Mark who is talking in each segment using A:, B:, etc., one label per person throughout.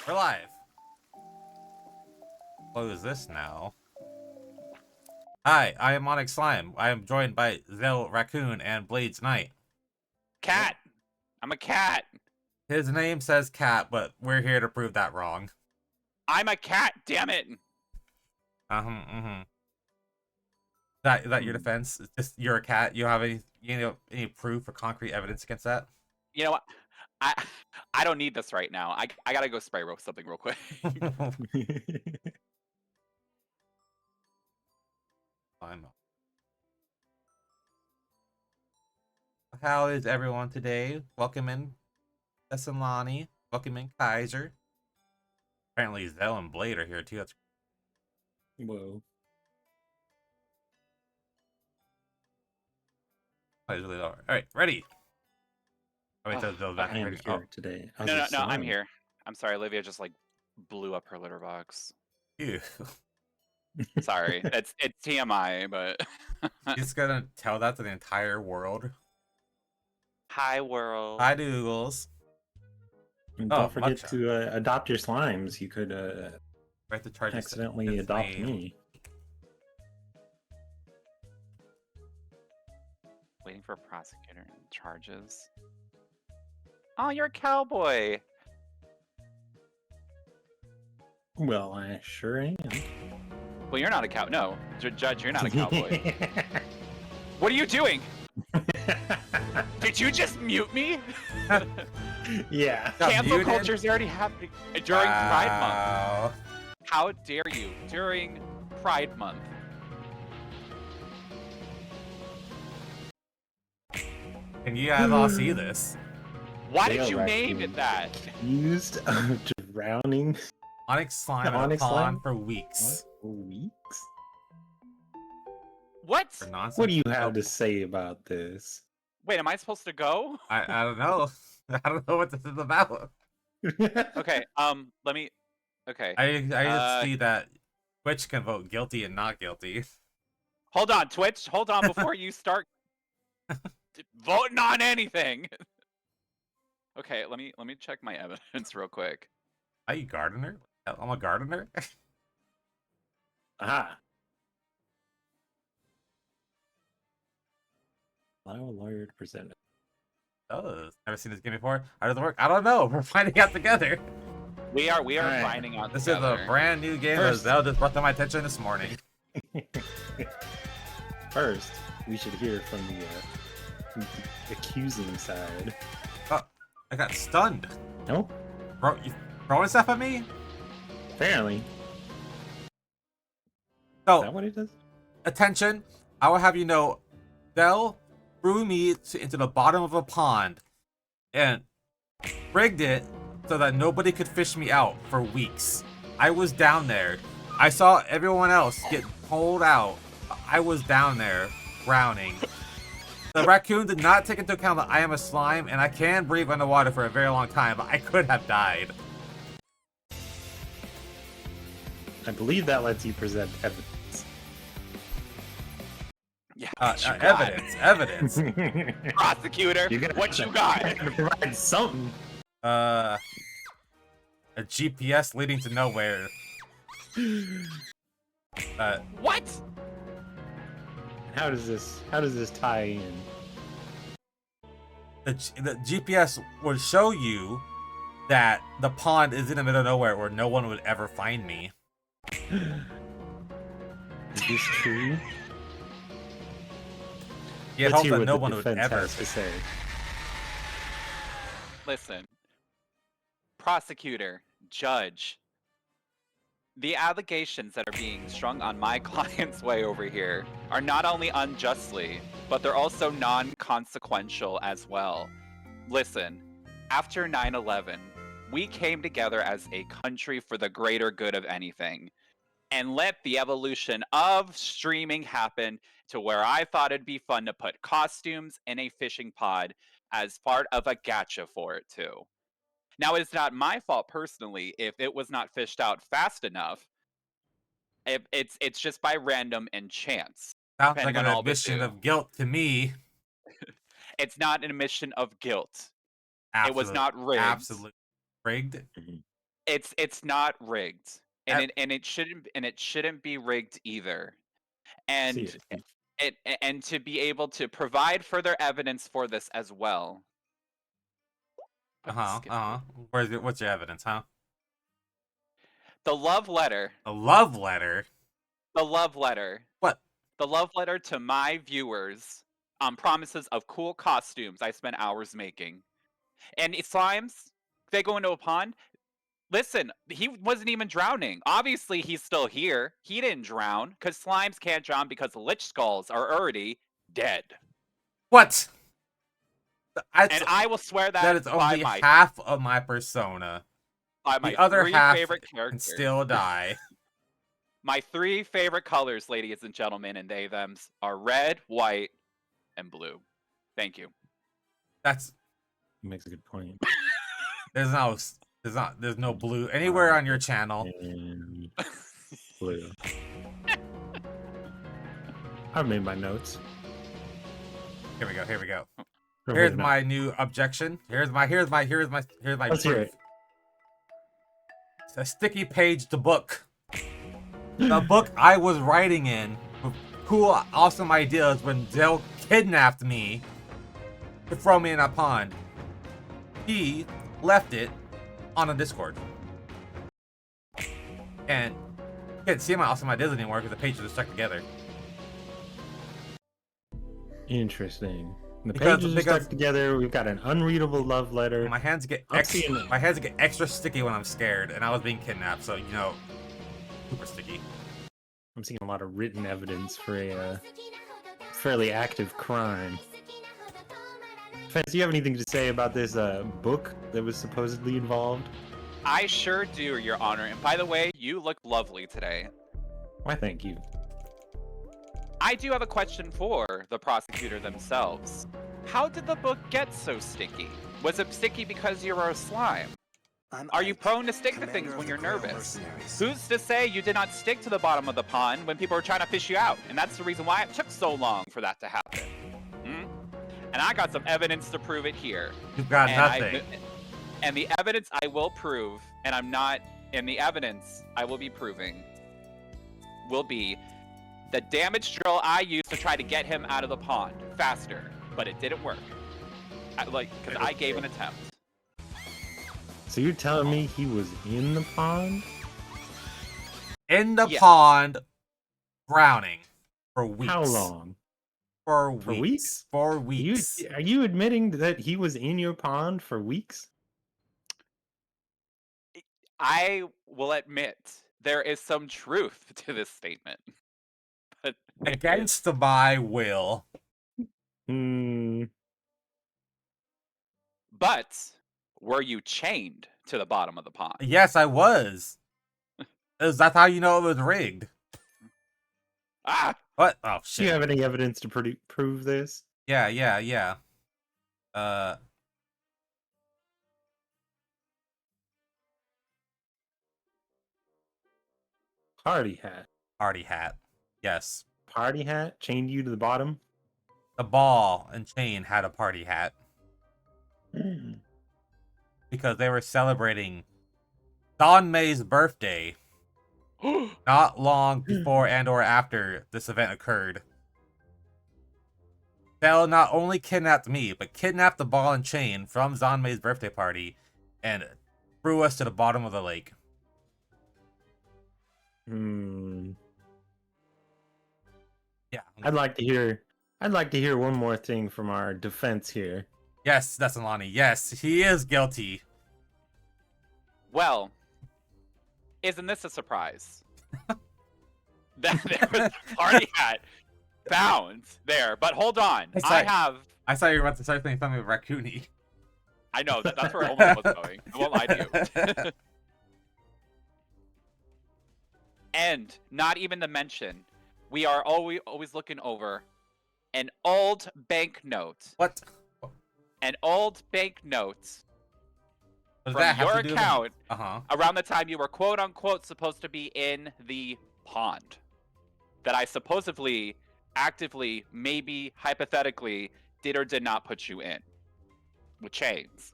A: We're live. Close this now. Hi, I am Onyx Slime. I am joined by Zell Raccoon and Blades Knight.
B: Cat! I'm a cat!
A: His name says cat, but we're here to prove that wrong.
B: I'm a cat, damn it!
A: Is that your defense? It's just you're a cat. You don't have any proof or concrete evidence against that?
B: You know what? I don't need this right now. I gotta go spray roast something real quick.
A: How is everyone today? Welcome in, Lonnie. Welcome in, Kaiser. Apparently, Zell and Blade are here too. That's
C: Whoa.
A: really low. All right, ready. Oh, wait, Zell's back.
C: I am
A: Ready.
C: here today.
B: No, I'm here. I'm sorry, Olivia just like blew up her litter box.
A: Ew.
B: Sorry, it's TMI, but
A: He's gonna tell that to the entire world.
B: hi world.
A: Hi, Doogles.
C: And
A: Oh,
C: don't forget
A: matcha.
C: to adopt your slimes. You could
A: Right to charge
C: accidentally adopt me.
B: Waiting for a prosecutor and charges. Oh, you're a cowboy.
C: Well, I sure am.
B: Well, you're not a cow. No, Judge, you're not a cowboy. What are you doing? Did you just mute me?
C: Yeah.
B: Cancel
A: muted?
B: culture's already happening during Pride Month.
A: Wow.
B: How dare you during Pride Month?
A: Can you guys all see this?
B: Why
C: They
B: did you
C: are
B: name it that?
C: Used of drowning
A: Onyx Slime in a
C: Onyx
A: pond
C: Slime?
A: for weeks.
C: for weeks.
B: What?
A: For nonsense.
C: What do you have to say about this?
B: Wait, am I supposed to go?
A: I don't know. I don't know what this is about.
B: Okay, let me. Okay,
A: I just see that Twitch can vote guilty and not guilty.
B: hold on, Twitch. Hold on before you start voting on anything. Okay, let me check my evidence real quick.
A: Are you gardener? I'm a gardener.
C: Aha. Allow a lawyer to present it.
A: Oh, never seen this game before. How does it work? I don't know. We're finding out together.
B: We are
C: Alright.
B: finding out
A: This
B: together.
A: is a brand new game
C: First-
A: that Zell just brought to my attention this morning.
C: First, we should hear from the accusing side.
A: Oh, I got stunned.
C: No?
A: Bro, you throwing stuff at me?
C: Apparently. Is
A: So,
C: that what it does?
A: attention. I will have you know, Zell threw me into the bottom of a pond and rigged it so that nobody could fish me out for weeks. I was down there. I saw everyone else get pulled out. I was down there drowning. The raccoon did not take into account that I am a slime and I can breathe underwater for a very long time, but I could have died.
C: I believe that lets you present evidence.
B: Yeah,
A: Evidence.
B: prosecutor,
C: You're gonna
B: what
C: have
B: you
C: to-
B: got?
C: you're gonna provide something.
A: A GPS leading to nowhere.
B: What?
C: How does this tie in?
A: The GPS would show you that the pond is in the middle of nowhere where no one would ever find me.
C: Is this true?
A: You had
C: Let's
A: hope
C: hear
A: that
C: what
A: no
C: the
A: one would
C: defense
A: ever.
C: has to say.
B: Listen, prosecutor, judge, the allegations that are being strung on my client's way over here are not only unjustly, but they're also non-consequential as well. Listen, after 9/11, we came together as a country for the greater good of anything, and let the evolution of streaming happen to where I thought it'd be fun to put costumes in a fishing pod as part of a gacha for it too. Now, it's not my fault personally if it was not fished out fast enough. It's just by random and chance.
A: Sounds like
B: depending
A: an
B: on all the
A: admission
B: two.
A: of guilt to me.
B: It's not an admission of guilt.
A: Absolute,
B: It was not rigged.
A: Absolutely rigged.
B: It's not rigged, and
A: At-
B: it shouldn't be rigged either.
C: See
B: And
C: it.
B: and to be able to provide further evidence for this as well. Skip it.
A: What's your evidence, huh?
B: The love letter.
A: A love letter?
B: The love letter.
A: What?
B: The love letter to my viewers on promises of cool costumes I spent hours making. And slimes, they go into a pond. Listen, he wasn't even drowning. Obviously, he's still here. He didn't drown because slimes can't drown because lich skulls are already dead.
A: What?
B: And I will swear
A: that is
B: by
A: only
B: my
A: half of my persona. The other
B: three
A: half
B: favorite
A: can
B: characters.
A: still die.
B: My 3 favorite colors, ladies and gentlemen, and they thems are red, white, and blue. Thank you.
A: That's
C: Makes a good point.
A: there's no blue anywhere on your channel.
C: And blue. I've made my notes.
A: Here we go.
C: Or
A: Here's
C: maybe not.
A: my new objection. Here's my
C: Let's hear
A: proof.
C: it.
A: It's a sticky page to book. The book I was writing in with cool, awesome ideas when Dell kidnapped me to throw me in a pond. He left it on a Discord. And you can't see my awesome ideas anymore because the pages are stuck together.
C: Interesting. The
A: Because-
C: pages are
A: because-
C: stuck together. We've got an unreadable love letter.
A: My hands get
C: I'm seeing it.
A: my hands get extra sticky when I'm scared, and I was being kidnapped, so super sticky.
C: I'm seeing a lot of written evidence for a fairly active crime. Fence, do you have anything to say about this book that was supposedly involved?
B: I sure do, Your Honor. And by the way, you look lovely today.
C: Why, thank you.
B: I do have a question for the prosecutor themselves. How did the book get so sticky? Was it sticky because you were a slime? Are you prone to stick to things when you're nervous? Who's to say you did not stick to the bottom of the pond when people were trying to fish you out? And that's the reason why it took so long for that to happen. And I got some evidence to prove it here.
A: You've got
B: And
A: nothing.
B: And the evidence I will prove, and I'm not, and the evidence I will be proving will be the damage drill I used to try to get him out of the pond faster, but it didn't work. Because I gave an attempt.
C: So you're telling me he was in the pond?
A: In the
B: Yes.
A: pond, drowning for weeks.
C: How long?
A: For
C: For
A: weeks.
C: weeks?
A: For weeks.
C: Are you admitting that he was in your pond for weeks?
B: I will admit there is some truth to this statement. But
A: Against my will.
B: But were you chained to the bottom of the pond?
A: Yes, I was. Is that how you know it was rigged?
B: Ah!
A: What? Oh,
C: Do you
A: shit.
C: have any evidence to prove this?
A: Yeah.
C: Party hat.
A: Party hat. Yes.
C: Party hat chained you to the bottom?
A: The ball and chain had a party hat because they were celebrating Don May's birthday not long before and or after this event occurred. Bell not only kidnapped me, but kidnapped the ball and chain from Zon May's birthday party and threw us to the bottom of the lake. Yeah.
C: I'd like to hear one more thing from our defense here.
A: Yes, that's Alani. Yes, he is guilty.
B: Well, isn't this a surprise? That there was a party hat found there. But hold on.
A: I saw you were about to start saying something with Raccoon-y.
B: I know, that's where Omar was going. I won't lie to you. And not even to mention, we are always looking over an old banknote.
A: What?
B: An old banknote
A: Does
B: from
A: that have
B: your
A: to do with-
B: account
A: Uh-huh.
B: around the time you were quote unquote supposed to be in the pond. That I supposedly, actively, maybe hypothetically, did or did not put you in. With chains.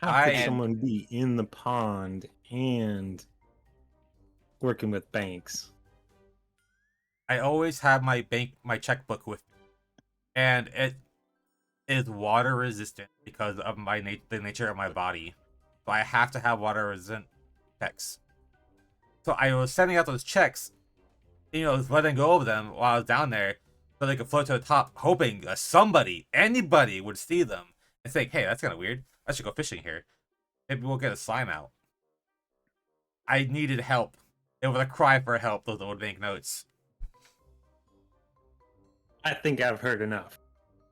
C: How could
A: I-
C: someone be in the pond and working with banks?
A: I always have my checkbook with me, and it is water resistant because of the nature of my body. So I have to have water resistant checks. So I was sending out those checks, just letting go of them while I was down there, so they could float to the top, hoping somebody, anybody, would see them and think, "Hey, that's kind of weird. I should go fishing here. Maybe we'll get a slime out." I needed help. It was a cry for help. Those old bank notes.
C: I think I've heard enough.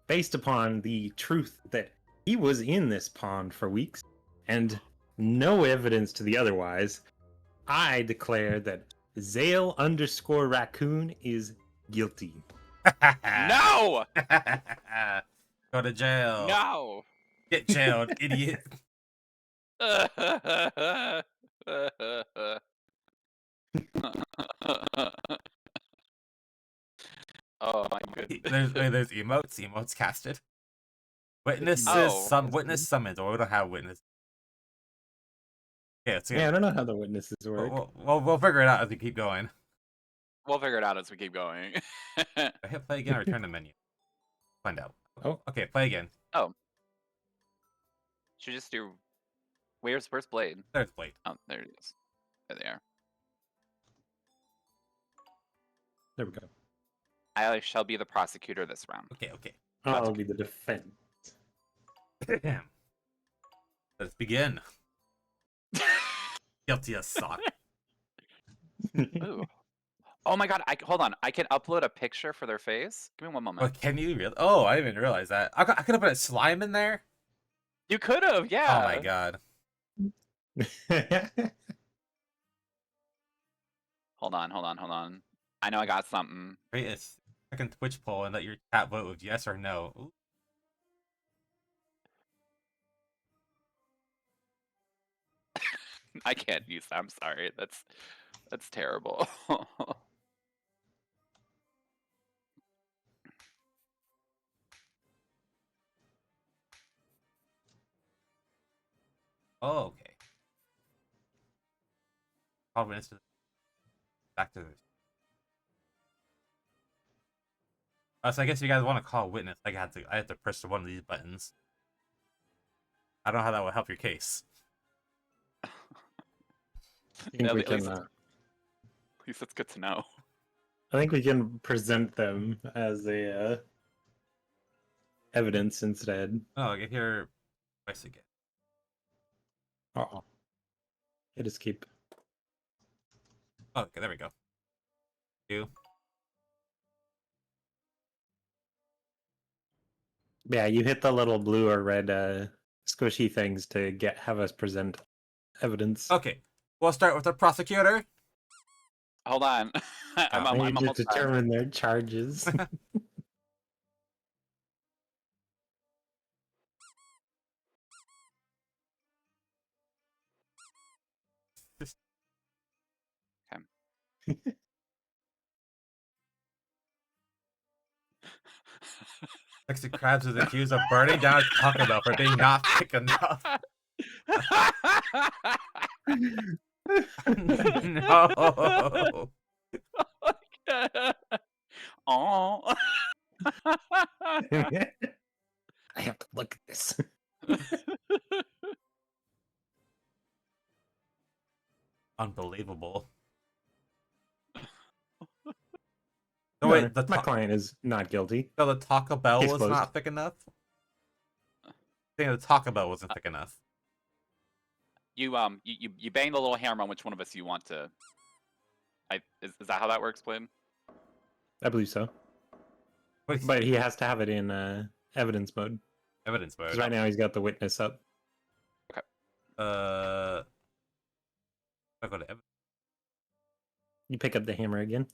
C: Based upon the truth that he was in this pond for weeks and no evidence to the otherwise, I declare that Zale_Raccoon is guilty.
B: No!
A: Go to jail.
B: No!
A: Get jailed, idiot.
B: Oh my goodness.
A: There's emotes casted. Witnesses,
B: Oh.
A: witness summons, or we don't have witness. Okay, let's see.
C: Yeah, I don't know how the witnesses work.
A: We'll figure it out as we keep going.
B: We'll figure it out as we keep going.
A: I hit play again or return to menu. Find out.
C: Oh.
A: Okay, play again.
B: Should just do. Where's Blade?
A: There's Blade.
B: Oh, there it is. There they are.
C: There we go.
B: I shall be the prosecutor this round.
A: Okay.
C: I'll be the defense.
A: Damn. Let's begin. Guilty as sock.
B: Ooh. Oh my god! Hold on. I can upload a picture for their face. Give me one moment.
A: Oh, can you really? Oh, I didn't even realize that. I could have put a slime in there.
B: You could have, yeah.
A: Oh my god.
B: Hold on. I know I got something.
A: Create a second Twitch poll and let your chat vote with yes or no. Ooh.
B: I can't use that. I'm sorry. That's terrible.
A: Oh, okay. Call witness back to this. So I guess you guys want to call a witness. I have to press one of these buttons. I don't know how that will help your case.
C: I think we
B: At
C: can.
B: least it's good to know.
C: I think we can present them as a evidence instead.
A: Oh, I get here twice again.
C: Oh, hit escape.
A: Oh, okay, there we go.
C: Yeah, you hit the little blue or red squishy things to have us present evidence.
A: Okay, we'll start with the prosecutor.
B: Hold on. I'm
C: I need to
B: almost done.
C: determine their charges.
A: Lexi Krabs is accused of burning down Taco Bell for being not thick enough. No.
B: Oh.
C: I have to look at this.
A: Unbelievable. No, wait,
C: my client is not guilty.
A: So the Taco Bell
C: Case
A: was
C: closed.
A: not thick enough? I think the Taco Bell wasn't thick enough.
B: You bang the little hammer on which one of us you want to. Is that how that works, Blaine?
C: I believe so. But he has to have it in evidence mode.
A: Evidence mode.
C: Because right now he's got the witness up.
B: Okay.
A: I go to evidence.
C: You pick up the hammer again.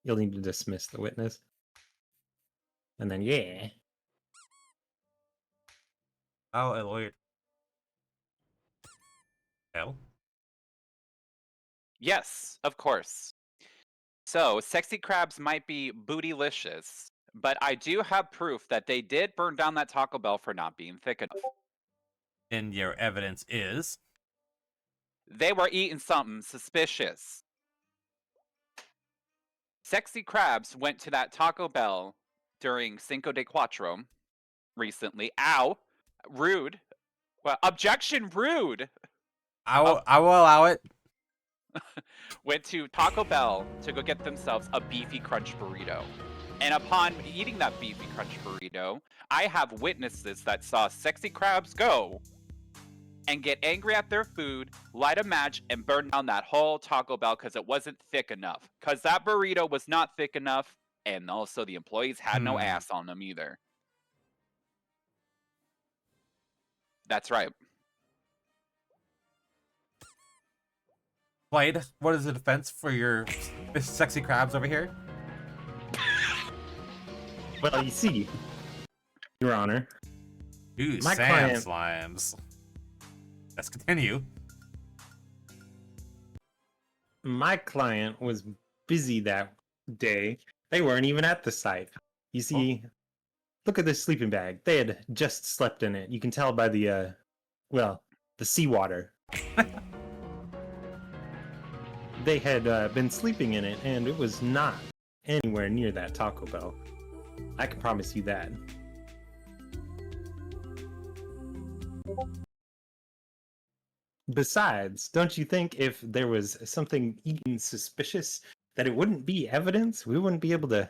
C: You'll need to dismiss the witness. And then, yeah.
A: How a lawyer. Hell.
B: Yes, of course. So, sexy crabs might be bootylicious, but I do have proof that they did burn down that Taco Bell for not being thick enough.
A: in your evidence is...
B: They were eating something suspicious. Sexy Crabs went to that Taco Bell during Cinco de Cuatro recently. Ow! Rude. Well, objection, rude!
A: I will allow it.
B: Went to Taco Bell to go get themselves a beefy crunch burrito. And upon eating that beefy crunch burrito, I have witnesses that saw Sexy Crabs go and get angry at their food, light a match, and burn down that whole Taco Bell because it wasn't thick enough. Because that burrito was not thick enough, and also the employees had no ass on them either. That's right.
A: Blade, what is the defense for your Sexy Crabs over here?
C: Well, you see, Your Honor,
A: Ooh,
C: my
A: sand
C: client...
A: slimes. Let's continue.
C: My client was busy that day. They weren't even at the site. You see, look at this sleeping bag. They had just slept in it. You can tell by the, the seawater. They had been sleeping in it, and it was not anywhere near that Taco Bell. I can promise you that. Besides, don't you think if there was something eaten suspicious that it wouldn't be evidence? We wouldn't be able to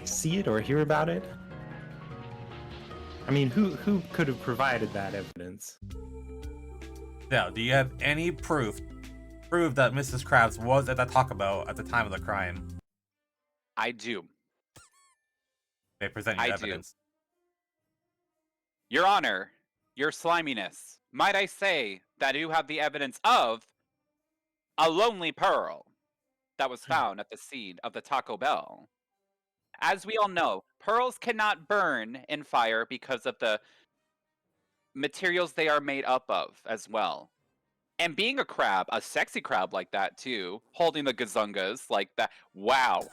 C: see it or hear about it? I mean, who could have provided that evidence?
A: Now, do you have any proof that Mrs. Krabs was at the Taco Bell at the time of the crime?
B: I do.
A: They present your evidence.
B: Your Honor, your sliminess, might I say that you have the evidence of a lonely pearl that was found at the scene of the Taco Bell. As we all know, pearls cannot burn in fire because of the materials they are made up of as well. And being a crab, a sexy crab like that too, holding the gazungas like that. Wow.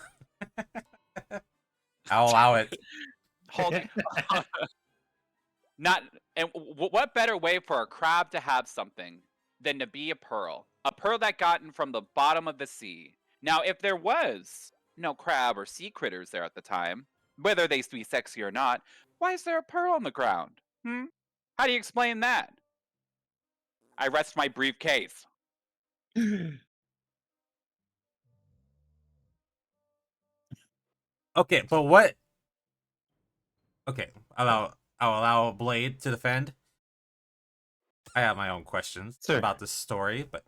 A: I'll allow it.
B: Holding not and what better way for a crab to have something than to be a pearl that gotten from the bottom of the sea. Now, if there was no crab or sea critters there at the time, whether they be sexy or not, why is there a pearl on the ground? How do you explain that? I rest my briefcase.
A: Okay, but what? Okay, I'll allow Blade to defend. I have my own questions about this story, but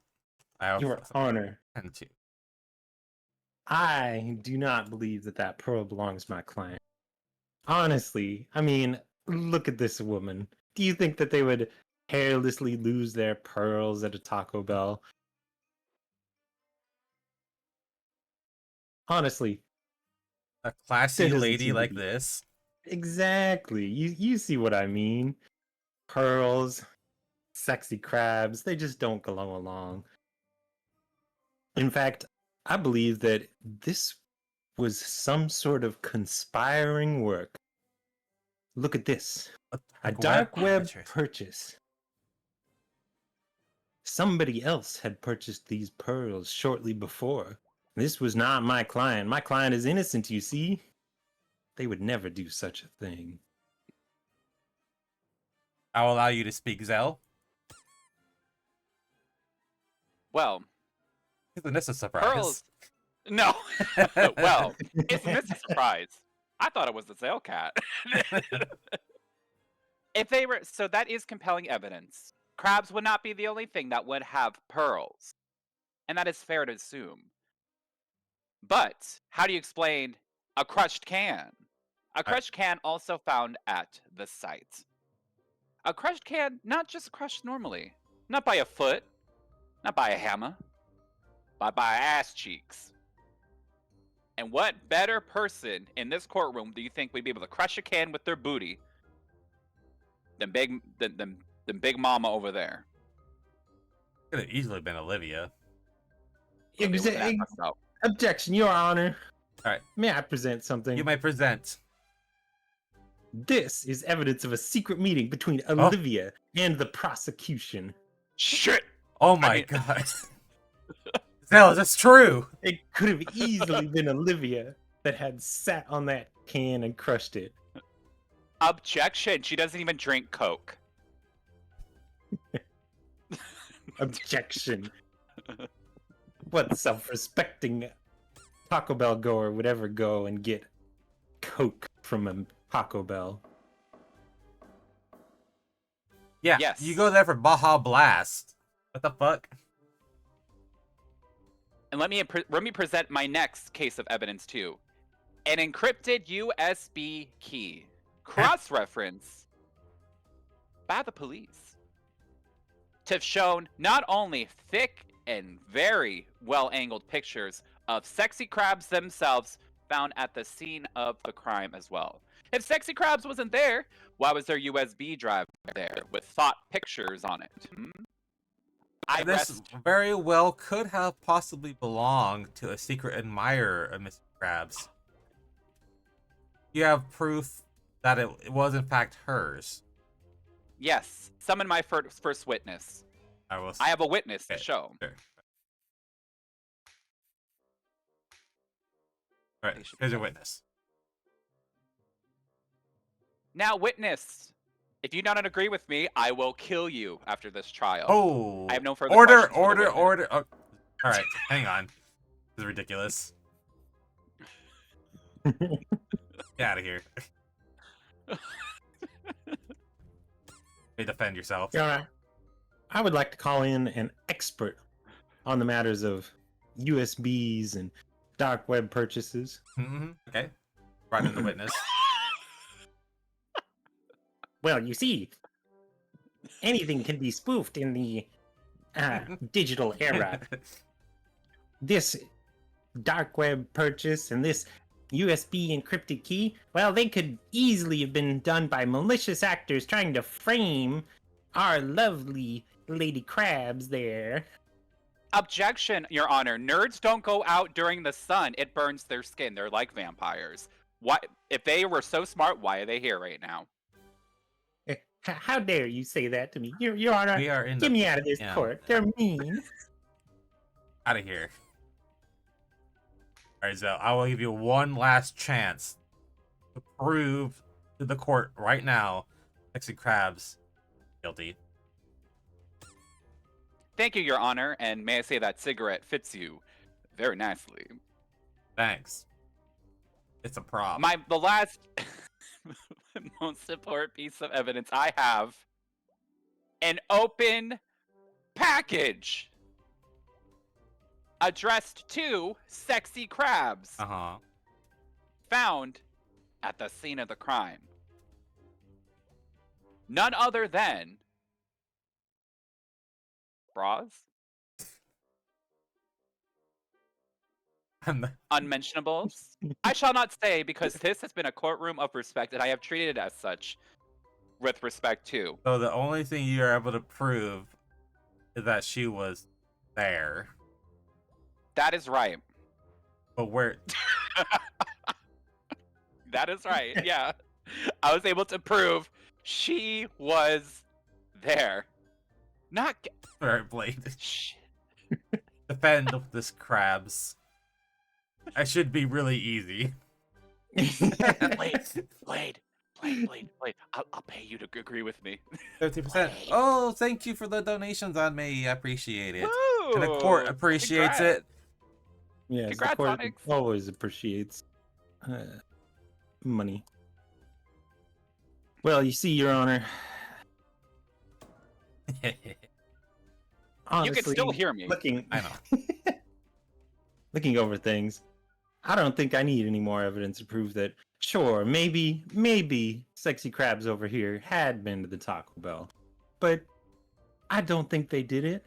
A: I have
C: Your Honor,
A: tend to.
C: I do not believe that pearl belongs to my client. Honestly, I mean, look at this woman. Do you think that they would carelessly lose their pearls at a Taco Bell? Honestly.
A: A classy lady like this.
C: Exactly. You see what I mean. Pearls, sexy crabs, they just don't go along. In fact, I believe that this was some sort of conspiring work. Look at this. A dark web purchase. Somebody else had purchased these pearls shortly before. This was not my client. My client is innocent, you see. They would never do such a thing.
A: I'll allow you to speak, Zell.
B: Well,
A: isn't this a surprise?
B: Pearls. No. Well, isn't this a surprise? I thought it was the Zell cat. If they were, so that is compelling evidence. Crabs would not be the only thing that would have pearls, and that is fair to assume. But how do you explain a crushed can? A crushed can also found at the site. A crushed can, not just crushed normally, not by a foot, not by a hammer, but by ass cheeks. And what better person in this courtroom do you think would be able to crush a can with their booty than Big Mama over there?
A: Could have easily been Olivia.
C: Objection, Your Honor.
A: All right.
C: May I present something?
A: You may present.
C: This is evidence of a secret meeting between Olivia and the prosecution.
B: Shit!
A: Oh my god. Zell, that's true.
C: It could have easily been Olivia that had sat on that can and crushed it.
B: Objection! She doesn't even drink Coke.
C: Objection. What self-respecting Taco Bell goer would ever go and get Coke from a Taco Bell?
A: Yeah,
B: Yes.
A: you go there for Baja Blast. What the fuck?
B: And let me present my next case of evidence too. An encrypted USB key. Cross-reference by the police to have shown not only thick and very well-angled pictures of Sexy Crabs themselves found at the scene of the crime as well. If Sexy Crabs wasn't there, why was their USB drive there with thought pictures on it?
A: This very well could have possibly belonged to a secret admirer of Mr. Krabs. You have proof that it was in fact hers.
B: Yes. Summon my first witness. I have a witness to show.
A: Sure. All right, here's your witness.
B: Now, witness, if you don't agree with me, I will kill you after this trial.
A: Oh,
B: I have no further
A: order.
B: questions for the witness.
A: Oh, all right, hang on. This is ridiculous. Get out of here. Hey, defend yourself.
C: Yeah, I would like to call in an expert on the matters of USBs and dark web purchases.
A: Okay. Right in the witness.
C: Well, you see, anything can be spoofed in the digital era. This dark web purchase and this USB encrypted key, well, they could easily have been done by malicious actors trying to frame our lovely Lady Crabs there.
B: Objection, Your Honor. Nerds don't go out during the sun. It burns their skin. They're like vampires. Why? If they were so smart, why are they here right now?
C: How dare you say that to me? Your Honor,
A: We are in
C: get
A: the-
C: me out of this
A: yeah.
C: court. They're mean.
A: Out of here. All right, so I will give you one last chance to prove to the court right now, Sexy Crabs guilty.
B: Thank you, Your Honor, and may I say that cigarette fits you very nicely.
A: Thanks. It's a prop.
B: The last most important piece of evidence I have: an open package addressed to Sexy Crabs, found at the scene of the crime. None other than bras, unmentionables. I shall not say, because this has been a courtroom of respect, and I have treated it as such with respect too.
A: So the only thing you are able to prove is that she was there.
B: That is right.
A: But where?
B: That is right. Yeah. I was able to prove she was there. Not.
A: Alright, Blade.
B: Shit.
A: Defend this Crabs. I should be really easy.
B: Blade. I'll pay you to agree with me.
A: 50%. Oh, thank you for the donations on me. I appreciate it. And the
B: Woo!
A: court appreciates
B: Congrats.
A: it.
C: Yes,
B: Congrats,
C: the court
B: Onyx.
C: always appreciates money. Well, you see, Your Honor, honestly,
B: You can still hear me.
A: I know.
C: Looking over things, I don't think I need any more evidence to prove that, sure, maybe Sexy Crabs over here had been to the Taco Bell. But I don't think they did it.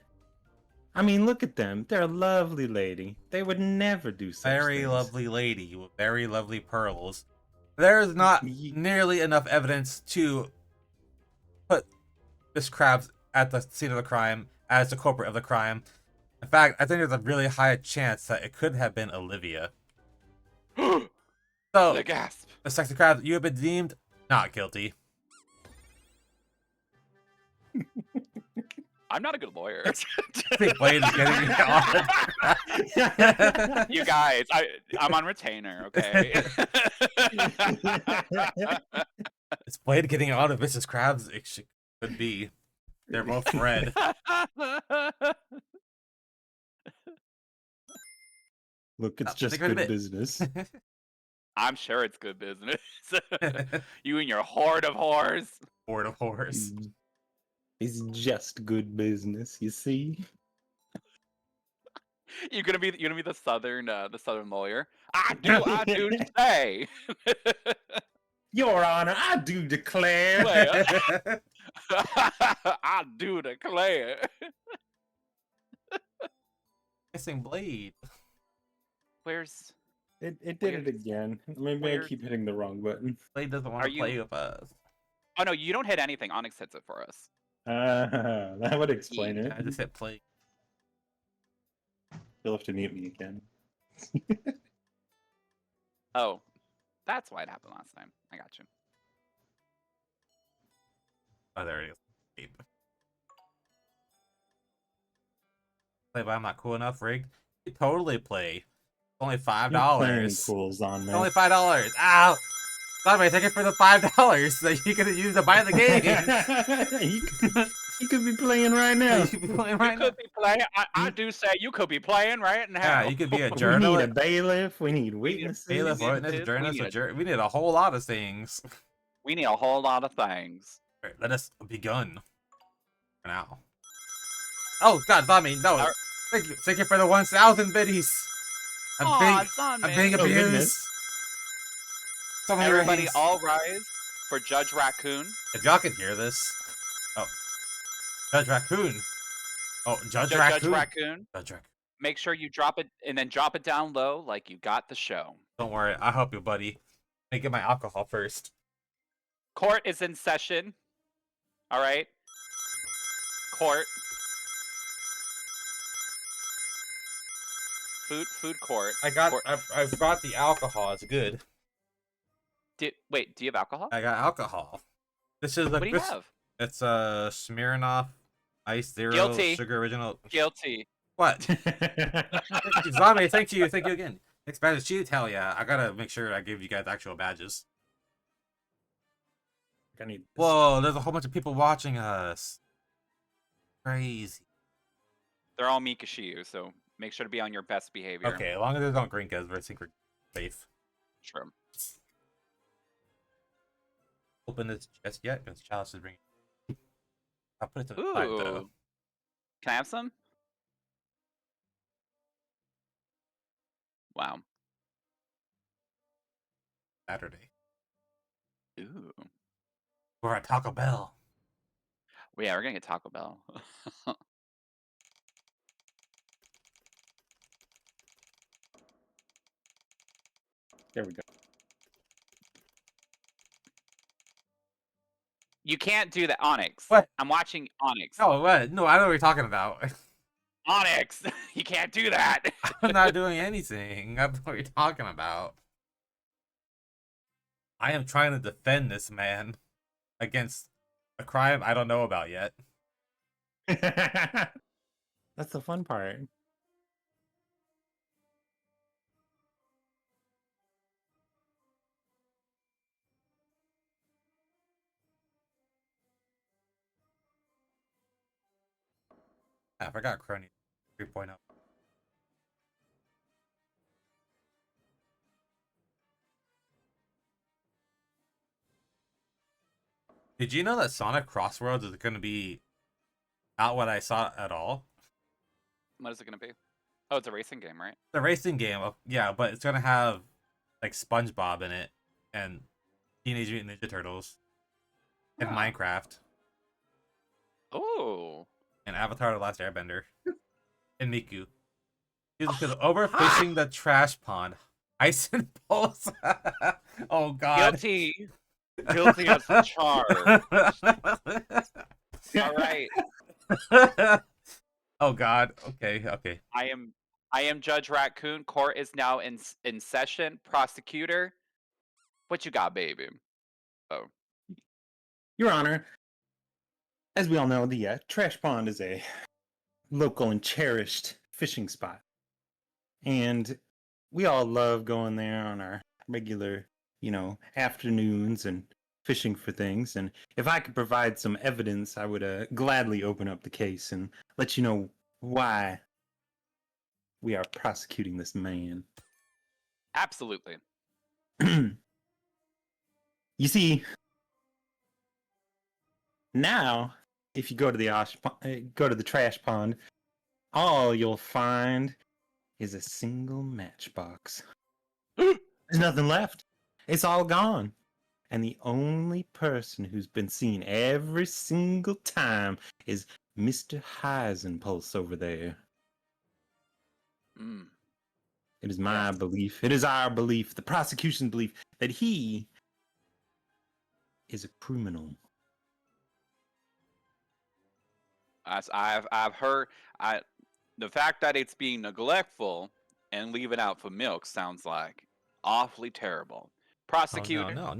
C: I mean, look at them. They're a lovely lady. They would never do such
A: Very
C: things.
A: lovely lady with very lovely pearls. There's not nearly enough evidence to put this Crabs at the scene of the crime as the culprit of the crime. In fact, I think there's a really high chance that it could have been Olivia. So,
B: The gasp.
A: the Sexy Crabs, you have been deemed Not guilty.
B: I'm not a good lawyer.
A: I think Blade is getting on.
B: You guys, I'm on retainer, okay?
A: Is Blade getting out of Mrs. Krabs? It could be. They're both red.
C: Look, it's
A: Oh,
C: just
A: take her to
C: good
A: bed.
C: business.
B: I'm sure it's good business. You and your horde of whores.
A: Horde of horse.
C: It's just good business, you see.
B: You're gonna be the southern lawyer. I do say.
C: Your Honor, I do declare.
B: Declare. I do declare.
A: Missing Blade.
B: Where's
C: It did it again. Maybe I
B: Weird.
C: keep hitting the wrong button.
A: Blade doesn't want
B: Are
A: to play
B: you-
A: with us.
B: Oh no, you don't hit anything. Onyx hits it for us.
C: That would explain it.
A: I just hit play.
C: You'll have to mute me again.
B: Oh, that's why it happened last time. I got you.
A: Oh, there it is. Play, but I'm not cool enough, rigged. You totally play. It's only $5.
C: Cools on
A: It's
C: me.
A: only $5. Ow! Somebody take it for the $5 that you could use to buy the game.
C: you could be playing right now.
A: You could be playing right
B: You
A: now.
B: could be playing. I do say you could be playing right now.
A: Yeah, you could be a
C: We need a
A: journalist.
C: bailiff. We need witnesses.
A: Bailiff,
B: need a
A: witness,
B: tip,
A: journalist,
B: we need
A: we need a whole lot of things.
B: We need a whole lot of things.
A: Alright, let us begun. For now. Oh God, Tommy, no!
B: Alright.
A: Thank you for the 1,000 biddies. I'm being
C: Oh,
A: abused.
C: goodness.
A: Someone
B: Everybody,
A: raise.
B: all rise for Judge Raccoon.
A: If y'all can hear this. Oh. Judge Raccoon. Oh, Judge
B: Judge
A: Raccoon.
B: Raccoon.
A: Judge Raccoon.
B: Make sure you drop it and then drop it down low like you got the show.
A: Don't worry, I'll help you, buddy. Let me get my alcohol first.
B: Court is in session. All right. Court. Food court. Court.
A: I've got the alcohol. It's good.
B: Wait, do you have alcohol?
A: I got alcohol. This is
B: What do you have?
A: It's a Smirnoff Ice Zero
B: Guilty.
A: Sugar Original.
B: Guilty.
A: What? Zombie, thank you again. Next badge is cheated. Hell yeah! I gotta make sure I give you guys actual badges.
C: I need this.
A: Whoa, there's a whole bunch of people watching us. Crazy.
B: They're all Mikashiu, so make sure to be on your best behavior.
A: Okay, as long as there's no Grinkas, I think we're safe.
B: Sure.
A: Open this chest yet? Because Chalice is bringing. I'll put it to the side though.
B: Ooh. Can I have some? Wow.
A: Saturday.
B: Ooh.
A: We're at Taco Bell.
B: Well, yeah, we're gonna get Taco Bell.
C: There we go.
B: You can't do that, Onyx.
A: What?
B: I'm watching Onyx.
A: Oh, what? No, I know what you're talking about.
B: Onyx, you can't do that.
A: I'm not doing anything. I know what you're talking about. I am trying to defend this man against a crime I don't know about yet.
C: That's the fun part.
A: I forgot Crony 3.0. Did you know that Sonic Crossroads is going to be not what I saw at all?
B: What is it gonna be? Oh, it's a racing game, right?
A: The racing game, yeah, but it's going to have like SpongeBob in it and Teenage Mutant Ninja Turtles and
B: Huh.
A: Minecraft
B: Oh.
A: and Avatar: The Last Airbender and Miku. Because overfishing the trash pond, ice and poles. Oh God.
B: Guilty. Guilty as charged. All right.
A: Oh God. Okay.
B: I am Judge Raccoon. Court is now in session. Prosecutor, what you got, baby? Oh.
C: Your Honor, as we all know, the trash pond is a local and cherished fishing spot. And we all love going there on our regular, afternoons and fishing for things. And if I could provide some evidence, I would gladly open up the case and let you know why we are prosecuting this man.
B: Absolutely.
C: You see, now if you go to the trash pond, all you'll find is a single matchbox. There's nothing left. It's all gone. And the only person who's been seen every single time is Mr. Heisenpulse over there.
B: Mm.
C: It is my
B: Yes.
C: belief, it is our belief, the prosecution's belief, that he is a criminal.
B: As I've heard, the fact that it's being neglectful and leaving out for milk sounds like awfully terrible.
A: Oh,
B: Prosecutor,
A: no.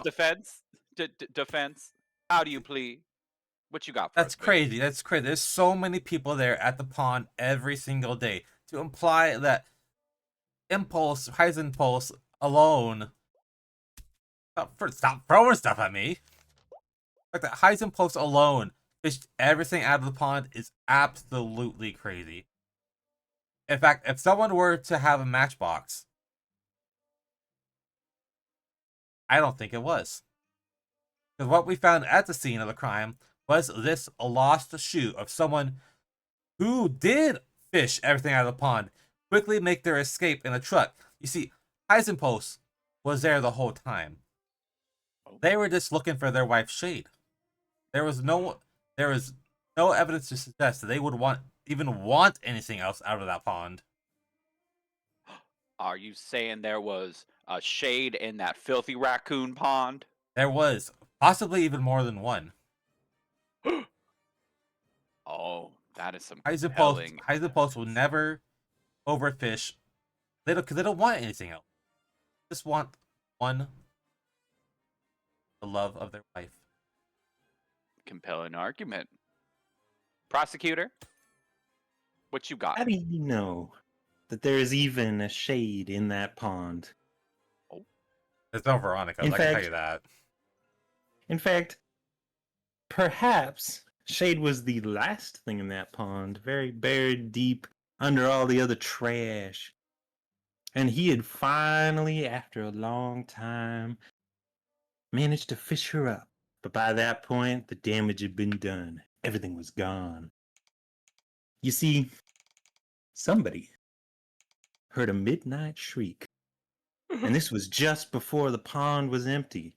B: defense, defense. How do you plead? What you got for
A: That's
B: us, baby?
A: crazy. That's crazy. There's so many people there at the pond every single day. To imply that Heisenpulse alone. Stop throwing stuff at me. Like that Heisenpulse alone fished everything out of the pond is absolutely crazy. In fact, if someone were to have a matchbox, I don't think it was. Because what we found at the scene of the crime was this lost shoe of someone who did fish everything out of the pond, quickly make their escape in a truck. You see, Heisenpulse was there the whole time. They were just looking for their wife's shade. There was no evidence to suggest that they would even want anything else out of that pond.
B: Are you saying there was a shade in that filthy raccoon pond?
A: There was possibly even more than one.
B: Oh, that is some compelling.
A: Heisenpulse will never overfish. They don't want anything else. They just want one, the love of their wife.
B: Compelling argument. Prosecutor, what you got?
C: How do you know that there is even a shade in that pond?
A: There's no Veronica, I can tell you that.
C: In fact, perhaps shade was the last thing in that pond, very buried deep under all the other trash. And he had finally, after a long time, managed to fish her up. But by that point, the damage had been done. Everything was gone. You see, somebody heard a midnight shriek. And this was just before the pond was empty.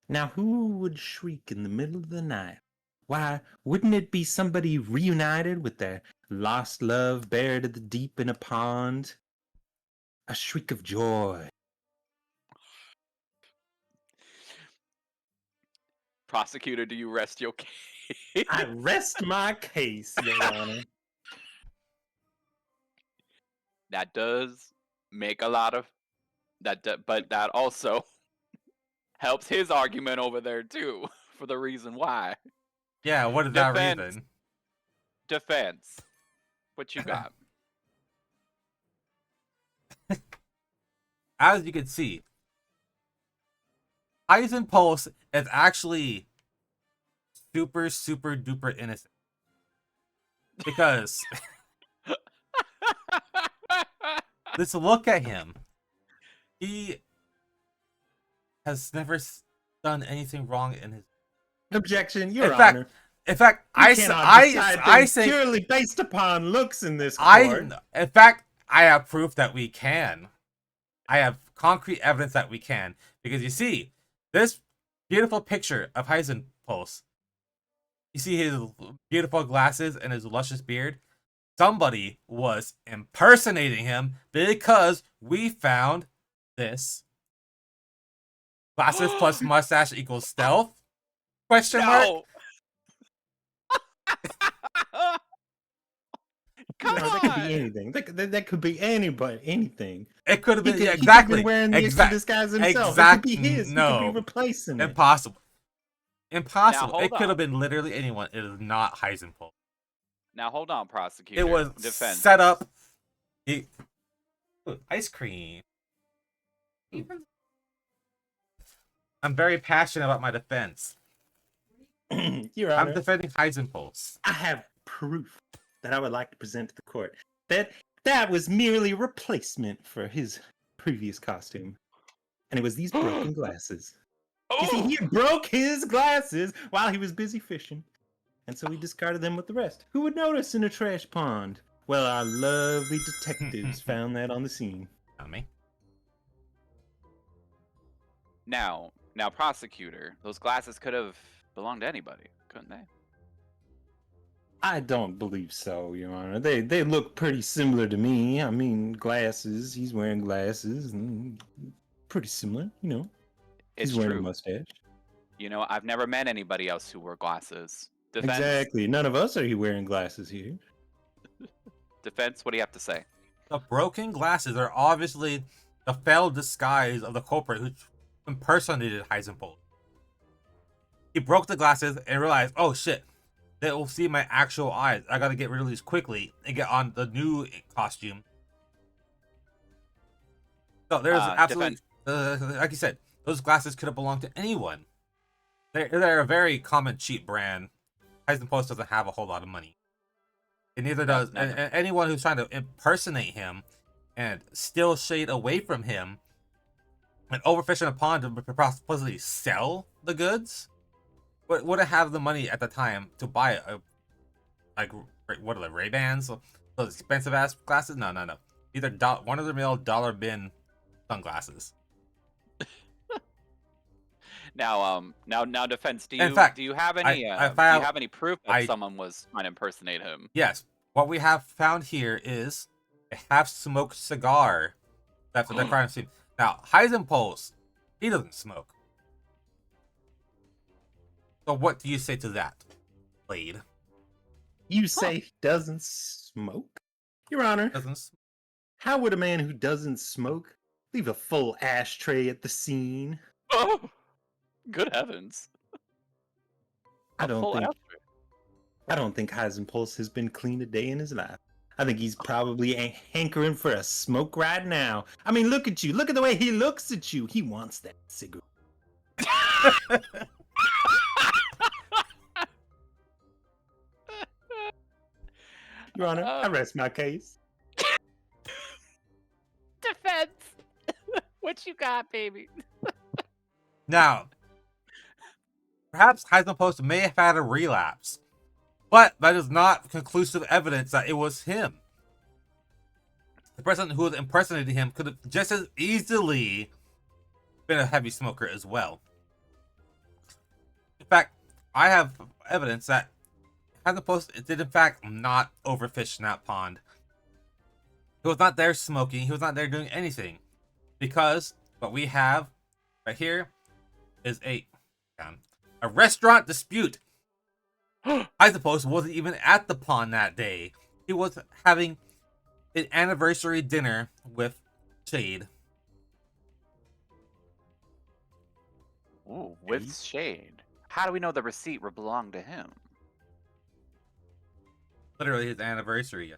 C: Now, who would shriek in the middle of the night? Why, wouldn't it be somebody reunited with their lost love buried at the deep in a pond? A shriek of joy.
B: Prosecutor, do you rest your case?
C: I rest my case, Your Honor.
B: That does make a lot of but that also helps his argument over there too, for the reason why.
A: Yeah, what is that reason?
B: Defense. What you got?
A: As you can see, Heisenpulse is actually super, super duper innocent. Because let's look at him. He has never done anything wrong in his.
C: Objection, Your
A: In
C: Honor.
A: fact, in fact, I say
C: purely based upon looks in this court.
A: In fact, I have proof that we can. I have concrete evidence that we can, because you see this beautiful picture of Heisenpulse. You see his beautiful glasses and his luscious beard. Somebody was impersonating him because we found this. Glasses plus mustache equals stealth? Question mark?
B: Come
C: That could be
B: on!
C: anything. That could be anybody, anything.
A: It could have been, yeah,
C: He could have been
A: exactly.
C: wearing the extra disguise himself. It could be his. He could be
A: No.
C: replacing it.
A: Impossible.
B: Now
A: Impossible.
B: hold
A: It could have
B: on.
A: been literally anyone. It is not Heisenpulse.
B: Now hold on, prosecutor.
A: It was
B: defense.
A: set up. Ooh, ice cream. I'm very passionate about my defense.
C: Your
A: I'm
C: Honor,
A: defending Heisenpulse.
C: I have proof that I would like to present to the court that was merely a replacement for his previous costume. And it was these broken glasses. You see, he broke his glasses while he was busy fishing. And so we discarded them with the rest. Who would notice in a trash pond? Well, our lovely detectives found that on the scene.
A: Not me.
B: Now, prosecutor, those glasses could have belonged to anybody, couldn't they?
C: I don't believe so, Your Honor. They look pretty similar to me. I mean, glasses. He's wearing glasses. Pretty similar, you know.
B: It's
C: He's wearing
B: true.
C: a mustache.
B: You know, I've never met anybody else who wore glasses. Defense,
C: Exactly. None of us are here wearing glasses here.
B: defense, what do you have to say?
A: The broken glasses are obviously the failed disguise of the culprit who impersonated Heisenpulse. He broke the glasses and realized, oh shit, they will see my actual eyes. I gotta get rid of these quickly and get on the new costume. So there's absolutely, like you said, those glasses could have belonged to anyone. They're a very common cheap brand. Heisenpulse doesn't have a whole lot of money. And neither does anyone who's trying to impersonate him and steal shade away from him and overfish in a pond to possibly sell the goods wouldn't have the money at the time to buy what are the Ray-Bans? Those expensive ass glasses? No. Either one of the mill dollar bin sunglasses.
B: Now, defense. Do you
A: In fact,
B: do you have any
A: do you
B: have any proof that someone was trying to impersonate him?
A: Yes. What we have found here is a half-smoked cigar that's the crime scene. Now, Heisenpulse, he doesn't smoke. So what do you say to that, Blade?
C: You say he doesn't smoke? Your Honor,
A: Doesn't.
C: how would a man who doesn't smoke leave a full ashtray at the scene?
B: Oh, good heavens!
C: I don't think Heisenpulse has been clean a day in his life. I think he's probably hankering for a smoke right now. I mean, look at you. Look at the way he looks at you. He wants that cigarette. Your Honor, I rest my case.
B: Defense. What you got, baby?
A: Now, perhaps Heisenpulse may have had a relapse, but that is not conclusive evidence that it was him. The person who was impersonating him could have just as easily been a heavy smoker as well. In fact, I have evidence that Heisenpulse did in fact not overfish in that pond. He was not there smoking. He was not there doing anything. Because what we have right here is a restaurant dispute. Heisenpulse wasn't even at the pond that day. He was having an anniversary dinner with Shade.
B: Ooh, with Shade. How do we know the receipt belonged to him?
A: Literally his anniversary.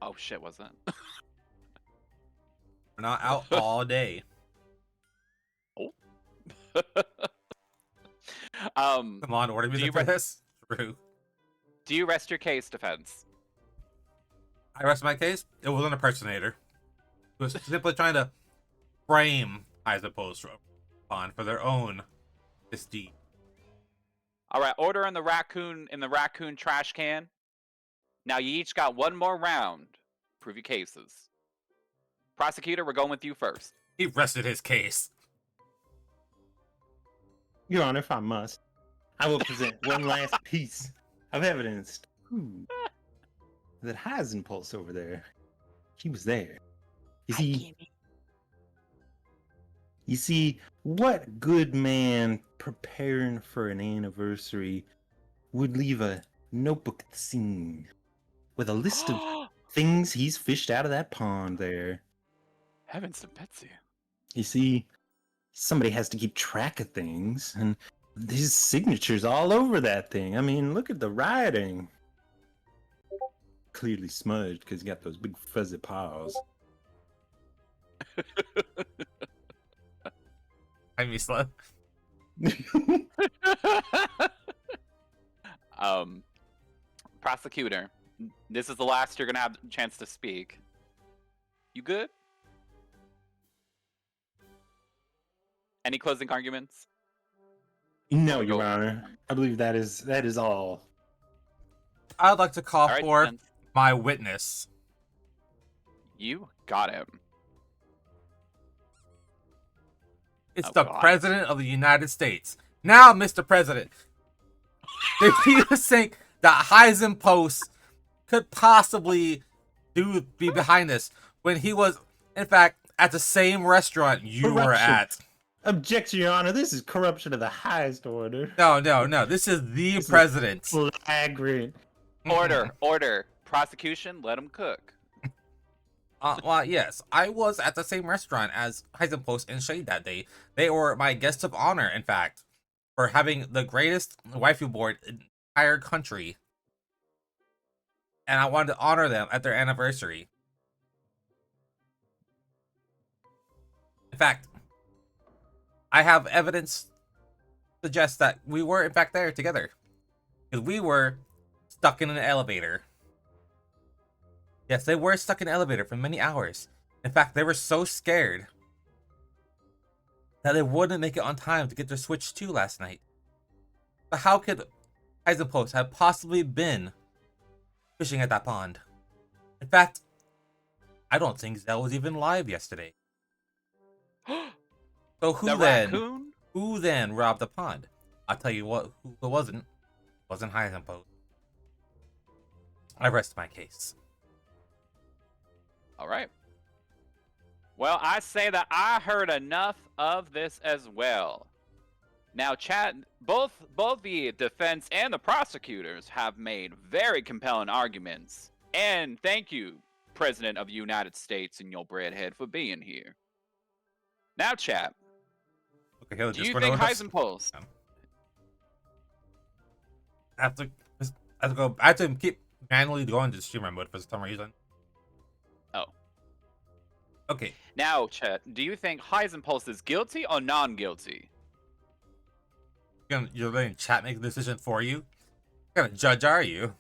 B: Oh shit, was it?
A: We're not out all day. Come on, order music for this. True.
B: Do you rest your case, defense?
A: I rest my case. It was an impersonator who was simply trying to frame Heisenpulse for their own misdeed.
B: All right, order in the raccoon trash can. Now you each got one more round. Prove your cases. Prosecutor, we're going with you first.
A: He rested his case.
C: Your Honor, if I must, I will present one last piece of evidence to prove that Heisenpulse over there, he was there. You see, what good man preparing for an anniversary would leave a notebook at the scene with a list of things he's fished out of that pond there.
B: Heavens to Betsy.
C: You see, somebody has to keep track of things, and his signature's all over that thing. I mean, look at the writing. Clearly smudged because he got those big fuzzy paws.
A: Hi, Misla.
B: Prosecutor, this is the last you're gonna have a chance to speak. You good? Any closing arguments?
C: No,
B: Oh,
C: Your
B: go.
C: Honor. I believe that is all.
A: I'd like to call
B: All right,
A: for
B: defense.
A: my witness.
B: You got him.
A: It's
B: Oh,
A: the
B: God.
A: President of the United States. Now, Mr. President, do you think that Heisen Post could possibly be behind this when he was, in fact, at the same restaurant you were
C: Corruption.
A: at?
C: Objection, Your Honor. This is corruption of the highest order.
A: No. This is the
C: This is
A: president.
C: Flagrant.
B: Order. Prosecution, let him cook.
A: Well, yes, I was at the same restaurant as Heisen Post and Shade that day. They were my guests of honor, in fact, for having the greatest waifu board in the entire country. And I wanted to honor them at their anniversary. In fact, I have evidence suggests that we were, in fact, there together. Because we were stuck in an elevator. Yes, they were stuck in an elevator for many hours. In fact, they were so scared that they wouldn't make it on time to get their Switch 2 last night. But how could Heisen Post have possibly been fishing at that pond? In fact, I don't think Zell was even live yesterday. So
B: The raccoon?
A: who then robbed the pond? I'll tell you what, who it wasn't. It wasn't Heisen Post. I rest my case.
B: All right. Well, I say that I heard enough of this as well. Now, chat, both the defense and the prosecutors have made very compelling arguments. And thank you, President of the United States and your breadhead, for being here. Now, chat,
A: Okay,
B: do you think Heisen Post?
A: I have to keep manually going to streamer mode for some reason.
B: Oh.
A: Okay.
B: Now, chat, do you think Heisen Post is guilty or non-guilty?
A: You're letting chat make the decision for you? What kind of judge are you?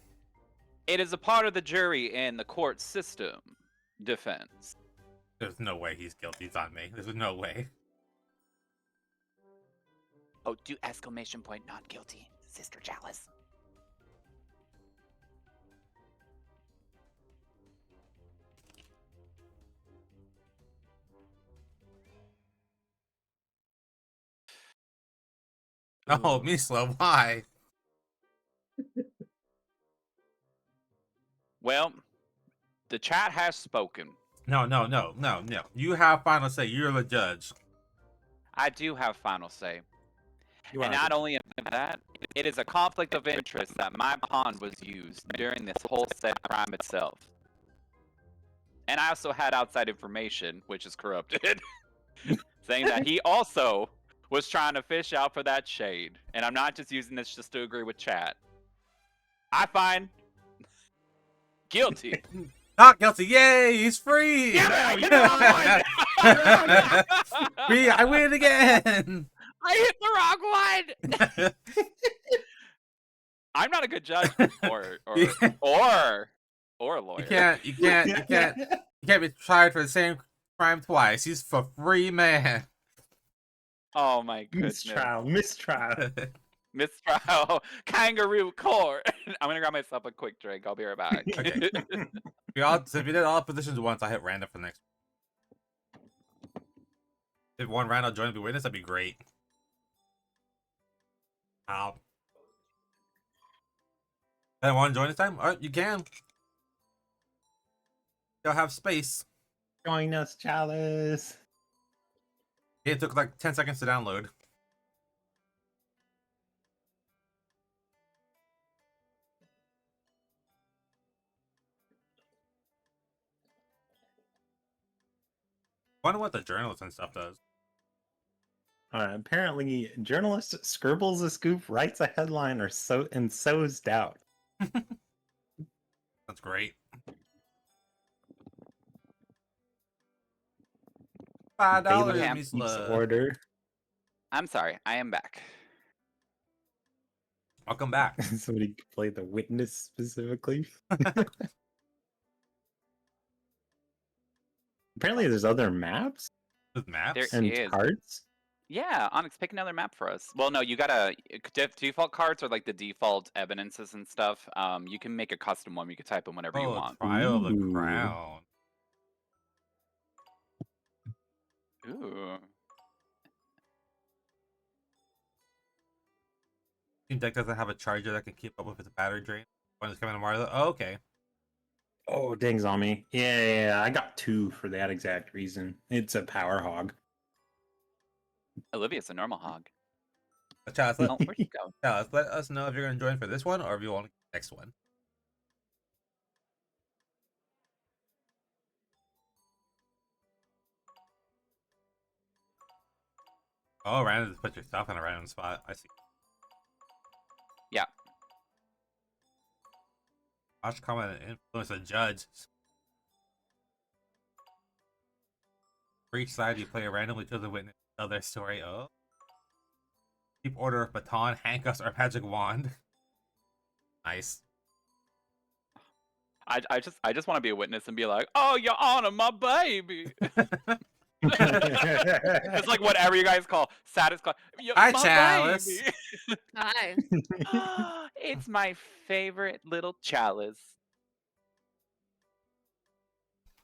B: It is a part of the jury and the court system. Defense.
A: There's no way he's guilty. It's on me. There's no way.
B: Oh, do exclamation point not guilty, Sister Chalice.
A: Oh, Misla, why?
B: Well, the chat has spoken.
A: No. You have final say. You're the judge.
B: I do have final say.
C: You
B: And
C: are
B: not
C: the-
B: only that, it is a conflict of interest that my pond was used during this whole said crime itself. And I also had outside information, which is corrupted, saying that he also was trying to fish out for that shade. And I'm not just using this just to agree with chat. I find guilty.
A: Not guilty. Yay, he's free.
B: Yeah,
A: Free. I win again.
B: I hit the wrong one. I'm not a good judge or a lawyer.
A: You can't be tried for the same crime twice. He's a free man.
B: Oh my goodness.
C: Mistrial.
B: Mistrial. Kangaroo court. I'm gonna grab myself a quick drink. I'll be right back.
A: Okay. If we did all positions once, I hit random for the next. If one random join the witness, that'd be great. Ow. Anyone want to join this time? Alright, you can. You'll have space.
C: Join us, Chalice.
A: It took like 10 seconds to download. Wonder what the journalist and stuff does.
C: Apparently, journalist scribbles a scoop, writes a headline, or sows doubt.
A: That's great. $5,
C: Bailiff
B: Ham.
C: keeps
A: Misla.
C: order.
B: I'm sorry, I am back.
A: Welcome back.
C: Somebody could play the witness specifically. Apparently, there's other maps
A: With maps?
B: There
C: and
B: is.
C: cards.
B: Yeah, Onyx, pick another map for us. Well, no, you gotta default cards are like the default evidences and stuff. You can make a custom one. You can type in whatever you
A: Oh,
B: want.
A: Trial of the
C: Ooh.
A: Crown.
B: Ooh.
A: Team deck doesn't have a charger that can keep up with its battery drain. When it's coming to Mario. Oh, okay.
C: Oh, dang, Zombie. Yeah, I got 2 for that exact reason. It's a power hog.
B: Olivia's a normal hog.
A: Chalice,
B: Oh, where'd you go?
A: Chalice, let us know if you're going to join for this one or if you want the next one. Oh, random just put yourself in a random spot. I see.
B: Yeah.
A: Watch, comment, and influence a judge. For each side, you play a randomly chosen witness to tell their story. Oh. Keep order of baton, handcuffs, or magic wand. Nice.
B: I just want to be a witness and be like, "Oh, Your Honor, my baby." It's like whatever you guys call satisfy.
A: Hi,
B: My
A: Chalice.
B: baby.
D: Hi.
B: It's my favorite little Chalice.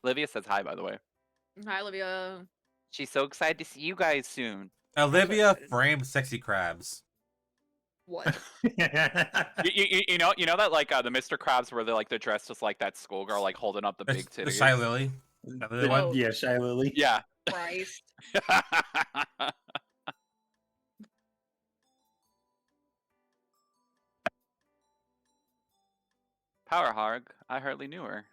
B: Olivia says hi, by the way.
D: Hi, Olivia.
B: She's so excited to see you guys soon.
A: Olivia
D: excited.
A: framed sexy crabs.
D: What?
B: You know that like the Mr. Krabs where they're dressed just like that schoolgirl, like holding up the big
A: The
B: titties.
A: Shy Lily. That the one?
D: Oh.
C: Yeah, Shy Lily.
B: Yeah.
D: Christ.
B: Power hog. I hardly knew her.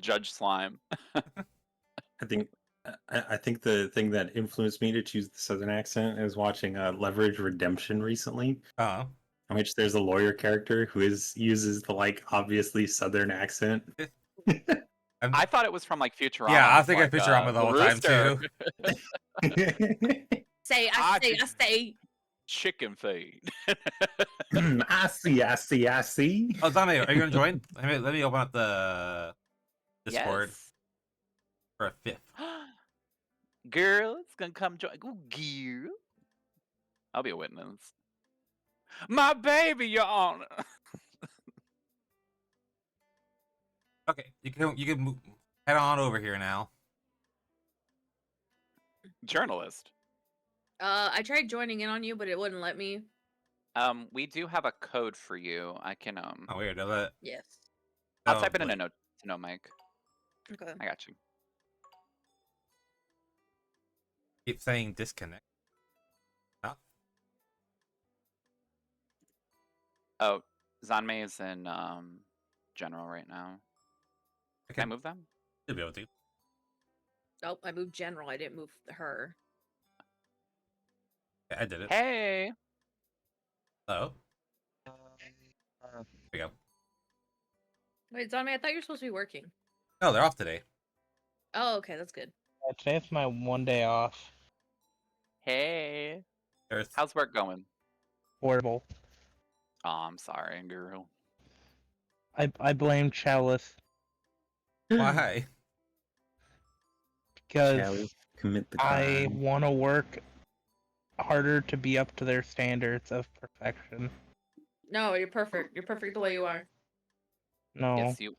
B: Judge Slime.
C: I think the thing that influenced me to choose the Southern accent is watching Leverage Redemption recently,
A: Oh.
C: in which there's a lawyer character who uses the like obviously Southern accent.
B: I thought it was from like Futurama.
A: Yeah, I was
B: with,
A: thinking Futurama the whole time too.
D: I say.
B: Chicken feed.
C: I see.
A: Oh, Zombie, are you gonna join? Let me open up the Discord
B: Yes.
A: for a 5th.
B: Girl, it's gonna come join. Ooh, girl. I'll be a witness. My baby, Your Honor.
A: Okay, you can head on over here now.
B: Journalist.
D: I tried joining in on you, but it wouldn't let me.
B: We do have a code for you. I can
A: Oh, weird. Does it?
D: Yes.
B: I'll
A: Oh,
B: type it in a
A: wait.
B: note to no mic.
D: Okay.
B: I got you.
A: Keep saying disconnect. Oh,
B: Oh, Zanmei is in general right now. Can I move them?
A: should be able to.
D: Oh, I moved general. I didn't move her.
A: Yeah, I did it.
B: Hey.
A: Hello. There we go.
D: Wait, Zombie, I thought you were supposed to be working.
A: No, they're off today.
D: Oh, okay, that's good.
E: Today's my one day off.
B: Hey.
A: There's
B: How's work going?
E: Horrible.
B: Oh, I'm sorry, girl.
E: I blame Chalice
A: why?
E: because
C: Chalice, commit the
E: I
C: crime.
E: want to work harder to be up to their standards of perfection.
D: No, you're perfect. You're perfect the way you are.
E: No.
B: Yes, you.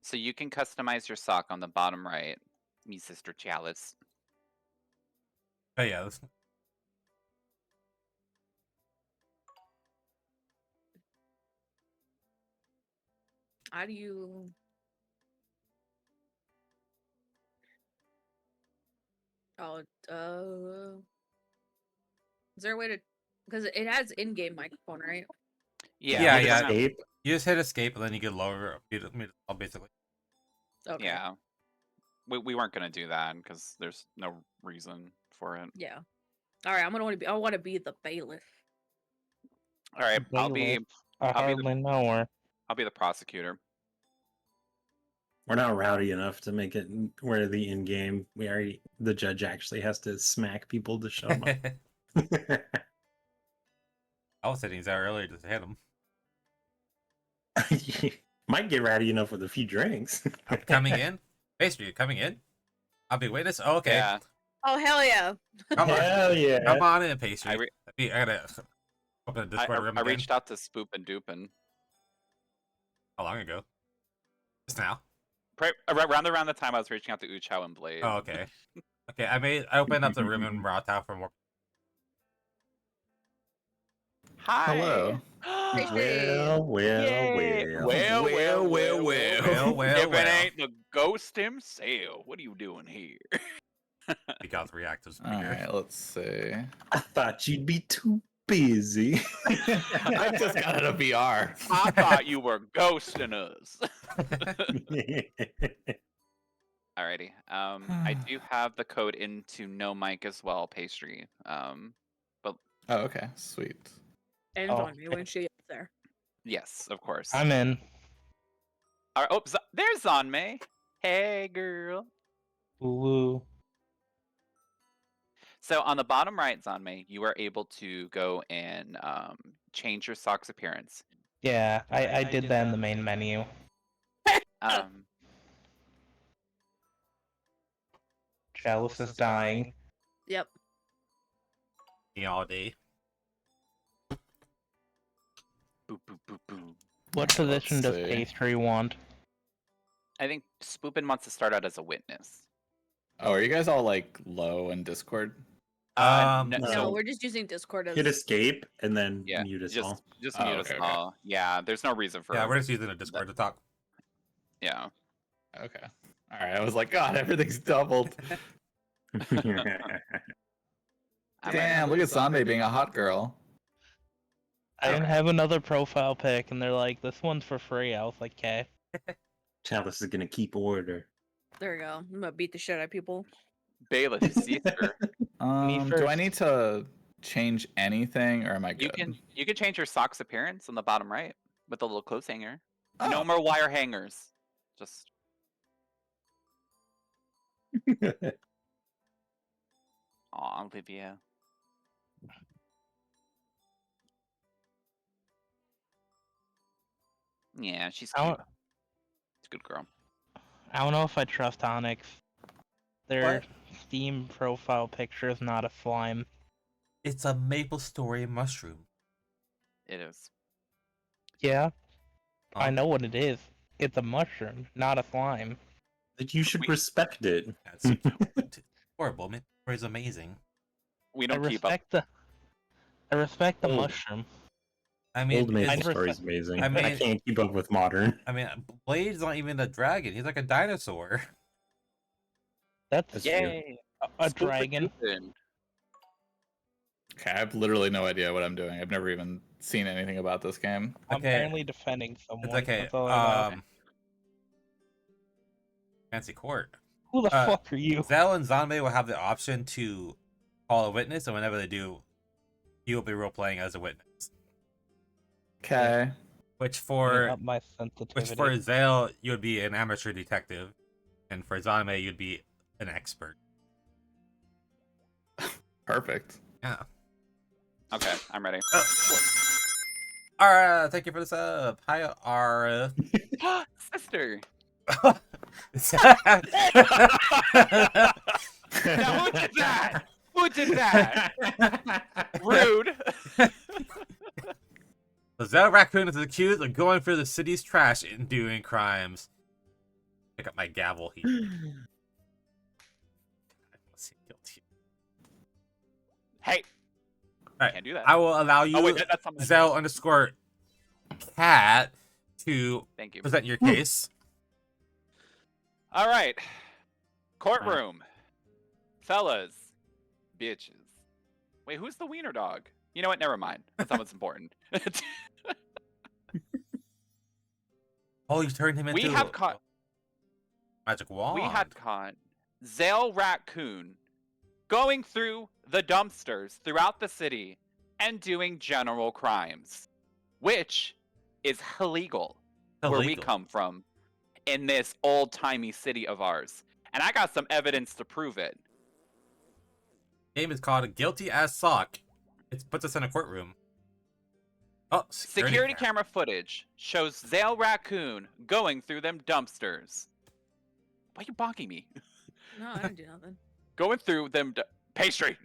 B: So you can customize your sock on the bottom right, me sister Chalice.
A: Oh yeah.
D: How do you... Oh, Is there a way to? Because it has in-game microphone, right?
A: Yeah,
C: Hit
A: yeah.
C: Escape.
A: You just hit escape and then you can lower basically.
D: Okay.
B: Yeah. We weren't gonna do that because there's no reason for it.
D: Yeah. All right. I want to be the bailiff.
B: All right, I'll be
E: I
B: I'll be the-
E: hardly know her.
B: I'll be the prosecutor.
C: We're not rowdy enough to make it where the in-game the judge actually has to smack people to show them up.
A: I was hitting Zell earlier just to hit him.
C: Might get rowdy enough with a few drinks.
A: I'm coming in. Pastry, you coming in? I'll be witness. Oh, okay.
B: Yeah.
D: Oh hell yeah!
A: Come on.
C: Hell yeah!
A: Come on in, Pastry.
B: I re-
A: I gotta open the Discord room
B: I
A: again.
B: reached out to Spoop and Dupin.
A: How long ago? Just now.
B: Around the time I was reaching out to Uchao and Blade.
A: Oh, okay. Okay, I opened up the room in Raw for more.
B: Hi.
F: Hello.
C: Well.
B: Yay. Well.
A: Well,
B: If it ain't the ghost himself, what are you doing here?
A: We got the reactors.
F: All right, let's see.
C: I thought you'd be too busy.
F: I just got out of VR.
B: I thought you were ghosting us. Alrighty. I do have the code into no mic as well, Pastry.
F: Oh, okay, sweet.
D: And
E: Oh.
D: on me when she gets there.
B: Yes, of course.
E: I'm in.
B: All right, there's Zanmei. Hey, girl.
E: Woo.
B: So on the bottom right, Zanmei, you are able to go and change your sock's appearance.
E: Yeah, I did that in the main menu. Chalice is dying.
D: Yep.
A: all day.
B: Boop, boop, boop, boop.
E: What position
F: Let's
E: does
F: see.
E: Pastry want?
B: I think Spoopin wants to start out as a witness.
F: Oh, are you guys all like low in Discord?
A: Um,
B: no,
C: no.
D: No,
B: so
D: we're just using Discord as.
C: Hit escape and then
B: yeah,
C: mute us
B: just
C: all.
B: just
F: Oh,
B: mute
F: okay,
B: us
F: okay.
B: all. Yeah, there's no reason for
A: Yeah, we're just using a Discord to talk.
B: yeah.
F: Okay. All right. I was like, God, everything's doubled.
B: I'm
F: Damn, look at Sunday being a hot girl.
E: I didn't have another profile pic, and they're like, "This one's for free." I was like, "Okay."
C: Chalice is gonna keep order.
D: There we go. I'm gonna beat the shit out of people.
B: Bailiff Caesar.
E: Me
F: Do I
E: first.
F: need to change anything, or am I good?
B: You can change your sock's appearance on the bottom right with a little clothes hanger.
F: Oh.
B: No more wire hangers. Just aw, Olivia. Yeah, she's
E: I
B: cute.
E: don't,
B: She's a good girl.
E: I don't know if I trust Onyx. Their
A: What?
E: Steam profile picture is not a slime.
A: It's a maple story mushroom.
B: It is.
E: Yeah, I
A: Huh?
E: know what it is. It's a mushroom, not a slime.
C: That you should
B: We-
C: respect it.
A: That's horrible. Maple story is amazing.
B: We
E: I
B: don't keep up.
E: respect the
C: Oh.
E: mushroom.
A: I mean,
C: Old Maple
E: I never
C: Story is
E: said-
C: amazing.
A: I
C: I
A: mean-
C: can't keep up with modern.
A: I mean, Blade's not even a dragon. He's like a dinosaur.
E: That's
C: That's true.
B: Yay!
E: a
B: Spook and
E: dragon.
B: Dupin.
F: Okay, I have literally no idea what I'm doing. I've never even seen anything about this game.
E: I'm
A: Okay.
E: apparently defending someone.
A: It's okay.
E: That's all I know.
A: Fancy court.
E: Who the
A: uh,
E: fuck are you?
A: Zell and Zanmei will have the option to call a witness, and whenever they do, he will be role playing as a witness.
F: Okay.
A: Which
E: Bring
A: for
E: up my sensitivity.
A: which for Zell, you would be an amateur detective, and for Zanmei, you'd be an expert.
F: Perfect.
A: Yeah.
B: Okay, I'm ready.
A: Ara, thank you for the sub. Hi, Ara.
B: Sister.
A: Now,
B: Now, who did that? Who did that? Rude.
A: So Zell Raccoon is accused of going through the city's trash and doing crimes. Pick up my gavel here. Let's see, guilty.
B: Hey.
A: Alright,
B: Can't do that.
A: I will allow you,
B: Oh wait, that's something.
A: Zell_cat, to
B: Thank you.
A: present your case.
B: All right. Courtroom. Fellas. Bitches. Wait, who's the wiener dog? You know what? Never mind. That's not what's important.
A: Oh, you turned him into
B: We have caught.
A: magic wand.
B: We had caught Zale Raccoon going through the dumpsters throughout the city and doing general crimes, which is illegal where we
A: Illegal.
B: come from in this old-timey city of ours. And I got some evidence to prove it.
A: Game is called Guilty as Sock. It puts us in a courtroom. Oh,
B: Security camera footage shows Zale Raccoon going through them dumpsters. Why are you bonking me?
D: No, I didn't do nothing.
B: Going through them pastry.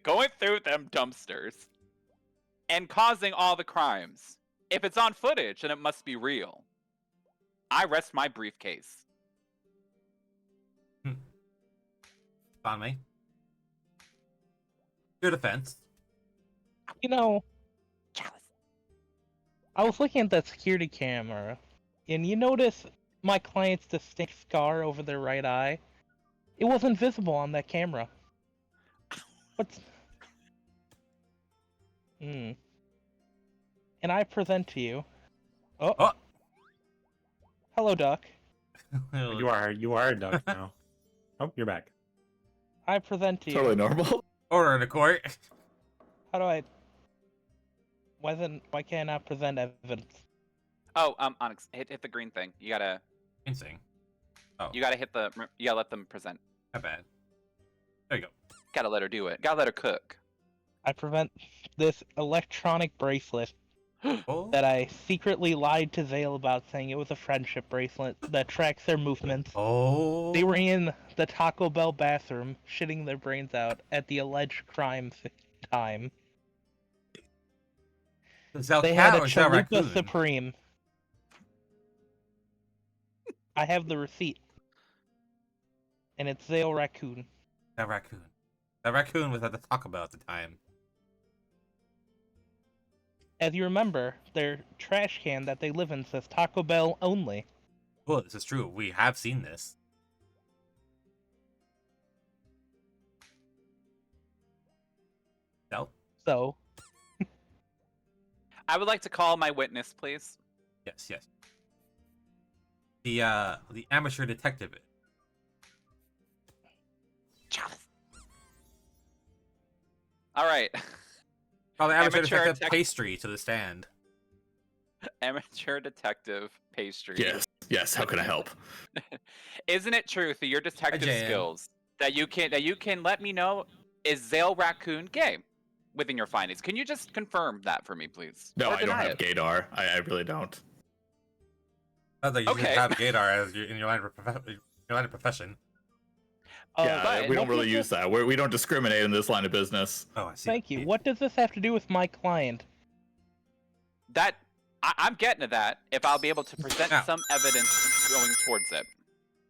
B: Going through them dumpsters and causing all the crimes. If it's on footage, then it must be real. I rest my briefcase.
A: On me. Good offense.
E: You know,
B: Chalice.
E: I was looking at that security camera, and you notice my client's distinct scar over their right eye? It wasn't visible on that camera. What's... And I present to you... Oh!
A: Oh.
E: Hello, Duck.
C: You are a duck now. Oh, you're back.
E: I present to you...
F: Totally normal.
A: Order in the court.
E: How do I... Why can't I present evidence?
B: Oh, Onyx, hit the green thing. You gotta
A: Insane. Oh,
B: you gotta hit the you gotta let them present.
A: not bad. There you go.
B: Gotta let her do it. Gotta let her cook.
E: I prevent this electronic bracelet
A: Oh,
E: that I secretly lied to Zale about, saying it was a friendship bracelet that tracks their movements.
A: oh.
E: They were in the Taco Bell bathroom, shitting their brains out at the alleged crime time.
A: Is that
E: They
A: cat
E: had a
A: or is that
E: Chalupa
A: raccoon?
E: Supreme. I have the receipt. And it's Zale Raccoon.
A: That raccoon. That raccoon was at the Taco Bell at the time.
E: As you remember, their trash can that they live in says Taco Bell only.
A: Oh, this is true. We have seen this. No?
E: So,
B: I would like to call my witness, please.
A: Yes, yes. The amateur detective.
B: Chalice. All right.
A: Call the amateur
B: Amateur
A: detective
B: tech-
A: pastry to the stand.
B: Amateur detective pastry.
F: Yes. Yes. How can I help?
B: Isn't it true through your detective
A: Jan.
B: skills that you can let me know, is Zale Raccoon gay within your findings? Can you just confirm that for me, please?
F: No,
B: Or
F: I don't
B: deny
F: have
B: it?
F: gaydar. I really don't.
A: Sounds like you
B: Okay.
A: just have Gaydar as in your line of profession.
F: Yeah,
B: but
F: we don't
E: what
F: really
E: does
F: use that. We don't discriminate in this line of business.
A: Oh, I see.
E: Thank you. What does this have to do with my client?
B: That I'm getting to that if I'll be able to present
A: Now.
B: some evidence going towards it.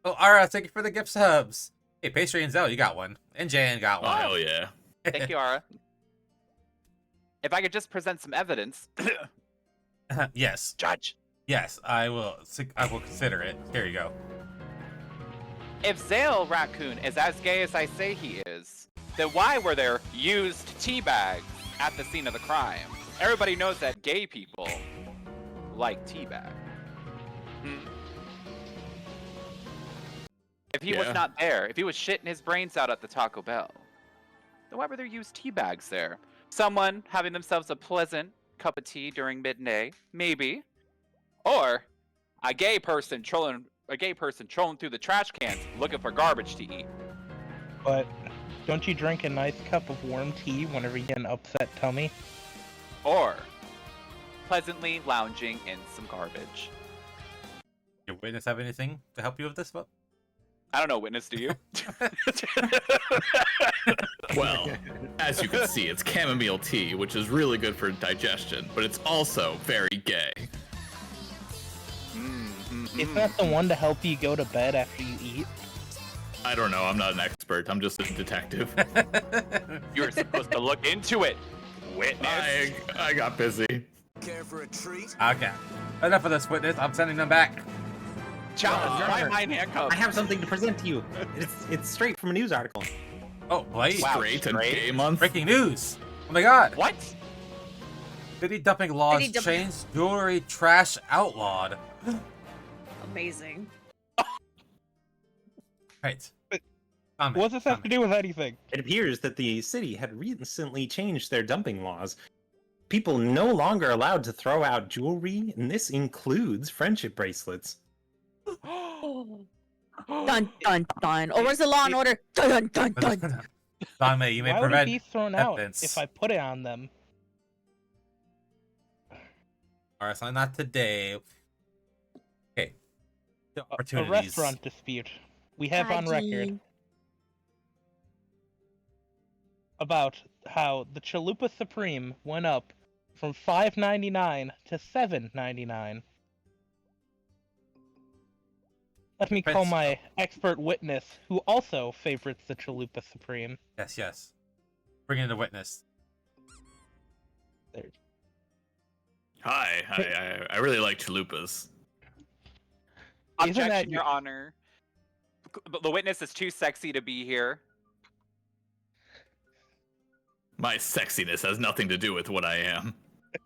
A: Oh, Ara, thank you for the gift subs. Hey, Pastry and Zell, you got one. And Jan got
F: Oh,
A: one.
F: hell yeah.
B: Thank you, Ara. If I could just present some evidence,
A: Yes,
B: Judge.
A: yes, I will consider it. Here you go.
B: If Zale Raccoon is as gay as I say he is, then why were there used tea bags at the scene of the crime? Everybody knows that gay people like tea bag. If he was
F: Yeah.
B: not there, if he was shitting his brains out at the Taco Bell, then why were there used tea bags there? Someone having themselves a pleasant cup of tea during midday, maybe. Or a gay person trolling through the trash cans looking for garbage to eat.
E: But don't you drink a nice cup of warm tea whenever you get an upset tummy?
B: Or pleasantly lounging in some garbage.
A: Your witness have anything to help you with this?
B: I don't know, witness, do you?
F: Well, as you can see, it's chamomile tea, which is really good for digestion, but it's also very gay.
E: Isn't that the one to help you go to bed after you eat?
F: I don't know. I'm not an expert. I'm just a detective.
B: You're supposed to look into it, witness.
F: I got busy.
G: Care for a treat?
A: Okay. Enough of this, witness. I'm sending them back.
B: Chalice,
C: Your
B: why
C: Honor,
B: am I in handcuffs?
C: I have something to present to you. It's straight from a news article.
A: Oh, Blade.
B: Wow.
F: Straight and
B: straight?
F: gay month.
A: Breaking news. Oh my god.
B: What?
A: City dumping laws
D: City dump-
A: changed. Jewelry trash outlawed.
D: Amazing.
A: Right.
E: But
A: Comment,
E: What does this have to
A: comment.
E: do with anything?
C: It appears that the city had recently changed their dumping laws. People no longer allowed to throw out jewelry, and this includes friendship bracelets.
D: Dun dun dun. Or where's the law and order? Dun dun dun dun.
A: Dame, you may
E: Why would it
A: prevent
E: be thrown out
A: evidence.
E: if I put it on them?
A: Alright, so not today. Okay. The
E: A
A: opportunities.
E: restaurant dispute. We have on record
D: Hygiene.
E: about how the Chalupa Supreme went up from $5.99 to $7.99. Let me call
A: Prince-
E: my expert witness, who also favorites the Chalupa Supreme.
A: Yes, yes. Bring in the witness.
F: Hi, I really like chalupas.
E: Isn't that
B: Objection, Your Honor. The witness is too sexy to be here.
F: My sexiness has nothing to do with what I am.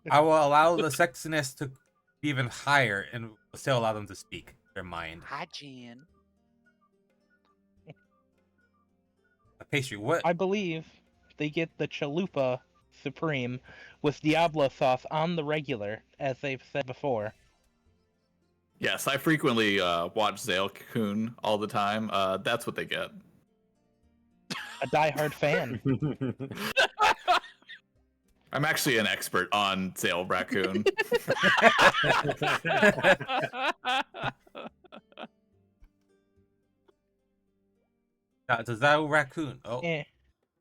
A: I will allow the sexiness to be even higher and still allow them to speak their mind.
B: Hygiene.
A: A pastry, what?
E: I believe they get the Chalupa Supreme with Diablo sauce on the regular, as they've said before.
F: Yes, I frequently watch Raccoon all the time. That's what they get.
E: A diehard fan.
F: I'm actually an expert on Zale Raccoon.
A: Does that raccoon? Oh,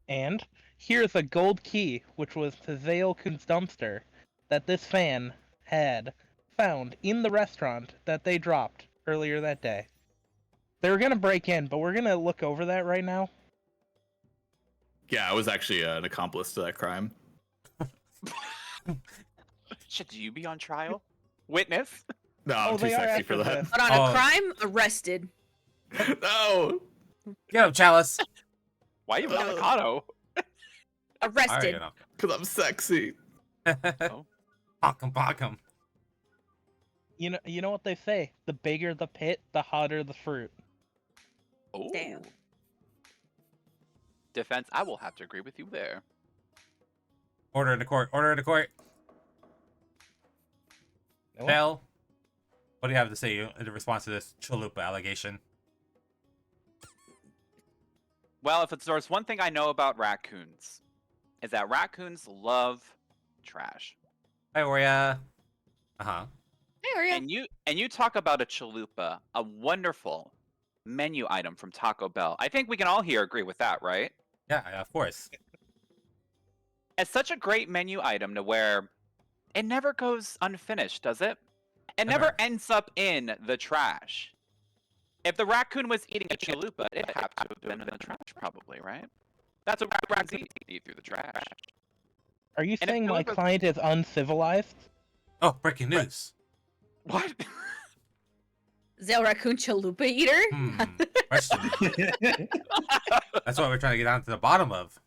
E: And here's a gold key, which was to Zale Kun's dumpster, that this fan had found in the restaurant that they dropped earlier that day. They were gonna break in, but we're gonna look over that right now.
F: Yeah, I was actually an accomplice to that crime.
B: Should you be on trial? Witness?
F: No, I'm
E: Oh,
F: too
E: they are
F: sexy for
E: after
F: that.
E: this.
D: But on
A: Oh.
D: a crime, arrested.
F: No!
A: get him, Chalice.
B: Why you avocado?
A: Alright,
D: Arrested.
A: you know.
F: Because I'm sexy.
B: Oh.
A: Bonk him.
E: You know what they say? The bigger the pit, the hotter the fruit.
B: Oh.
D: Damn.
B: Defense, I will have to agree with you there.
A: Order in the court. Order in the court.
E: No?
A: Bell, what do you have to say in response to this chalupa allegation?
B: Well, if there's one thing I know about raccoons, is that raccoons love trash.
A: Hi, Oria. Uh-huh.
D: Hey, are you?
B: And you talk about a chalupa, a wonderful menu item from Taco Bell. I think we can all here agree with that, right?
A: Yeah, of course.
B: It's such a great menu item to where it never goes unfinished, does it? It never
A: Never.
B: ends up in the trash. If the raccoon was eating a chalupa, it'd have to have been in the trash, probably, right? That's what raccoons eat through the trash.
E: Are you
B: And if
E: saying my
B: Chalupa-
E: client is uncivilized?
A: Oh, breaking news.
B: What?
D: Zale Raccoon Chalupa Eater?
A: Question. That's what we're trying to get down to the bottom of.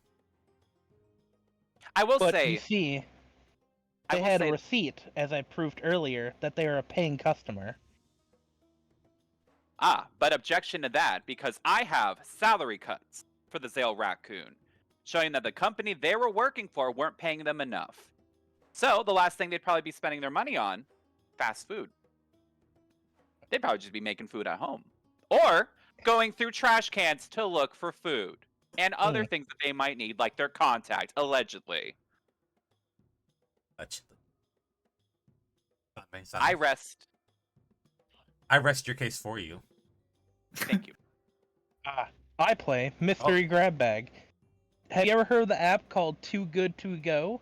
B: I will
E: But
B: say,
E: you see,
B: I
E: they
B: will
E: had
B: say-
E: a receipt, as I proved earlier, that they are a paying customer.
B: but objection to that, because I have salary cuts for the Zale Raccoon, showing that the company they were working for weren't paying them enough. So the last thing they'd probably be spending their money on, fast food. They'd probably just be making food at home. Or going through trash cans to look for food. And other things that they might need, like their contact, allegedly. I rest.
A: I rest your case for you.
B: Thank you.
E: I play Mystery Grab Bag. Have you ever heard of the app called Too Good To Go?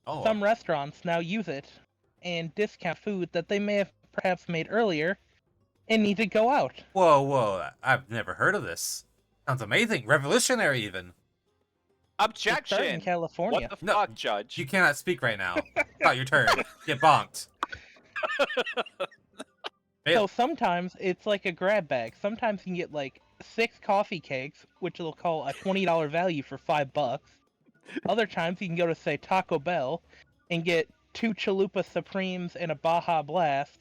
A: Oh,
E: Some restaurants now use it and discount food that they may have perhaps made earlier and need to go out.
A: whoa. I've never heard of this. Sounds amazing. Revolutionary, even.
E: It's started in
B: Objection!
E: California.
B: What the
A: No,
B: fuck, Judge?
A: You cannot speak right now. It's not your turn. Get bonked.
E: So sometimes it's like a grab bag. Sometimes you can get like 6 coffee cakes, which they'll call a $20 value for $5. Other times you can go to, say, Taco Bell and get 2 Chalupa Supremes and a Baja Blast.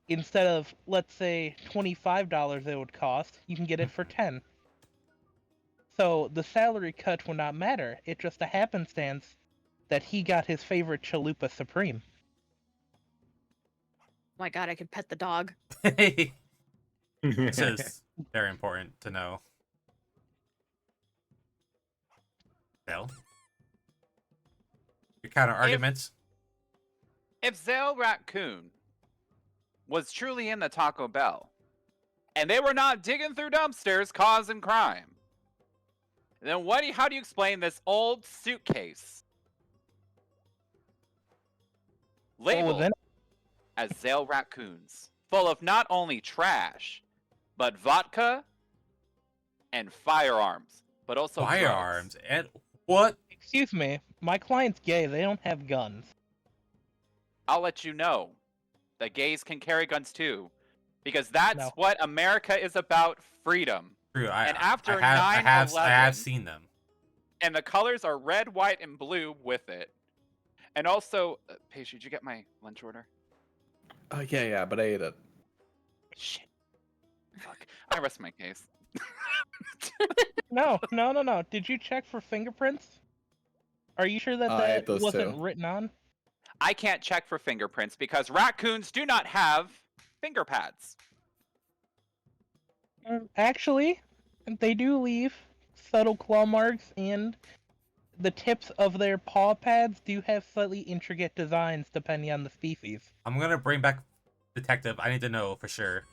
E: Instead of, let's say, $25 it would cost, you can get it for 10. So the salary cut will not matter. It's just a happenstance that he got his favorite Chalupa Supreme.
D: Oh my god, I could pet the dog.
A: This is very important to know. Well, your counter arguments.
B: If Zale Raccoon was truly in the Taco Bell, and they were not digging through dumpsters causing crime, then how do you explain this old suitcase labeled as Zale Raccoons, full of not only trash, but vodka and firearms, but also
A: Firearms
B: drugs?
A: and what?
E: Excuse me, my client's gay. They don't have guns.
B: I'll let you know that gays can carry guns too, because that's what America is about: freedom.
A: True.
B: And after
A: I
B: 9/11,
A: have seen them.
B: And the colors are red, white, and blue with it. And also, Paige, did you get my lunch order?
F: Yeah, but I ate it.
B: Shit. Fuck. I rest my case.
E: No. Did you check for fingerprints? Are you sure that
F: I ate
E: that
F: those
E: wasn't
F: too.
E: written on?
B: I can't check for fingerprints because raccoons do not have finger pads.
E: Actually, they do leave subtle claw marks, and the tips of their paw pads do have slightly intricate designs depending on the species.
A: I'm gonna bring back detective. I need to know for sure.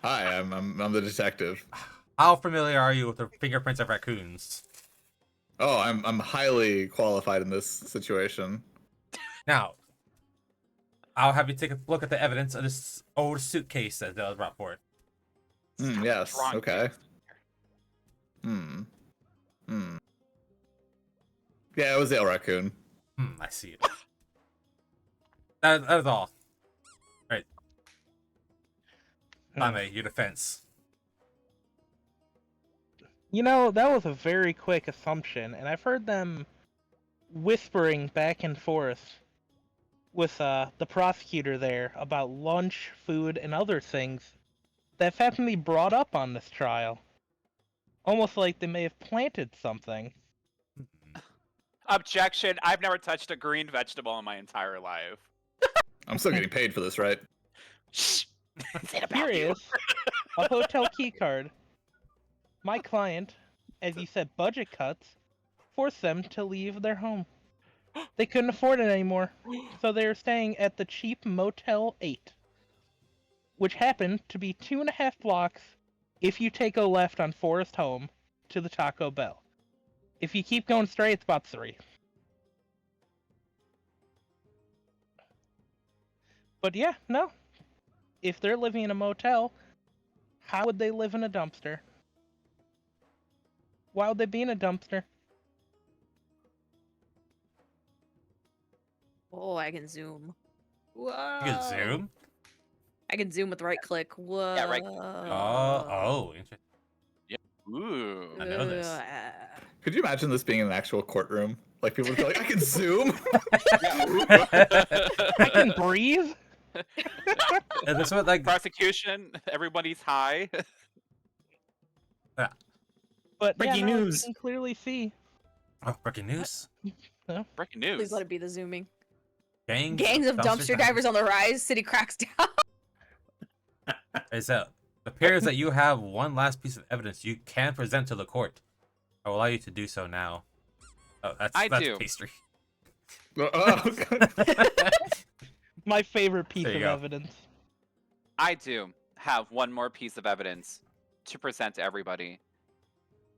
F: Hi, I'm the detective.
A: How familiar are you with the fingerprints of raccoons?
F: Oh, I'm highly qualified in this situation.
A: Now, I'll have you take a look at the evidence of this old suitcase that was brought forth.
F: Yes.
B: Drawing
F: Okay.
B: things.
F: Yeah, it was Zale Raccoon.
A: I see it. That is all. Right. Tame, your defense.
E: You know, that was a very quick assumption, and I've heard them whispering back and forth with the prosecutor there about lunch, food, and other things that haven't been brought up on this trial. Almost like they may have planted something.
B: Objection. I've never touched a green vegetable in my entire life.
F: I'm still getting paid for this, right?
B: Shh. Say it about
E: Here
B: you.
E: is a hotel key card. My client, as you said, budget cuts, forced them to leave their home. They couldn't afford it anymore, so they were staying at the cheap Motel 8, which happened to be 2.5 blocks if you take a left on Forest Home to the Taco Bell. If you keep going straight, it's about 3. But yeah, no. If they're living in a motel, how would they live in a dumpster? Why would they be in a dumpster?
D: Oh, I can zoom. Whoa.
A: You can zoom?
D: I can zoom with right click. Whoa.
B: Yeah, right.
A: Interesting.
B: Ooh.
A: I know this.
F: Could you imagine this being an actual courtroom? Like people would be like, I can zoom.
E: I can breathe?
A: And this one, like,
B: Prosecution. Everybody's high.
E: But
C: Breaking
E: yeah, no,
C: news.
E: you can clearly see.
A: oh, breaking news.
B: Breaking news.
D: Please let it be the zooming.
A: Gangs
D: Gangs of dumpster divers on the rise. City cracks down.
A: It appears that you have one last piece of evidence you can present to the court. I will allow you to do so now. Oh, that's
B: do.
A: pastry.
F: Oh, God.
E: My favorite piece
A: There you
E: of
A: go.
E: evidence.
B: I do have one more piece of evidence to present to everybody.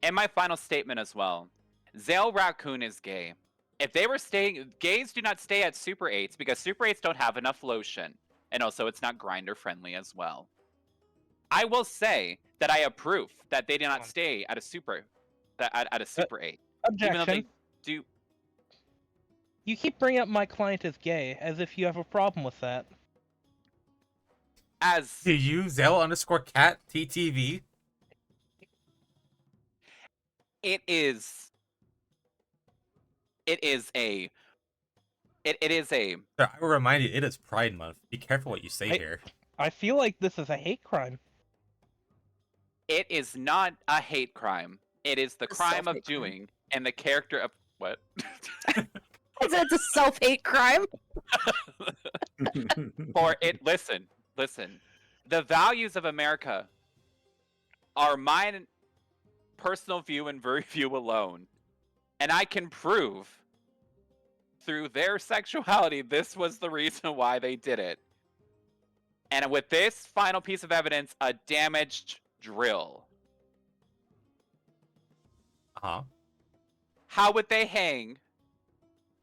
B: And my final statement as well. Zale Raccoon is gay. If they were staying, gays do not stay at Super 8s because Super 8s don't have enough lotion. And also it's not grinder friendly as well. I will say that I approve that they did not stay at a Super 8.
E: Objection.
B: Even though they do.
E: You keep bringing up my client as gay, as if you have a problem with that.
B: As
A: Do you Zell_cat TTV?
B: it is a
A: Sir, I will remind you, it is Pride Month. Be careful what you say
E: I-
A: here.
E: I feel like this is a hate crime.
B: it is not a hate crime. It is the
D: A
B: crime of
D: self-hate crime.
B: doing and the character of what?
D: That's a self-hate crime.
B: For it, listen. The values of America are my personal view and view alone, and I can prove through their sexuality this was the reason why they did it. And with this final piece of evidence, a damaged drill.
A: Uh-huh.
B: How would they hang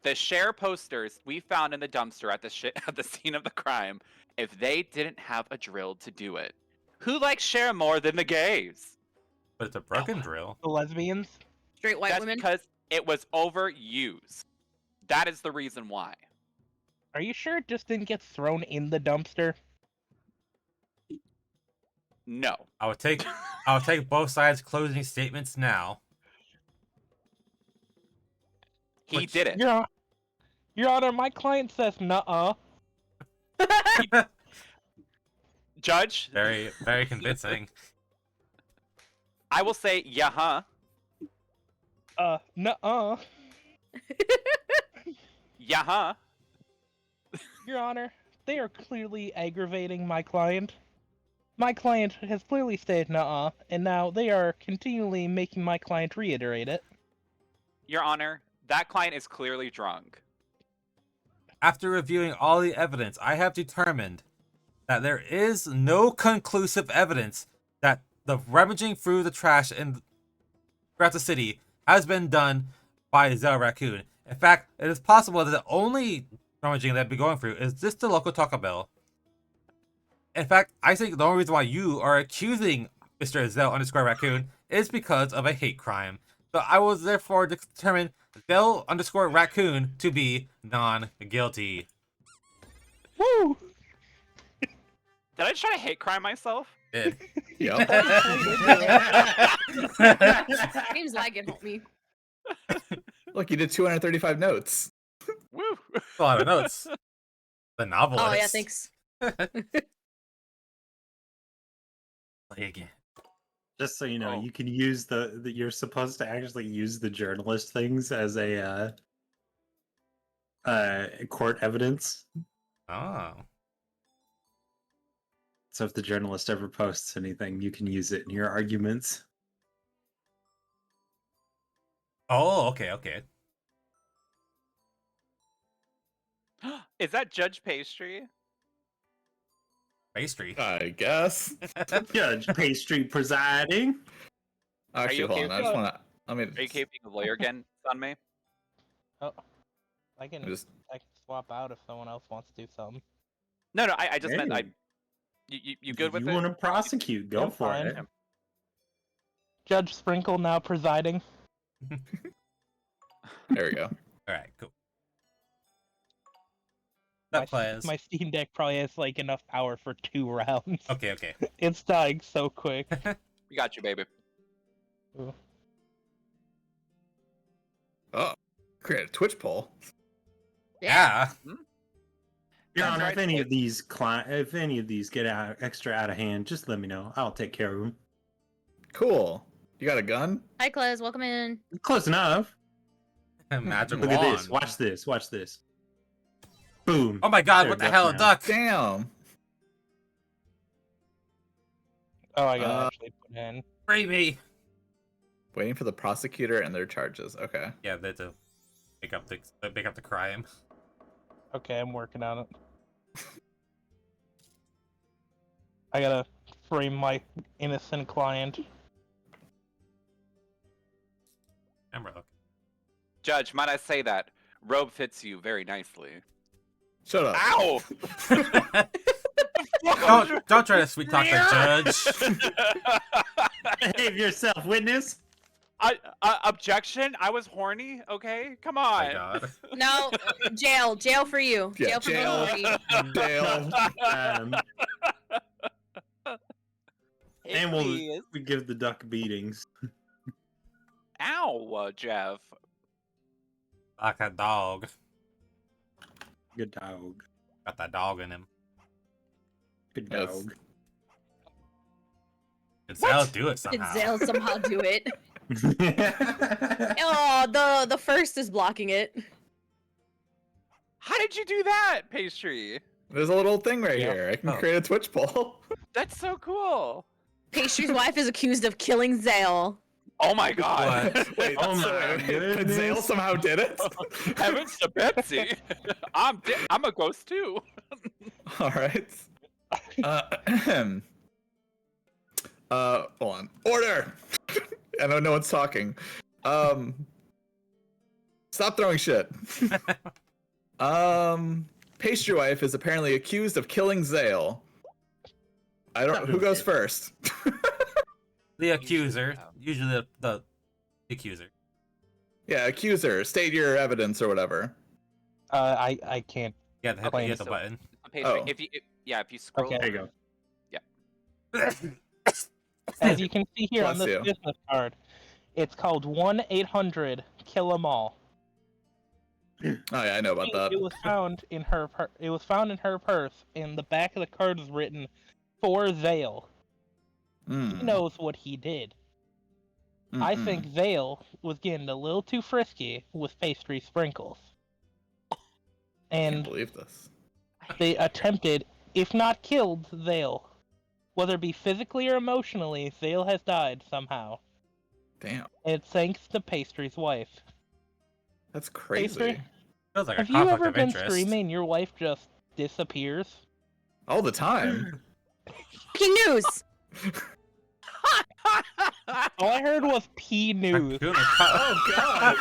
B: the Cher posters we found in the dumpster at the scene of the crime if they didn't have a drill to do it? Who likes Cher more than the gays?
A: But it's a broken drill.
E: The lesbians.
D: Straight white
B: That's
D: women.
B: because it was overused. That is the reason why.
E: Are you sure it just didn't get thrown in the dumpster?
B: No.
A: I would take both sides' closing statements now.
B: He
A: Which-
B: did it.
E: Your Honor, my client says nuh-uh.
B: Judge,
A: Very, very convincing.
B: I will say, yeah, huh?
E: Nuh-uh.
B: Yeah, huh?
E: Your Honor, they are clearly aggravating my client. My client has clearly stated nuh-uh, and now they are continually making my client reiterate it.
B: Your Honor, that client is clearly drunk.
A: After reviewing all the evidence, I have determined that there is no conclusive evidence that the rummaging through the trash throughout the city has been done by Zell Raccoon. In fact, it is possible that the only rummaging they'd be going through is just the local Taco Bell. In fact, I think the only reason why you are accusing Mr. Zell_Raccoon is because of a hate crime. So I will therefore determine Zell_Raccoon to be non-guilty.
E: Woo!
B: Did I try to hate crime myself?
A: Did.
F: Yep.
D: Seems like it, homie.
F: Look, you did 235 notes.
B: Woo!
A: A lot of notes. The novelist.
D: Oh yeah, thanks.
A: Play again.
C: Just so you know,
B: Oh.
C: you can use you're supposed to actually use the journalist things as a court evidence.
A: Oh.
C: So if the journalist ever posts anything, you can use it in your arguments.
A: Oh, okay.
B: Is that Judge Pastry?
A: Pastry.
F: I guess.
C: Judge Pastry presiding.
F: Actually,
B: you
F: hold
B: okay
F: on. I
B: with
F: just
B: that?
F: want to. I mean,
B: Are you keeping the lawyer again on me?
E: I can
F: just
E: swap out if someone else wants to do something.
B: No, I just meant
C: Hey.
B: You good with
C: you
B: it?
C: want to prosecute? Go
E: I'm
C: for
E: fine.
C: it.
E: Judge Sprinkle now presiding.
F: there we go.
A: All right, cool. That plays.
E: My Steam Deck probably has like enough power for 2 rounds.
A: Okay.
E: It's dying so quick.
B: We got you, baby.
F: Oh, create a Twitch poll.
A: Yeah.
C: Your
B: That's
C: Honor,
B: right.
C: if any of these get extra out of hand, just let me know. I'll take care of them.
F: Cool. You got a gun?
D: Hi, Clez. Welcome in.
C: Close enough.
A: Magic
C: Look
A: wand.
C: at this. Watch this. Watch this. Boom.
A: Oh my god,
C: There,
A: what the
C: duck
A: hell, a
C: now.
A: duck?
F: Damn.
E: Oh, I gotta actually put in.
A: Free me.
F: Waiting for the prosecutor and their charges. Okay.
A: Yeah, they had to pick up the crime.
E: Okay, I'm working on it. I gotta frame my innocent client.
A: Camera.
B: Judge, might I say that robe fits you very nicely.
F: Shut up.
B: Ow!
A: Don't try to sweet talk the judge.
C: Behave yourself, witness.
B: Objection? I was horny. Okay, come
A: Oh
B: on.
A: my god.
D: No, jail for you.
F: Yeah,
D: jail for
F: jail.
D: you.
F: Dale.
C: And
B: Please.
C: we give the duck beatings.
B: Ow, Jeff.
A: Like a dog.
C: Good dog.
A: Got that dog in him.
C: Good
F: Yes.
C: dog.
A: Did Zell do it
D: Did
A: somehow?
D: Zale somehow do it? Oh, the first is blocking it.
B: How did you do that, Pastry?
F: There's a little thing right
E: Yeah.
F: here. I can
A: Oh.
F: create a Twitch poll.
B: That's so cool.
D: Pastry's wife is accused of killing Zale.
B: Oh my god.
A: What?
F: Wait,
C: Oh
F: so
C: my
F: but Zale
C: goodness.
F: somehow did it?
B: Heavens to Betsy. I'm a ghost too.
F: All right. Hold on. Order! I know no one's talking. Stop throwing shit. Pastry wife is apparently accused of killing Zale. Who goes first?
A: The accuser. Usually the accuser.
F: Yeah, accuser. State your evidence or whatever.
E: I can't.
A: Yeah, hit,
E: Okay,
A: hit the
B: so-
A: button.
B: Pastry,
F: Oh.
B: if you scroll.
E: Okay.
C: There you go.
E: As you can see here on
F: Bless
E: this
F: you.
E: business card, it's called 1-800-Kill-'em-all.
F: Oh yeah, I know about that.
E: It was found in her. It was found in her purse, and the back of the card is written, "For Zale." He
F: Mm,
E: knows what he did. I
F: mm-mm.
E: think Zale was getting a little too frisky with pastry sprinkles,
F: I can't
E: and
F: believe this.
E: they attempted, if not killed, Zale. Whether it be physically or emotionally, Zale has died somehow.
F: Damn,
E: And it's thanks to Pastry's wife.
F: that's crazy.
E: Pastry,
A: Feels like a
E: have you
A: conflict
E: ever
A: of
E: been
A: interest.
E: screaming and your wife just disappears?
F: All the time.
D: Breaking news!
E: All I heard was P news.
A: Raccoon is
F: Oh god.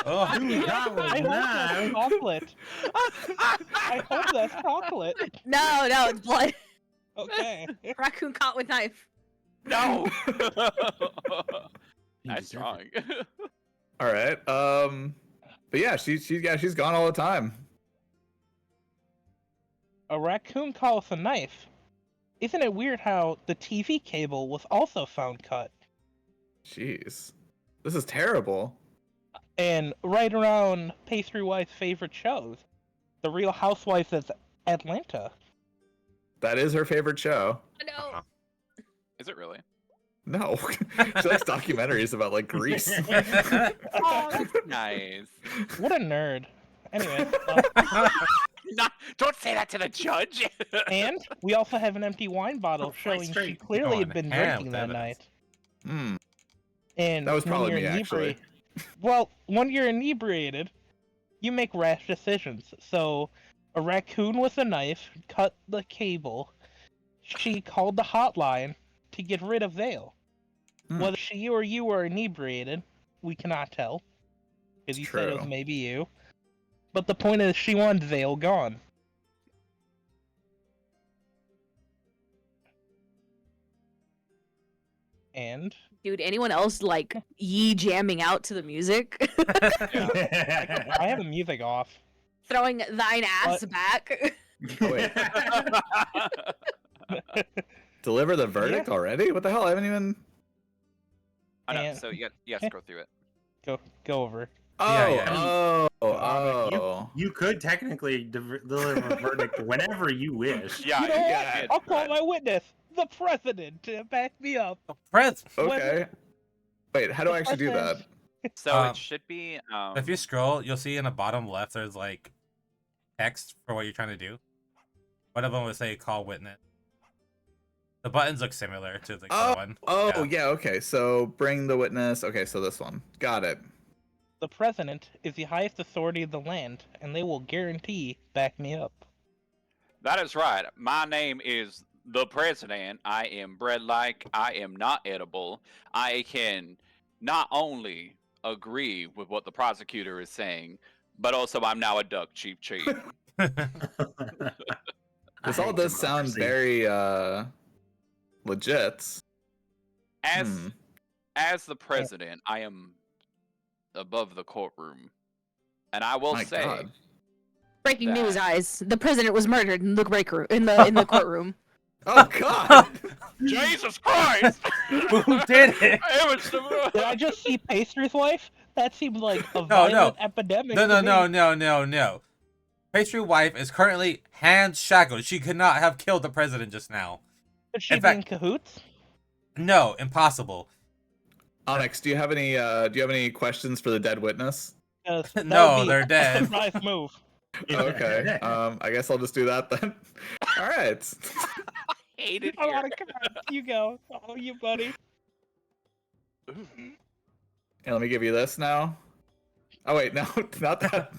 A: oh,
E: I hope that's chocolate. I hope that's chocolate.
D: No, it's blood.
E: Okay.
D: Raccoon caught with knife.
B: No.
C: You
B: That's
C: deserve
B: wrong.
F: All right. But yeah, she's gone all the time.
E: A raccoon caught with a knife. Isn't it weird how the TV cable was also found cut?
F: Jeez, this is terrible.
E: And right around Pastry Wife's favorite shows, The Real Housewives of Atlanta.
F: That is her favorite show.
D: No.
B: Is it really?
F: No, she likes documentaries about like Greece.
B: Oh, that's nice.
E: What a nerd. Anyway,
B: Don't say that to the judge.
E: and we also have an empty wine bottle
C: Fight
E: showing she
C: straight.
E: clearly had
A: Going
E: been
A: ham
E: drinking
A: with
E: that
A: evidence.
E: night.
F: Hmm.
E: And
F: That was
E: when
F: probably
E: you're
F: me, actually.
E: Well, when you're inebriated, you make rash decisions. So, a raccoon with a knife cut the cable. She called the hotline to get rid of Zale.
F: Hmm.
E: Whether she or you were inebriated, we cannot tell. Because you said it was
F: True.
E: maybe you. But the point is, she wanted Zale gone. And
D: Dude, anyone else like yee jamming out to the music?
E: I have the music off.
D: Throwing thine ass back.
F: Wait, deliver the verdict already? What the hell? I haven't even.
B: I know.
E: And-
B: So you got to scroll through it.
E: Go over.
F: Oh,
A: Yeah,
F: oh.
C: You could technically deliver a verdict whenever you wish.
B: Yeah,
E: You know
F: yeah,
E: what? I'll call my witness, the president, to back me up.
A: Prince.
F: Okay. Wait, how do I actually do that?
B: So
A: Um,
B: it should be.
A: If you scroll, you'll see in the bottom left there's like text for what you're trying to do. One of them would say call witness. The buttons look similar to the other one.
F: Oh, yeah, okay. So bring the witness. Okay, so this one. Got it.
E: The president is the highest authority of the land, and they will guarantee back me up.
B: That is right. My name is the president. I am bread-like. I am not edible. I can not only agree with what the prosecutor is saying, but also I'm now a duck, Chief Chief.
F: This all does sound very legit.
B: As as the president, I am above the courtroom, and I will
F: My
B: say,
F: God.
D: Breaking
B: That-
D: news, eyes. The president was murdered in the break room in the courtroom.
F: Oh God!
B: Jesus Christ!
A: Who did it?
B: It was the-
E: Did I just see Pastry's wife? That seems like a
A: No,
E: violent epidemic.
A: No,
E: to
A: no,
E: me.
A: no, no, no, no. Pastry wife is currently hand shackled. She could not have killed the president just now.
E: Could she
A: In
E: be in
A: fact-
E: cahoots?
A: No, impossible.
F: Onyx, do you have any questions for the dead witness?
E: 'Cause that
A: No,
E: would be
A: they're
E: a
A: dead.
E: surprise move.
F: Okay. I guess I'll just do that then. All right.
B: hate it
E: I'm
B: here.
E: out of cards. You go. Oh, you buddy.
F: And let me give you this now. Oh wait, no, not that.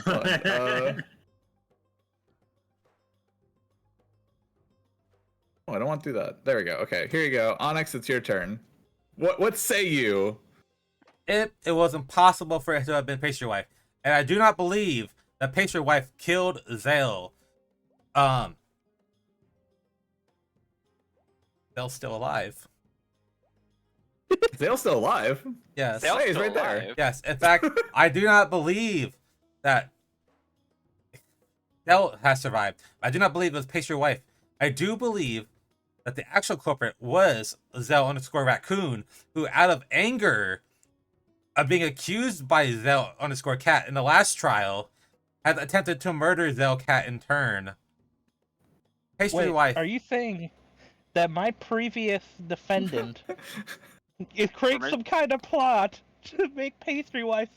F: Hold on, Oh, I don't want to do that. There we go. Okay, here you go. Onyx, it's your turn. What say you?
A: It was impossible for it to have been Pastry wife, and I do not believe that Pastry wife killed Zale. Zale's still alive.
F: Zale's still alive.
A: Yes.
B: Zale's
F: Hey, he's
B: still
F: right there.
B: alive.
A: Yes. In fact, I do not believe that Zale has survived. I do not believe it was Pastry wife. I do believe that the actual culprit was Zale_Raccoon, who, out of anger of being accused by Zale_Cat in the last trial, had attempted to murder Zale Cat in turn. Pastry
E: Wait,
A: wife.
E: are you saying that my previous defendant it creates
B: Permi-
E: some kind of plot to make Pastry wife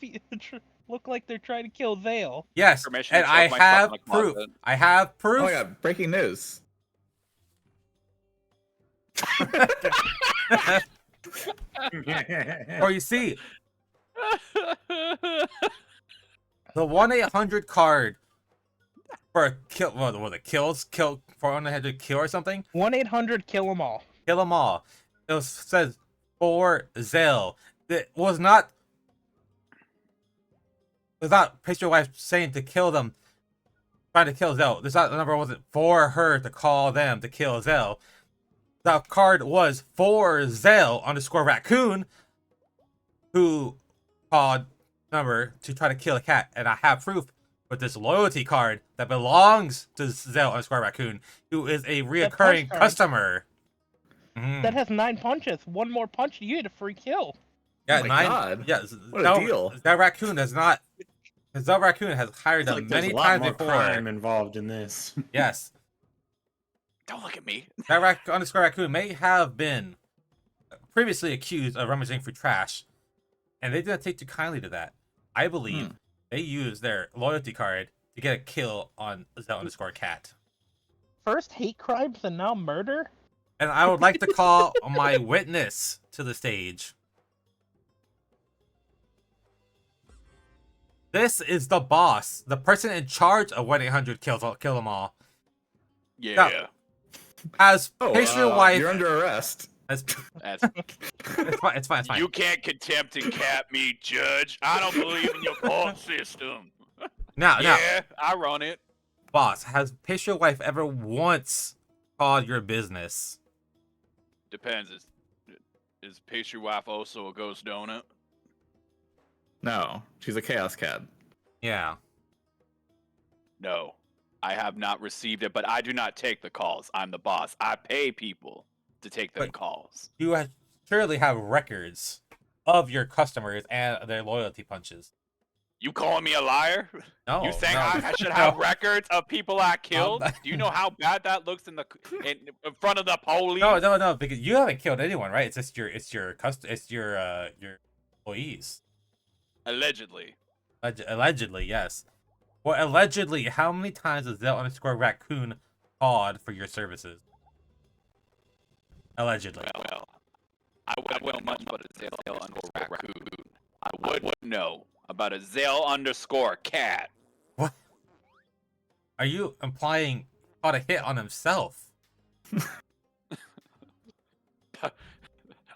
E: look like they're trying to kill Zale?
A: Yes,
B: Permission
A: and
B: to
A: I
B: shove myself
A: have
B: in the
A: proof.
B: closet.
A: I have
F: Oh
A: proof.
F: my god, breaking news.
A: Or you see, the 1-800 card for a kill. What was it? Kill for 1-800 kill or something.
E: 1-800-kill-'em-all.
A: Kill them all. It says for Zale. It was not. It was not Pastry wife saying to kill them, trying to kill Zale. This number wasn't for her to call them to kill Zale. The card was for Zale_Raccoon, who called number to try to kill a cat, and I have proof with this loyalty card that belongs to Zale_Raccoon, who is a reoccurring
E: card.
A: customer. Mhm.
E: That has 9 punches. One more punch, you get a free kill.
A: Yeah,
F: Oh my God.
A: Yeah,
F: What a deal.
A: That raccoon does not. That raccoon has hired
C: It's
A: them
C: like there's
A: many
C: a lot
A: times
C: more
A: before.
C: crime involved in this.
A: Yes,
B: Don't look at me.
A: that Raccoon may have been previously accused of rummaging for trash, and they didn't take too kindly to that. I believe they used their loyalty card to get a kill on Zale_Cat.
E: First hate crimes and now murder?
A: And I would like to call my witness to the stage. This is the boss, the person in charge of 1-800 kill them all.
B: Yeah.
A: As
F: Oh,
A: Pastry wife,
F: you're under arrest.
A: as,
B: That's,
A: it's fine. It's fine.
B: you can't contempt and cap me, Judge. I don't believe in your court system.
A: Now,
B: Yeah, I run it.
A: boss, has Pastry wife ever once called your business?
B: Depends. Is Pastry Wife also a ghost donut?
F: No, she's a chaos cat.
A: Yeah.
B: No. I have not received it, but I do not take the calls. I'm the boss. I pay people to take them
A: But-
B: calls.
A: You surely have records of your customers and their loyalty punches.
B: You calling me a liar?
A: No.
B: You think
A: no.
B: I should have
A: No.
B: records of people I killed? Do you know how bad that looks in front of the police?
A: No, because you haven't killed anyone, right? It's just your employees.
B: Allegedly.
A: Allegedly, yes. Well, allegedly, how many times has Zale_Raccoon called for your services? Allegedly.
B: Well, I wouldn't know much about a Zale_Raccoon. I would know about a Zale_Cat.
A: What? Are you implying he caught a hit on himself?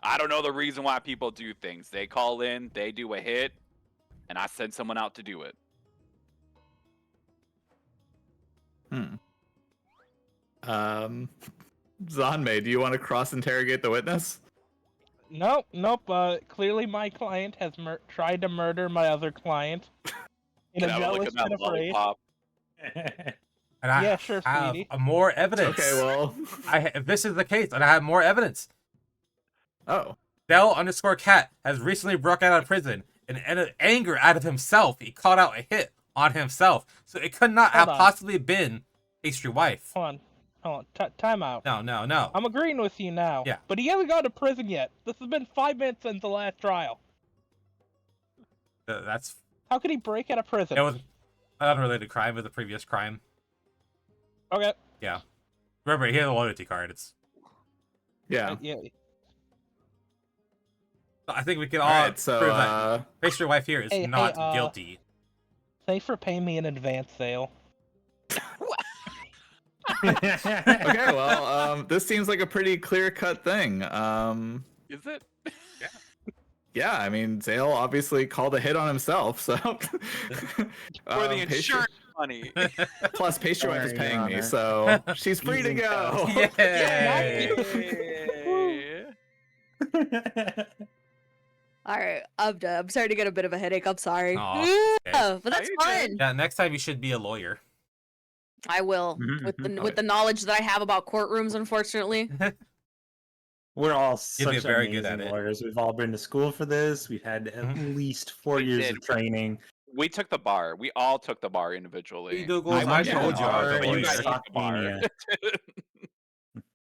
B: I don't know the reason why people do things. They call in, they do a hit, and I send someone out to do it.
F: Zanmei, do you want to cross-interrogate the witness?
E: Nope. Clearly my client has tried to murder my other client. In
B: Can
E: a
B: I have a look
E: jealous
B: at that
E: fit of rage.
B: lollipop?
A: And I
E: Yeah, sure,
A: have
E: sweetie.
A: more evidence.
F: Okay, well.
A: If this is the case, and I have more evidence.
F: Oh.
A: Del_cat has recently broken out of prison, and in anger out of himself, he called out a hit on himself. So it could not have
E: Hold on.
A: possibly been pastry wife.
E: Hold on. Time out.
A: No.
E: I'm agreeing with you now.
A: Yeah.
E: But he hasn't gone to prison yet. This has been 5 minutes since the last trial.
A: That's
E: How could he break out of prison?
A: it was an unrelated crime with the previous crime.
E: Okay.
A: Yeah. Remember, he had a loyalty card.
F: Yeah.
E: Yeah.
A: I think we can all
F: Alright, so,
A: prove that pastry wife here is
E: Hey,
A: not guilty.
E: Thanks for paying me in advance, Sale.
F: okay, well, this seems like a pretty clear-cut thing.
B: Is it?
F: Yeah, I mean, Zale obviously called a hit on himself, so.
B: For the insurance money.
F: Plus, pastry wife is
C: Sorry,
F: paying
C: Your
F: me,
C: Honor.
F: so she's free to
C: Using
F: go.
A: Yay!
D: All right, I'm done. I'm starting to get a bit of a headache. I'm sorry.
A: Aw,
D: Yeah, but that's
B: you
D: fun.
A: Yeah, next time you should be a lawyer.
D: I will
C: Mhm,
D: with the knowledge that I have about courtrooms. Unfortunately,
C: We're all
A: You'd be
C: such
A: very
C: amazing
A: good at it.
C: lawyers. We've all been to school for this. We've had at
A: Mhm.
C: least 4
B: We
C: years
B: did.
C: of training.
B: We took the bar. We all took the bar individually.
A: Douglas,
F: I
A: I
F: went
A: told
F: to
A: you I was a
F: art
B: but you
A: lawyer.
B: guys
C: Stock
B: took the bar.
C: Mania.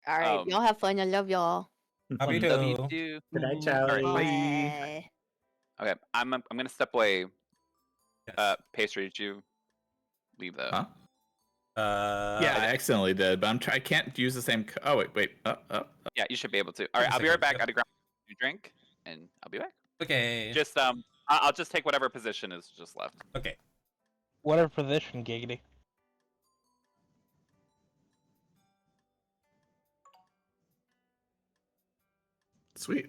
D: all right.
B: Um,
D: Y'all have fun. I love y'all.
A: Love you
B: Love you
A: too.
B: too.
C: Good night,
B: Alright,
C: Charlie.
B: bye. Okay, I'm gonna step away.
A: Yes.
B: Pastry, did you leave though?
F: Huh? Yeah, I accidentally did, but I can't use the same. Oh wait.
B: Yeah, you should be able to. All right, I'll be right back. Gotta grab a drink, and I'll be back.
A: Okay.
B: Just I'll just take whatever position is just left.
A: Okay.
E: Whatever position, Giggity.
F: Sweet.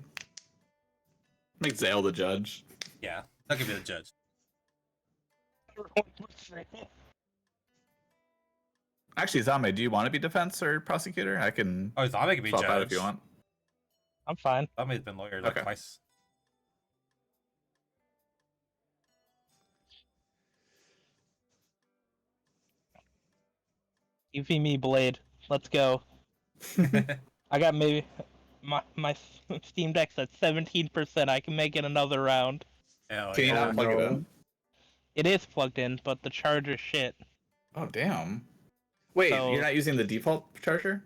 F: Make Zale the judge.
A: Yeah. I'll give you the judge.
F: Actually, Zame, do you want to be defense or prosecutor? I can
A: Oh, Zame can be
F: swap
A: judge.
F: out if you want.
E: I'm fine.
A: Zame's been lawyer like
F: Okay.
A: twice.
E: Give me Blade. Let's go. I got maybe my Steam Deck's at 17%. I can make it another round.
A: Hell
F: Can you
A: yeah.
F: not plug it in?
E: It is plugged in, but the charger's shit.
F: Oh damn. Wait,
E: So-
F: you're not using the default charger?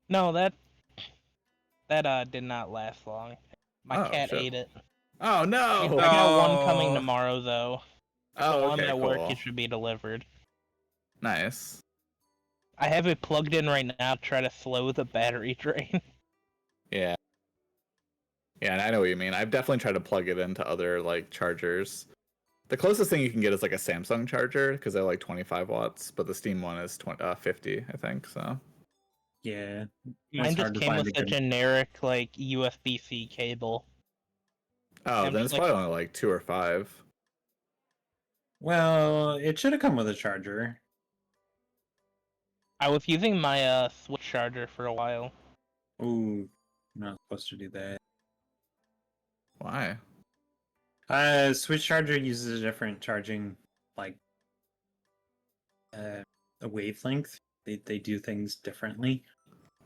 E: No, that did not last long. My
F: Oh,
E: cat
F: shit.
E: ate it.
F: Oh no!
E: I got one coming
A: No.
E: tomorrow though.
F: Oh,
E: The one
F: okay,
E: at work
F: cool.
E: it should be delivered.
F: Nice.
E: I have it plugged in right now to try to slow the battery drain.
F: Yeah. Yeah, and I know what you mean. I've definitely tried to plug it into other like chargers. The closest thing you can get is like a Samsung charger because they're like 25 watts, but the Steam one is 50, I think. So
C: Yeah.
E: Mine
C: It's
E: just
C: hard to
E: came
C: find
E: with
C: a
E: a
C: good-
E: generic like USB-C cable.
F: oh,
E: I'm
F: then it's
E: like-
F: probably only like 2 or 5.
C: Well, it should have come with a charger.
E: I was using my Switch charger for a while.
C: Ooh, not supposed to do that.
F: Why?
C: Switch charger uses a different charging, like, a wavelength. They do things differently.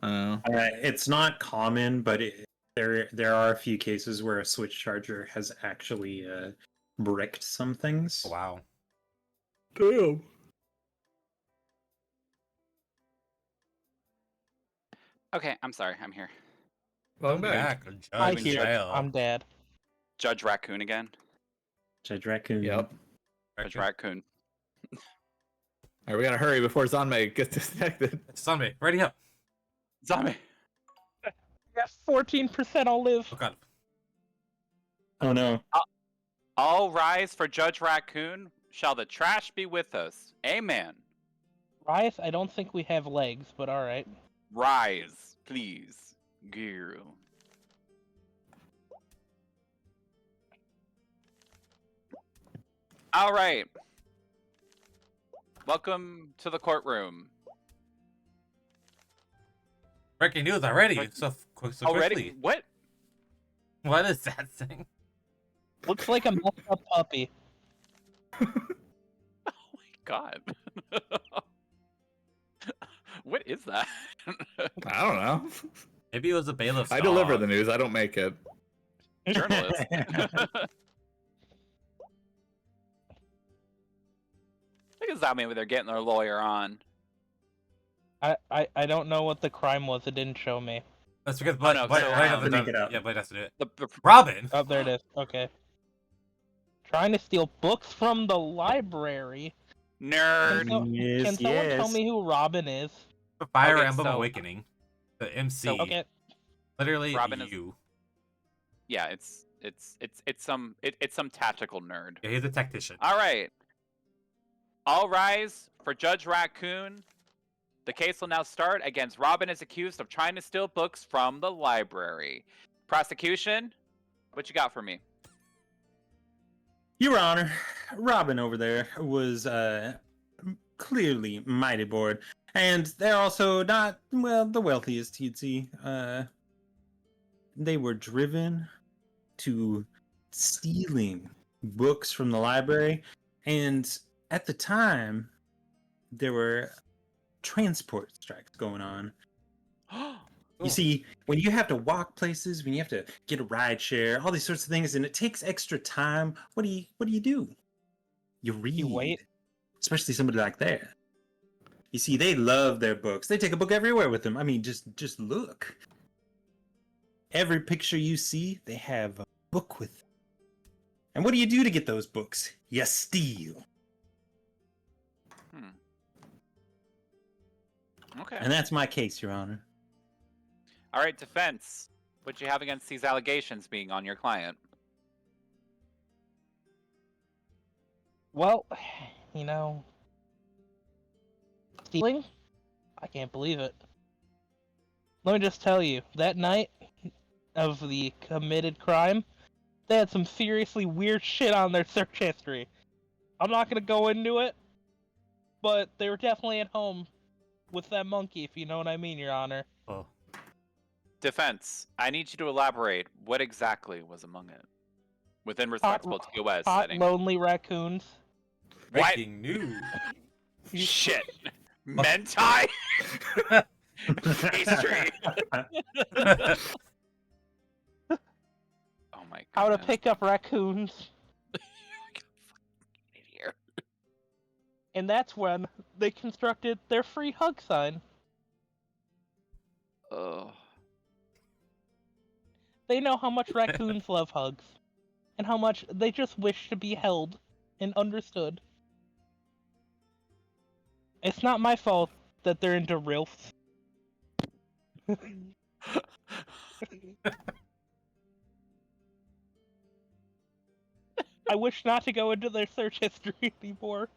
F: Oh.
C: It's not common, but there are a few cases where a Switch charger has actually bricked some things.
A: Wow.
F: Damn.
B: Okay, I'm sorry. I'm here.
F: Welcome back.
E: Hi,
A: Judge
E: here.
A: Zale.
E: I'm Dad.
B: Judge Raccoon again.
C: Judge Raccoon.
F: Yep.
B: Judge Raccoon.
F: Alright, we gotta hurry before Zanmei gets disconnected.
A: Sunday, ready up.
B: Zombie.
E: Yeah, 14%. I'll live.
A: Oh god.
C: Oh no.
B: All rise for Judge Raccoon. Shall the trash be with us? Amen.
E: Rice, I don't think we have legs, but all right.
B: Rise, please. Girl. All right. Welcome to the courtroom.
A: Breaking news already.
B: Breaking-
A: So
B: Already?
A: quickly.
B: What?
A: What is that thing?
E: Looks like a messed up puppy.
B: Oh my god. What is that?
F: I don't know.
A: Maybe it was a bailiff's
F: I deliver
A: dog.
F: the news. I don't make it.
B: Journalist. Look at that, maybe they're getting their lawyer on.
E: I don't know what the crime was. It didn't show me.
A: That's because Blade,
B: no,
A: Blade,
B: so,
A: Blade has to
C: Make
A: do
C: it up.
A: Yeah, Blade has to do it.
B: The
A: Robin!
E: Oh, there it is. Okay. Trying to steal books from the library.
B: nerd.
E: Can someone tell me who Robin is?
A: Fire
B: Okay,
A: Emblem
B: so-
A: Awakening. The MC.
B: So-
E: Okay.
A: Literally
B: Robin is-
A: you.
B: Yeah, it's some tactical nerd.
A: Yeah, he's a tactician.
B: All right. All rise for Judge Raccoon. The case will now start against Robin is accused of trying to steal books from the library. Prosecution, what you got for me?
C: Your Honor, Robin over there was clearly mighty bored, and they're also not, well, the wealthiest you'd see. They were driven to stealing books from the library, and at the time, there were transport strikes going on. You see, when you have to walk places, when you have to get a ride share, all these sorts of things, and it takes extra time, what do you do? You read.
E: You wait.
C: Especially somebody like that. You see, they love their books. They take a book everywhere with them. I mean, just look. Every picture you see, they have a book with them. And what do you do to get those books? You steal.
B: Okay.
C: And that's my case, Your Honor.
B: All right, defense. What you have against these allegations being on your client?
E: Well, stealing? I can't believe it. Let me just tell you, that night of the committed crime, they had some seriously weird shit on their search history. I'm not gonna go into it, but they were definitely at home with that monkey, if you know what I mean, Your Honor.
A: Oh.
B: Defense, I need you to elaborate. What exactly was among it? Within respectable TOS
E: Hot,
B: setting.
E: lonely raccoons.
B: What?
A: Breaking news.
B: Shit. Mentai? Pastry. Oh my god.
E: How to pick up raccoons.
B: Here.
E: And that's when they constructed their free hug sign.
B: Oh.
E: They know how much raccoons love hugs, and how much they just wish to be held and understood. It's not my fault that they're into RILFs. I wish not to go into their search history anymore.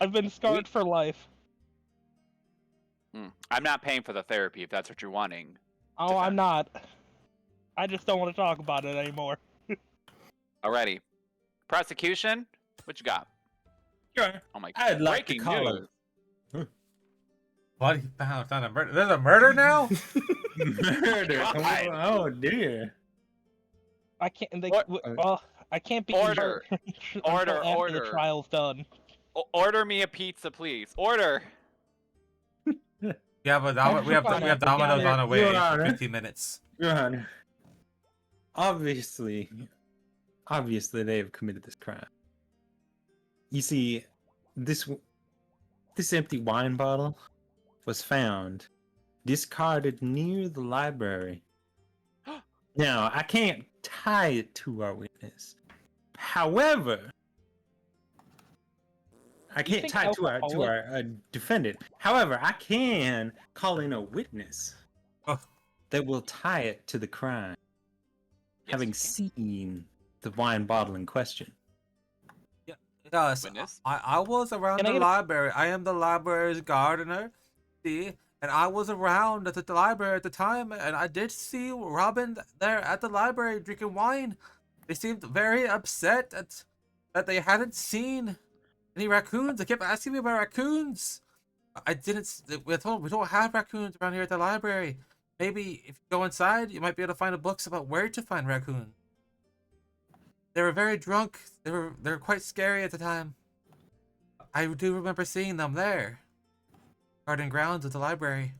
E: I've been scarred for life.
B: I'm not paying for the therapy if that's what you're wanting.
E: Oh, I'm not. I just don't want to talk about it anymore.
B: Alrighty. Prosecution, what you got?
C: Sure.
B: Oh my god.
C: I'd like to
B: Breaking
C: call
B: news.
C: it.
A: Body found on a murder. There's a murder now?
C: Murder.
B: God.
C: Oh dear.
E: I can't. They,
B: What-
E: well, I can't be
B: Order.
E: until
B: Order,
E: after
B: order.
E: the trial's done.
B: Order me a pizza, please. Order.
A: Yeah, but we have Domino's on the way
C: Your
A: in
C: Honor.
A: 15 minutes.
C: Your Honor. Obviously they have committed this crime. You see, this empty wine bottle was found discarded near the library. Now, I can't tie it to our witness. However, I can't
E: think
C: tie it to
E: alcoholic-
C: our defendant. However, I can call in a witness
A: Oh.
C: that will tie it to the crime,
B: Yes,
C: having
B: you can.
C: seen the wine bottle in question.
A: Yes,
B: Witness?
A: I was around
E: Can I
A: the
E: get a-
A: library. I am the library's gardener. See, and I was around at the library at the time, and I did see Robin there at the library drinking wine. They seemed very upset that they hadn't seen any raccoons. They kept asking me about raccoons. I didn't. We don't have raccoons around here at the library. Maybe if you go inside, you might be able to find the books about where to find raccoons. They were very drunk. They were quite scary at the time. I do remember seeing them there. garden grounds of the library.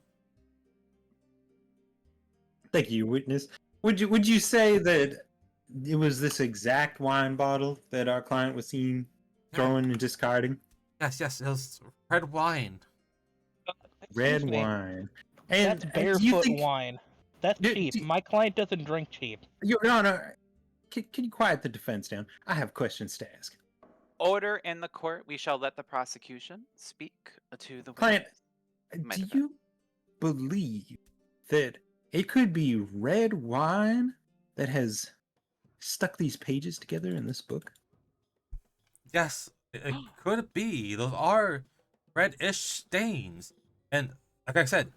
C: Thank you, witness. Would you say that it was this exact wine bottle that our client was seen throwing and discarding?
A: Yes, yes, it was red wine.
C: Red
E: Excuse me,
C: wine.
E: that's
C: And do you
E: barefoot
C: think,
E: wine. That's cheap. My client doesn't drink cheap.
C: Your Honor, can you quiet the defense down? I have questions to ask.
B: Order in the court. We shall let the prosecution speak to the
C: Client,
B: witness. My
C: do
B: defense.
C: you believe that it could be red wine that has stuck these pages together in this book?
A: Yes, it could be. Those are reddish stains. And like I said,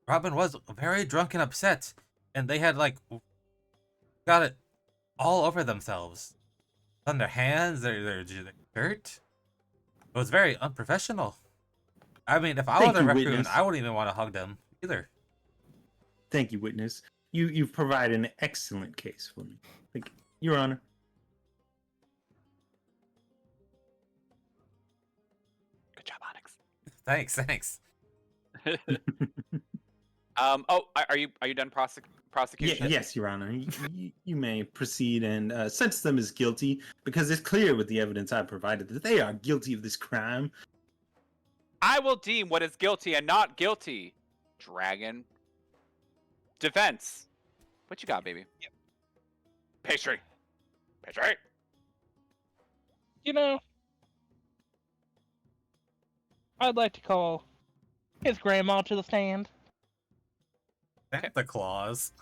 A: Robin was very drunk and upset, and they had like got it all over themselves, on their hands, their shirt. It was very unprofessional. I mean, if I
C: Thank
A: was a
C: you,
A: raccoon,
C: witness.
A: I wouldn't even want to hug them either.
C: Thank you, witness. You've provided an excellent case for me. Thank you, Your Honor.
B: Good job, Onyx.
A: Thanks.
B: Are you done prosecution?
C: Yes, Your Honor. You may proceed and sentence them as guilty because it's clear with the evidence I provided that they are guilty of this crime.
B: I will deem what is guilty and not guilty. Dragon. Defense. What you got, baby? Yep. Pastry. Pastry.
E: You know, I'd like to call his grandma to the stand.
A: Santa Claus.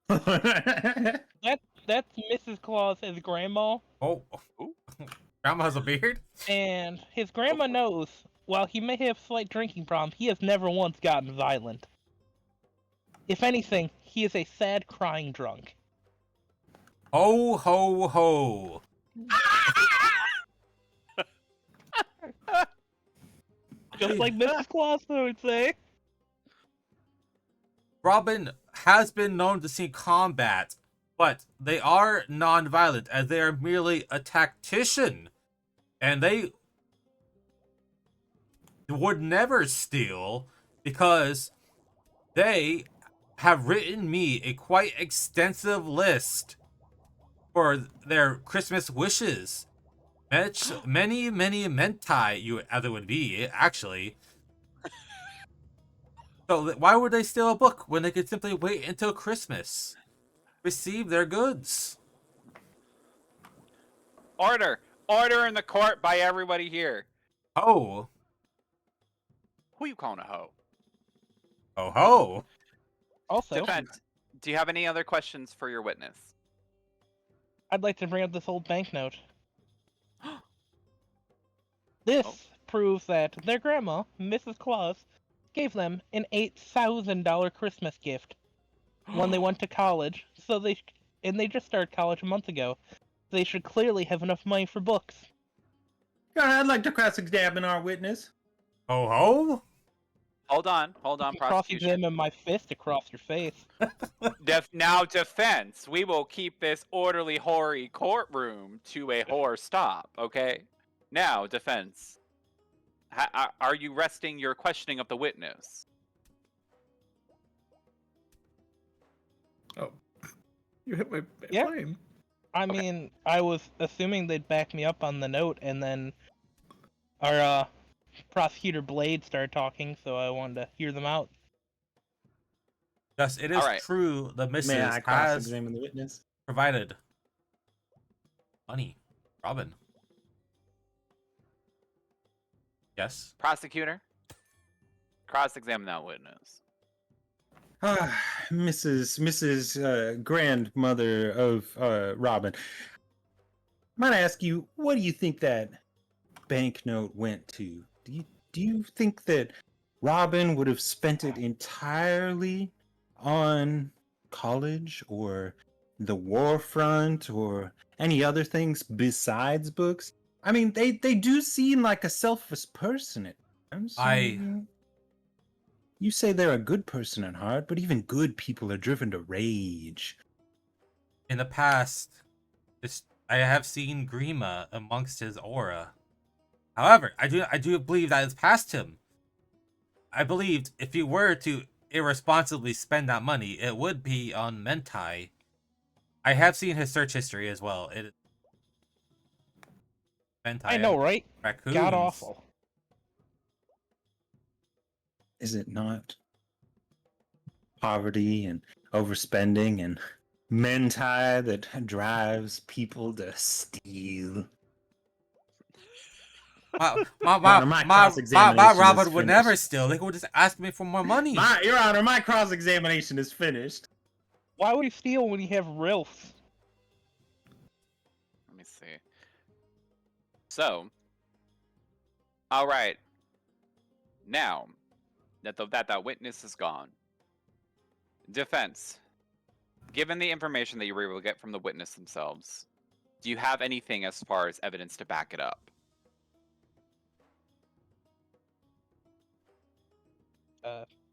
E: That's Mrs. Claus, his grandma.
A: Oh,
B: Ooh.
A: Grandma has a beard.
E: And his grandma knows, while he may have slight drinking problems, he has never once gotten violent. If anything, he is a sad crying drunk.
A: Ho ho ho.
E: Just like Mrs. Claus, I would say.
A: Robin has been known to see combat, but they are non-violent as they are merely a tactician. And they would never steal because they have written me a quite extensive list for their Christmas wishes. Many mentai, you as it would be, actually. So why would they steal a book when they could simply wait until Christmas? Receive their goods.
B: Order. Order in the court by everybody here.
A: Oh.
B: Who you calling a hoe?
A: Oh ho.
E: Also,
B: Defense. Do you have any other questions for your witness?
E: I'd like to bring up this old banknote. This proves that their grandma, Mrs. Claus, gave them an $8,000 Christmas gift when they went to college. So they just started college a month ago. They should clearly have enough money for books.
C: Your Honor, I'd like to cross-examine our witness.
A: Ho ho.
B: Hold on, prosecution.
E: Cross-examine my fist across your face.
B: Now, defense. We will keep this orderly, hoary courtroom to a whore stop, okay? Now, defense. Are you resting your questioning of the witness?
F: Oh, you hit my
E: Yeah.
F: plane.
E: I mean, I was assuming they'd back me up on the note, and then our prosecutor Blade started talking, so I wanted to hear them out.
A: Yes, it is
B: Alright.
A: true the missus
C: May I
A: has
C: cross-examine the witness?
A: provided money. Robin. Yes.
B: Prosecutor? Cross-examine that witness.
C: Mrs. Grandmother of Robin. Might I ask you, what do you think that banknote went to? Do you think that Robin would have spent it entirely on college or the war front or any other things besides books? I mean, they do seem like a selfless person at times. You say they're a good person at heart, but even good people are driven to rage.
A: In the past, I have seen Grima amongst his aura. However, I do believe that it's past him. I believed if you were to irresponsibly spend that money, it would be on Mentai. I have seen his search history as well. It Mentai
E: I know,
A: and
E: right?
A: Raccoons.
E: God awful.
C: Is it not poverty and overspending and mentai that drives people to steal?
A: My
C: Honor, my cross-examination
A: Robin
C: is
A: would never
C: finished.
A: steal. They would just ask me for more money.
C: Your Honor, my cross-examination is finished.
E: Why would you steal when you have Rilf?
B: Let me see. So, all right. Now that that witness is gone, defense. Given the information that you were able to get from the witness themselves, do you have anything as far as evidence to back it up?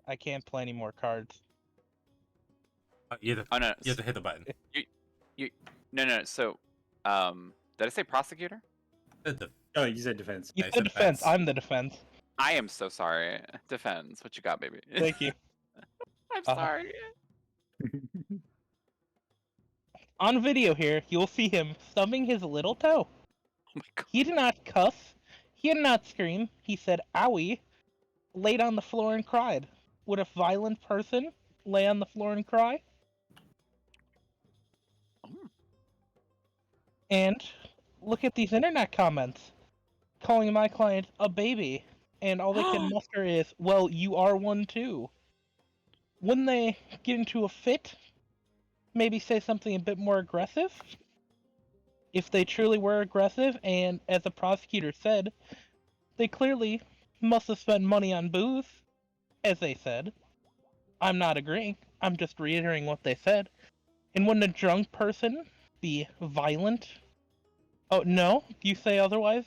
E: I can't play any more cards.
A: You have
B: Oh no,
A: to hit the button.
B: no. So, did I say prosecutor?
C: Oh, you said defense.
E: You
A: I
E: said
A: said
E: defense.
A: defense.
E: I'm the defense.
B: I am so sorry. Defense. What you got, baby?
E: Thank you.
B: I'm
E: Uh-huh.
B: sorry.
E: On video here, you'll see him stubbing his little toe.
B: Oh my god.
E: He did not cuss. He did not scream. He said, owie, laid on the floor and cried. Would a violent person lay on the floor and cry?
B: Oh.
E: And look at these internet comments, calling my client a baby, and all they can muster is, well, you are one too. Wouldn't they get into a fit? Maybe say something a bit more aggressive? If they truly were aggressive, and as the prosecutor said, they clearly must have spent money on booze, as they said. I'm not agreeing, I'm just reiterating what they said. And wouldn't a drunk person be violent? Oh, no? You say otherwise?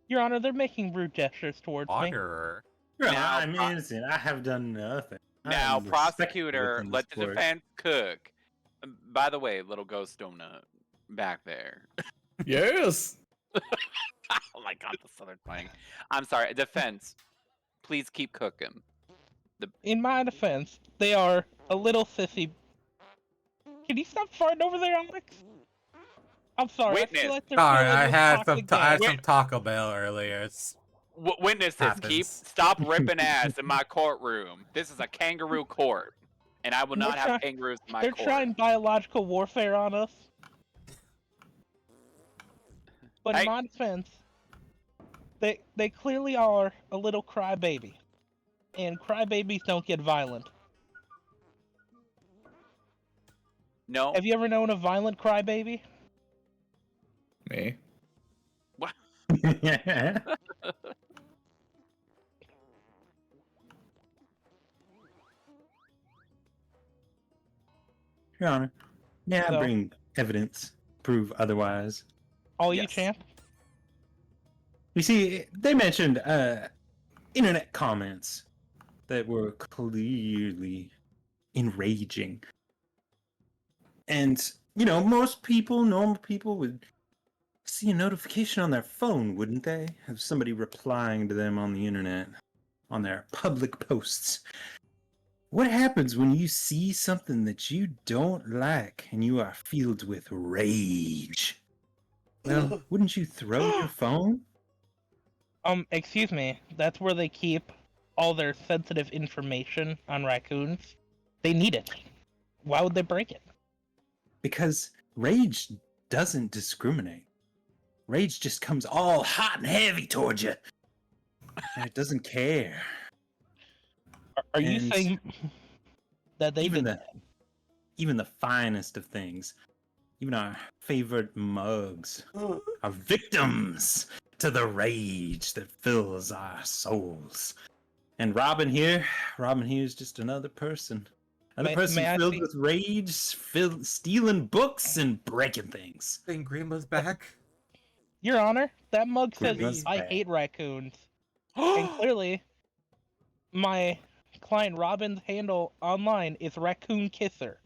E: Your Honor, they're making rude gestures towards me.
A: Waterer.
C: Your Honor,
B: Now,
C: I'm innocent. I have done nothing. I
B: Now,
C: am respected
B: prosecutor,
C: within
B: let
C: this
B: the
C: court.
B: defense cook. By the way, little ghost donut back there.
F: Yes.
B: Oh my god, the southern twang. I'm sorry, defense. Please keep cooking.
E: In my defense, they are a little sissy. Can you stop farting over there, Alex? I'm sorry. I
B: Witness.
E: feel like they're
A: Sorry,
E: feeling
A: I
E: this
A: had
E: toxic
A: I had
E: gas.
A: some Taco Bell earlier. It's
B: Witnesses,
A: Happens.
B: stop ripping ass in my courtroom. This is a kangaroo court, and I will
E: They're
B: not have
E: try-
B: kangaroos in my
E: They're
B: court.
E: trying biological warfare on us. But
B: Hey.
E: in my defense, they clearly are a little crybaby. And crybabies don't get violent.
B: No.
E: Have you ever known a violent crybaby?
F: Me.
C: Your Honor, may I
E: So?
C: bring evidence, prove otherwise?
E: All you,
B: Yes.
E: champ?
C: You see, they mentioned internet comments that were clearly enraging. And, you know, most people, normal people, would see a notification on their phone, wouldn't they? Of somebody replying to them on the internet, on their public posts. What happens when you see something that you don't like and you are filled with rage? Well, wouldn't you throw your phone?
E: Excuse me. That's where they keep all their sensitive information on raccoons. They need it. Why would they break it?
C: Because rage doesn't discriminate. Rage just comes all hot and heavy towards you. And it doesn't care.
E: Are you
C: And
E: saying that they
C: even
E: did
C: even the finest of things, even our favorite mugs, are victims to the rage that fills our souls. And Robin here is just another person. Another person
E: may I
C: filled
E: see-
C: with rage, stealing books and breaking things.
A: Then Greenba's back.
E: Your Honor, that mug says,
C: Greenba's
E: I
C: back.
E: hate raccoons. And clearly, my client Robin's handle online is Raccoon Kisser.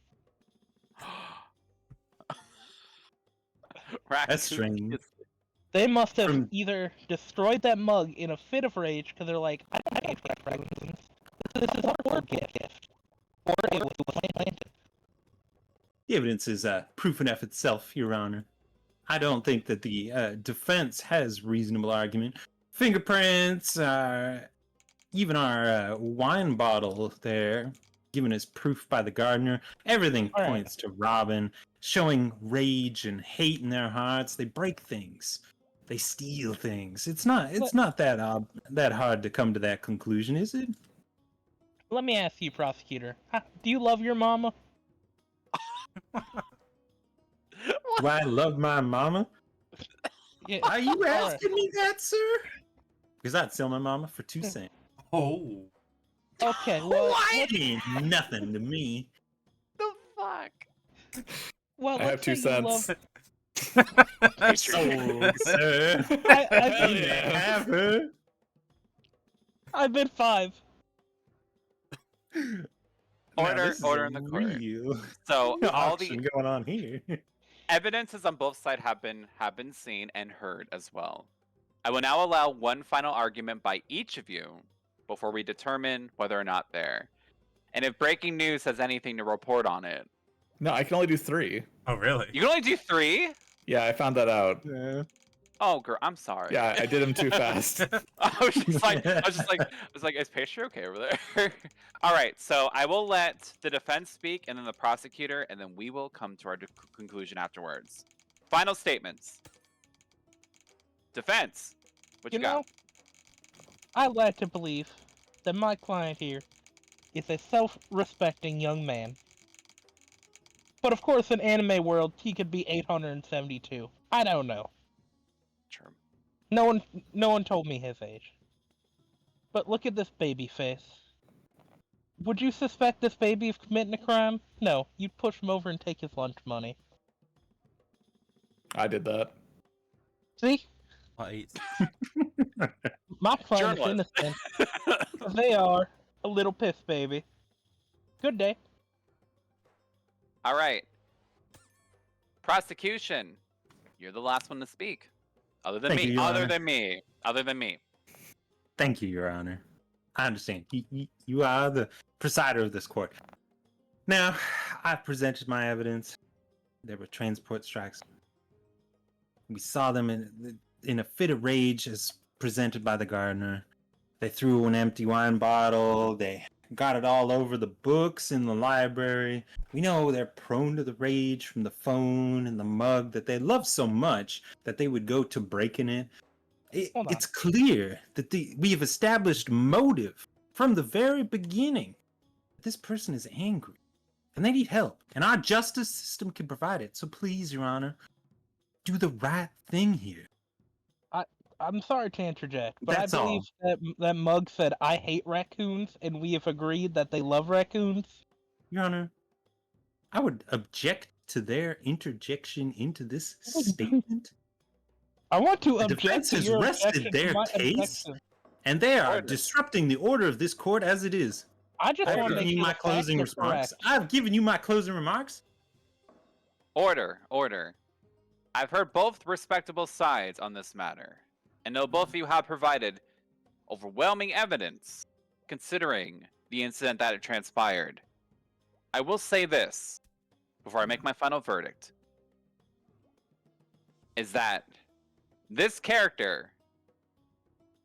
B: Raccoon
C: That's strange.
B: kiss-
E: They must have
C: From-
E: either destroyed that mug in a fit of rage because they're like, I don't hate raccoons. This is our gift. Or it was planted.
C: The evidence is proof enough itself, Your Honor. I don't think that the defense has reasonable argument. Fingerprints, even our wine bottle there, given as proof by the gardener, everything
E: All right.
C: points to Robin, showing rage and hate in their hearts. They break things. They steal things. It's not that hard to come to that conclusion, is it?
E: Let me ask you, prosecutor. Do you love your mama?
C: Do I love my mama?
E: Yeah.
C: Are you
E: Alright.
C: asking me that, sir? Because I'd sell my mama for 2 cents.
A: Oh.
E: Okay, well,
C: It ain't nothing to me.
B: The fuck?
E: well,
F: I have
E: let's
F: 2
E: say you love.
F: cents.
C: Sold, sir.
E: I've
C: You may have her.
E: I've been 5.
C: Now,
B: Order-
C: this is
B: order
C: a
B: in the court.
C: real
B: So all
C: auction
B: the
C: going on here.
B: evidences on both sides have been seen and heard as well. I will now allow one final argument by each of you before we determine whether or not they're. And if breaking news has anything to report on it,
F: No, I can only do 3.
A: Oh, really?
B: you can only do 3.
F: Yeah, I found that out.
B: Oh, girl, I'm sorry.
F: Yeah, I did them too fast.
B: I was just like, is Pastry okay over there? All right, so I will let the defense speak, and then the prosecutor, and then we will come to our conclusion afterwards. Final statements. Defense, what you,
E: You
B: got?
E: know, I like to believe that my client here is a self-respecting young man. But of course, in anime world, he could be 872. I don't know.
B: Sure.
E: No one told me his age. But look at this baby face. Would you suspect this baby of committing a crime? No, you'd push him over and take his lunch money.
F: I did that.
E: See?
A: Wait.
E: My client is
B: Journalist.
E: innocent. They are a little piss baby. Good day.
B: All right. Prosecution, you're the last one to speak. Other than
C: Thank
B: me.
C: you, Your
B: Other
C: Honor.
B: than me. Other than me.
C: Thank you, Your Honor. I understand. You are the presider of this court. Now, I've presented my evidence. There were transport strikes. We saw them in a fit of rage as presented by the gardener. They threw an empty wine bottle. They got it all over the books in the library. We know they're prone to the rage from the phone and the mug that they love so much that they would go to breaking it.
E: Hold on.
C: It's clear that we have established motive from the very beginning. This person is angry and they need help, and our justice system can provide it. So please, Your Honor, do the right thing here.
E: I'm sorry to interject, but
C: That's
E: I believe that mug said, I hate raccoons, and we have agreed that they love raccoons.
C: Your Honor, I would object to their interjection into this statement.
E: I want to
C: The
E: object
C: defense
E: to
C: has
E: your
C: rested
E: objection
C: their
E: to my
C: case.
E: objection.
C: And they are
B: Order.
C: disrupting the order of this court as it is.
E: I just
C: I've
E: want to
C: given
E: make
C: you
E: sure
C: my
E: the facts
C: closing
E: are
C: remarks.
E: correct.
C: I've given you my closing remarks.
B: Order. I've heard both respectable sides on this matter, and know both of you have provided overwhelming evidence considering the incident that had transpired. I will say this before I make my final verdict, is that this character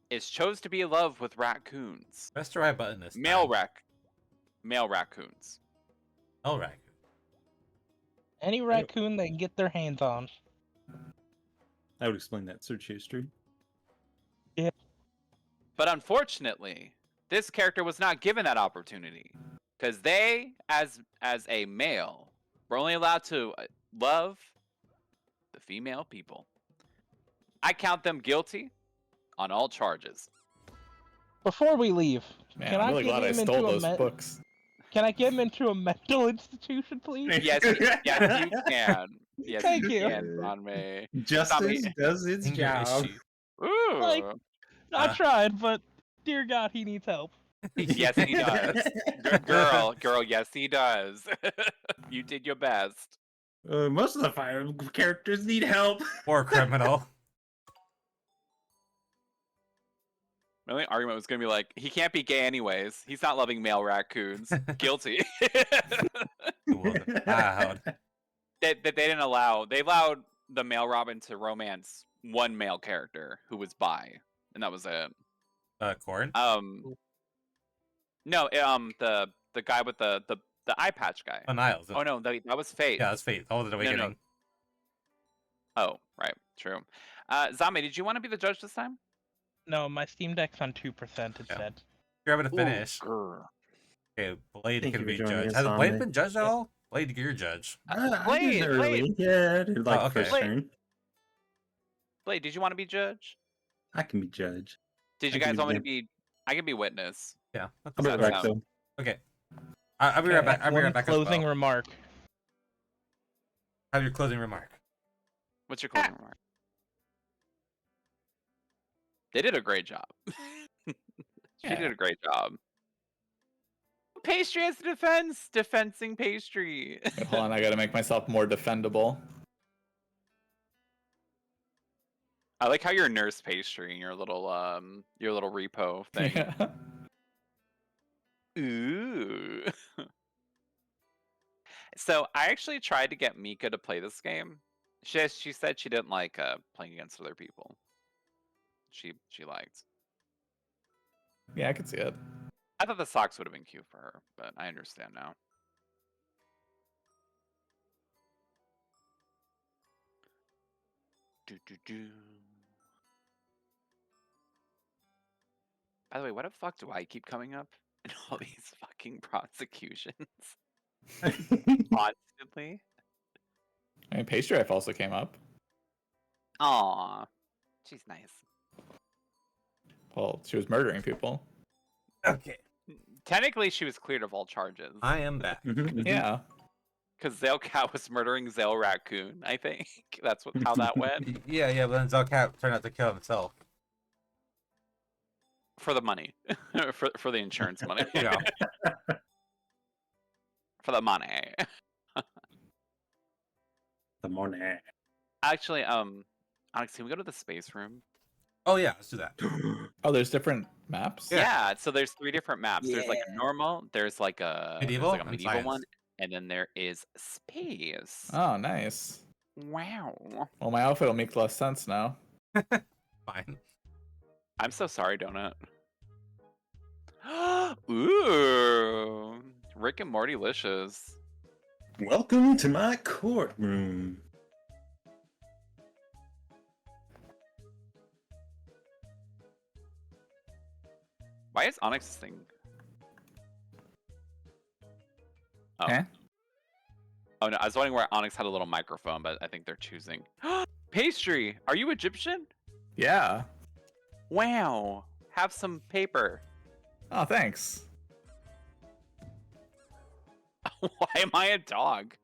B: is chose to be in love with raccoons.
A: Press the right button this
B: Male
A: time.
B: raccoons.
A: All right.
E: Any raccoon they can get their hands on.
C: I would explain that search history.
B: But unfortunately, this character was not given that opportunity because they, as a male, were only allowed to love the female people. I count them guilty on all charges.
E: Before we leave,
F: Man,
E: can
F: I'm
E: I
F: really
E: get
F: glad I
E: him
F: stole
E: into a
F: those books.
E: Can I get him into a mental institution, please?
B: Yes, you can. Yes,
E: Thank
B: you
E: you.
B: can, Sanmei.
C: Justice
B: Tommy-
C: does its
A: Anger
C: job.
A: issue.
B: Ooh.
E: Like- I
A: Uh.
E: tried, but dear God, he needs help.
B: Yes, he does. Girl, yes, he does. You did your best.
C: Most of the fire characters need help.
A: Poor criminal.
B: My only argument was gonna be like, he can't be gay anyways. He's not loving male raccoons. Guilty.
A: It wasn't loud.
B: They didn't allow. They allowed the male Robin to romance one male character who was bi, and that was it.
A: Corn.
B: No, the guy with the eye patch guy.
A: Oh, Niles.
B: Oh no, that was Fate.
A: Yeah, that's Fate. That was the Awakening.
B: Oh, right, true. Zame, did you want to be the judge this time?
E: No, my Steam Deck's on 2% instead.
A: You're able to finish.
B: Ooh,
A: Okay, Blade
C: Thank
A: can
C: you
A: be
C: for joining
A: judged.
C: us,
A: Has Blade
C: Zombie.
A: been judged at all? Blade, you're judge.
C: I did early. Yeah, I did like
A: Oh, okay.
C: first turn.
B: Blade, did you want to be judge?
C: I can be judge.
B: Did you
C: I can
B: guys
C: be
B: want me to
C: judge.
B: be? I can be witness.
A: Yeah.
C: I'll be
B: That
C: right back
B: sounds-
C: though.
A: Okay. I'll be right back. I'll be
E: One
A: right back. as
E: closing
A: well.
E: remark.
A: Have your closing remark.
B: What's your closing remark? They did a great job. She did a great job. Pastry as a defense, defensing pastry.
F: Wait, hold on, I gotta make myself more defendable.
B: I like how you're nurse pastry in your little repo thing.
F: Yeah.
B: Ooh. So I actually tried to get Mika to play this game. She said she didn't like playing against other people. She liked.
F: Yeah, I could see it.
B: I thought the socks would have been cute for her, but I understand now. Do. By the way, what the fuck do I keep coming up in all these fucking prosecutions constantly?
F: I mean, Pastry Wife also came up.
B: Aw, she's nice.
F: Well, she was murdering people.
A: Okay.
B: Technically, she was cleared of all charges
A: I am back.
F: Yeah.
B: because Zale Cat was murdering Zale Raccoon. I think that's how that went.
A: Yeah, but then Zelcat turned out to kill himself.
B: For the money, for the insurance money.
A: Yeah.
B: For the money.
C: The morning.
B: Actually, Alex, can we go to the space room?
A: Oh yeah, let's do that.
F: Oh, there's different maps?
B: Yeah. So there's 3 different maps. There's like a normal, there's like a
A: Medieval
B: there's like a
A: and
B: medieval
A: science.
B: one, and then there is space.
F: Oh, nice.
B: Wow.
F: Well, my outfit will make less sense now.
A: Fine.
B: I'm so sorry, Donut. Ooh, Rick and Morty licious.
C: Welcome to my courtroom.
B: Why is Onyx's thing? Oh.
F: Eh?
B: Oh no, I was wondering where Onyx had a little microphone, but I think they're choosing. Pastry, are you Egyptian?
F: Yeah.
B: Wow. Have some paper.
F: Oh, thanks.
B: Why am I a dog?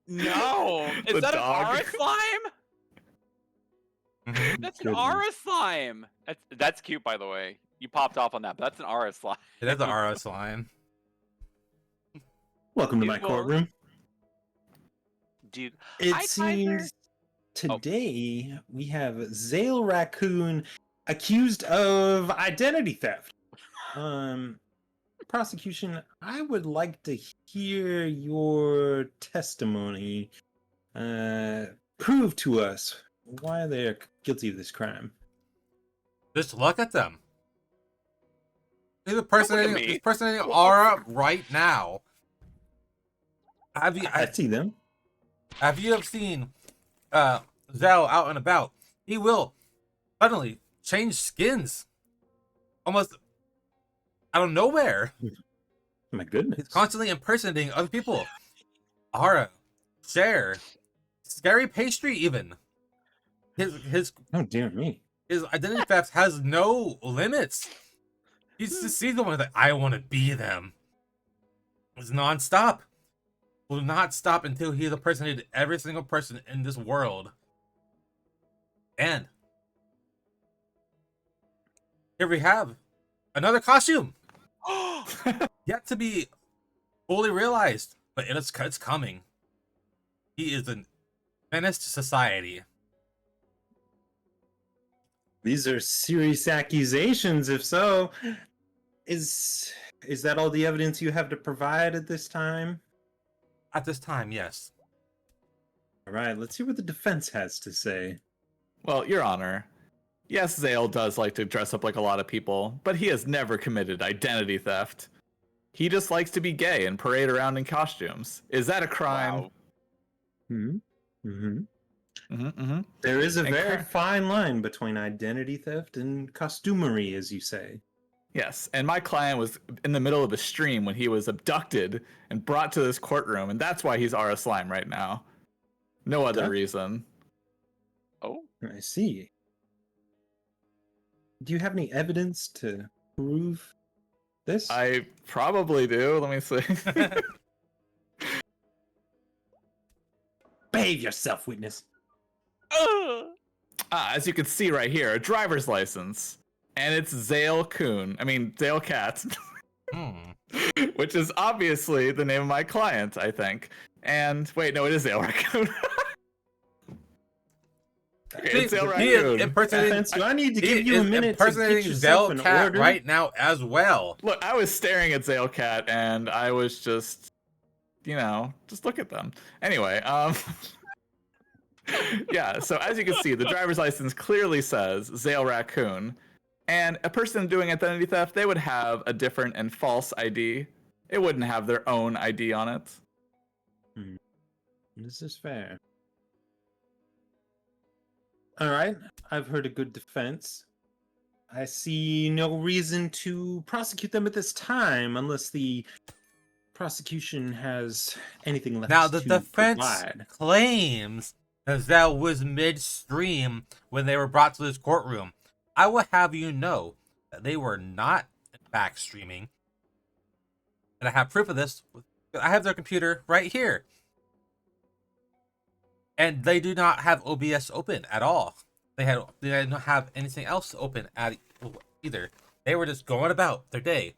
B: No! Is
F: The
B: that
F: dog.
B: an Aura slime?
A: Mhm.
B: That's an
C: Goodness.
B: Aura slime! That's cute, by the way. You popped off on that, but that's an Aura slime.
A: It is the RO slime.
C: Welcome to my
B: Beautiful.
C: courtroom.
B: Dude,
C: It
B: Hi, Tyler.
C: seems today we have Zale Raccoon accused of identity theft. Prosecution, I would like to hear your testimony. Prove to us why they're guilty of this crime.
A: Just look at them. He's
B: look at me.
A: impersonating Aura right now. Have you
C: I see them.
A: have you seen Zell out and about? He will suddenly change skins. Almost out of nowhere.
C: My goodness.
A: He's constantly impersonating other people. Aura, Cher, Scary Pastry even. His
C: Oh dear me.
A: his identity theft has no limits. He's just sees the one that I want to be them. It's nonstop. Will not stop until he's impersonated every single person in this world. And here we have another costume yet to be fully realized, but it's coming. He is an menace to society.
C: These are serious accusations. If so, is that all the evidence you have to provide at this time?
A: At this time, yes.
C: All right, let's see what the defense has to say.
F: Well, Your Honor, yes, Zale does like to dress up like a lot of people, but he has never committed identity theft. He just likes to be gay and parade around in costumes. Is that a crime?
B: Wow.
C: Mm-hmm.
F: Mm-hmm.
C: There is a
F: And
C: very
F: cur-
C: fine line between identity theft and costumery, as you say.
F: Yes, and my client was in the middle of a stream when he was abducted and brought to this courtroom, and that's why he's RS Slime right now. No other
C: Abducted?
F: reason.
B: Oh,
C: I see. Do you have any evidence to prove this?
F: I probably do. Let me see.
C: Behave yourself, witness.
F: As you can see right here, a driver's license. And it's Zale Cat,
A: Hmm.
F: which is obviously the name of my client, I think. And wait, no, it is Zale Raccoon. Okay, it's Zale
A: He is
F: Raccoon.
A: impersonating,
C: Defense, do I need to
A: he
C: give you a
A: is
C: minute to get
A: impersonating
C: yourself in
A: Zellcat
C: order?
A: right now as well.
F: Look, I was staring at Zale Cat and I was just, just look at them. Anyway, yeah, so as you can see, the driver's license clearly says Zale Raccoon. And a person doing identity theft, they would have a different and false ID. It wouldn't have their own ID on it.
C: This is fair. All right, I've heard a good defense. I see no reason to prosecute them at this time unless the prosecution has anything left
A: Now, the
C: to
A: defense
C: provide.
A: claims that Zell was midstream when they were brought to this courtroom. I will have you know that they were not, in fact, streaming. And I have proof of this. I have their computer right here. And they do not have OBS open at all. They did not have anything else open at either. They were just going about their day.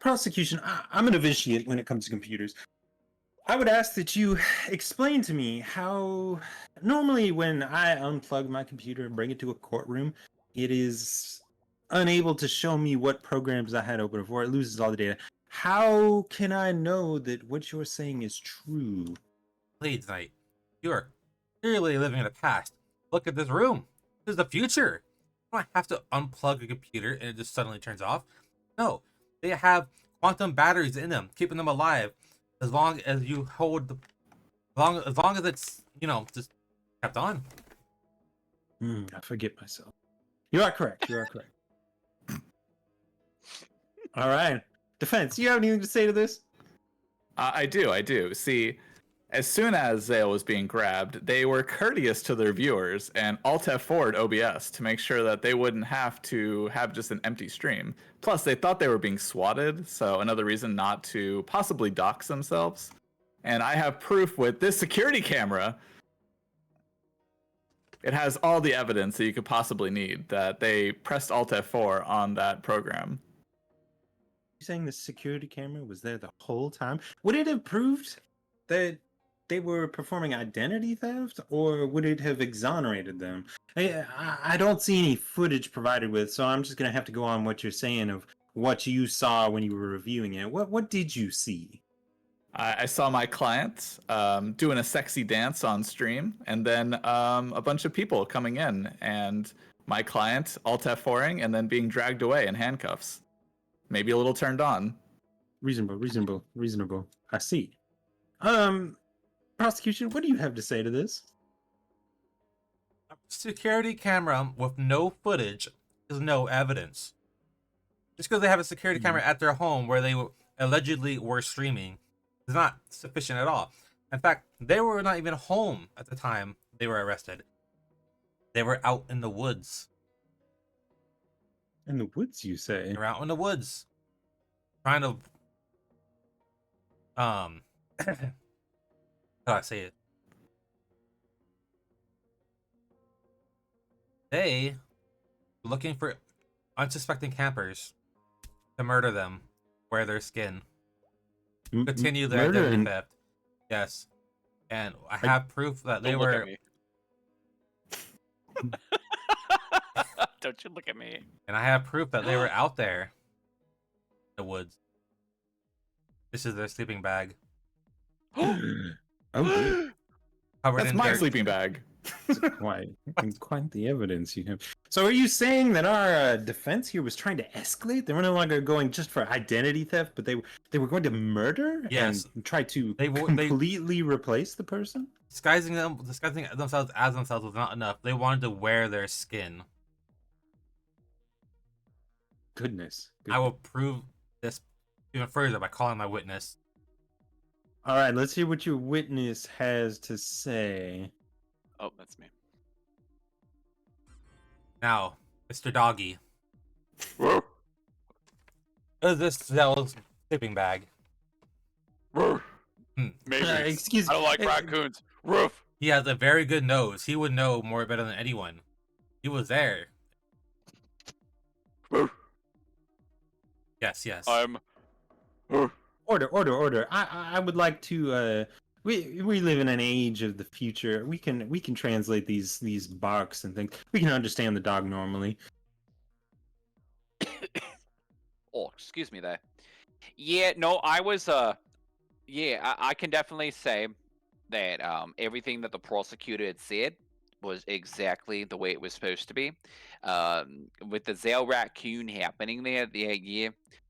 C: Prosecution, I'm an novitiate when it comes to computers. I would ask that you explain to me how normally when I unplug my computer and bring it to a courtroom, it is unable to show me what programs I had open before. It loses all the data. How can I know that what you're saying is true?
A: Please, Knight, you are clearly living in the past. Look at this room. This is the future. You don't have to unplug a computer and it just suddenly turns off. No, they have quantum batteries in them, keeping them alive as long as you hold the, as long as it's just kept on.
C: I forget myself. You are correct. You are correct. All right. Defense, you have anything to say to this?
F: I do. See, as soon as Zale was being grabbed, they were courteous to their viewers and Alt F4'd OBS to make sure that they wouldn't have to have just an empty stream. Plus, they thought they were being swatted, so another reason not to possibly dox themselves. And I have proof with this security camera. It has all the evidence that you could possibly need that they pressed Alt F4 on that program.
C: You saying the security camera was there the whole time? Would it have proved that they were performing identity theft, or would it have exonerated them? I don't see any footage provided with, so I'm just gonna have to go on what you're saying of what you saw when you were reviewing it. What did you see?
F: I saw my client doing a sexy dance on stream, and then a bunch of people coming in, and my client Alt F4ing and then being dragged away in handcuffs. Maybe a little turned on.
C: Reasonable. I see. Prosecution, what do you have to say to this?
A: Security camera with no footage is no evidence. Just because they have a security camera at their home where they allegedly were streaming is not sufficient at all. In fact, they were not even home at the time they were arrested. They were out in the woods.
C: In the woods, you say?
A: They were out in the woods. Trying to how do I say it? They were looking for unsuspecting campers to murder them, wear their skin, continue their identity theft. Yes. And I have proof that they
B: Don't look
A: were.
B: at me. Don't you look at me.
A: And I have proof that they were out there in the woods. This is their sleeping bag.
C: Oh, dear.
A: Covered
F: That's
A: in
F: my
A: dirt.
F: sleeping bag.
C: Quite the evidence you have. So, are you saying that our defense here was trying to escalate? They were no longer going just for identity theft, but they were going to murder
A: Yes.
C: and try to
A: They
C: completely replace the person?
A: disguising themselves as themselves was not enough. They wanted to wear their skin.
C: Goodness.
A: I will prove this even further by calling my witness.
C: All right, let's hear what your witness has to say.
B: Oh, that's me.
A: Now, Mr. Doggy. Is this Zell's sleeping bag?
B: Maybe.
C: Excuse
B: I don't like
C: me.
B: raccoons. Roof.
A: He has a very good nose. He would know more better than anyone. He was there. Yes.
B: I'm.
C: Order. I would like to. We live in an age of the future. We can translate these barks and things. We can understand the dog normally.
B: Oh, excuse me there. Yeah, no, I was yeah, I can definitely say that everything that the prosecutor had said was exactly the way it was supposed to be. With the Zell raccoon happening there, yeah,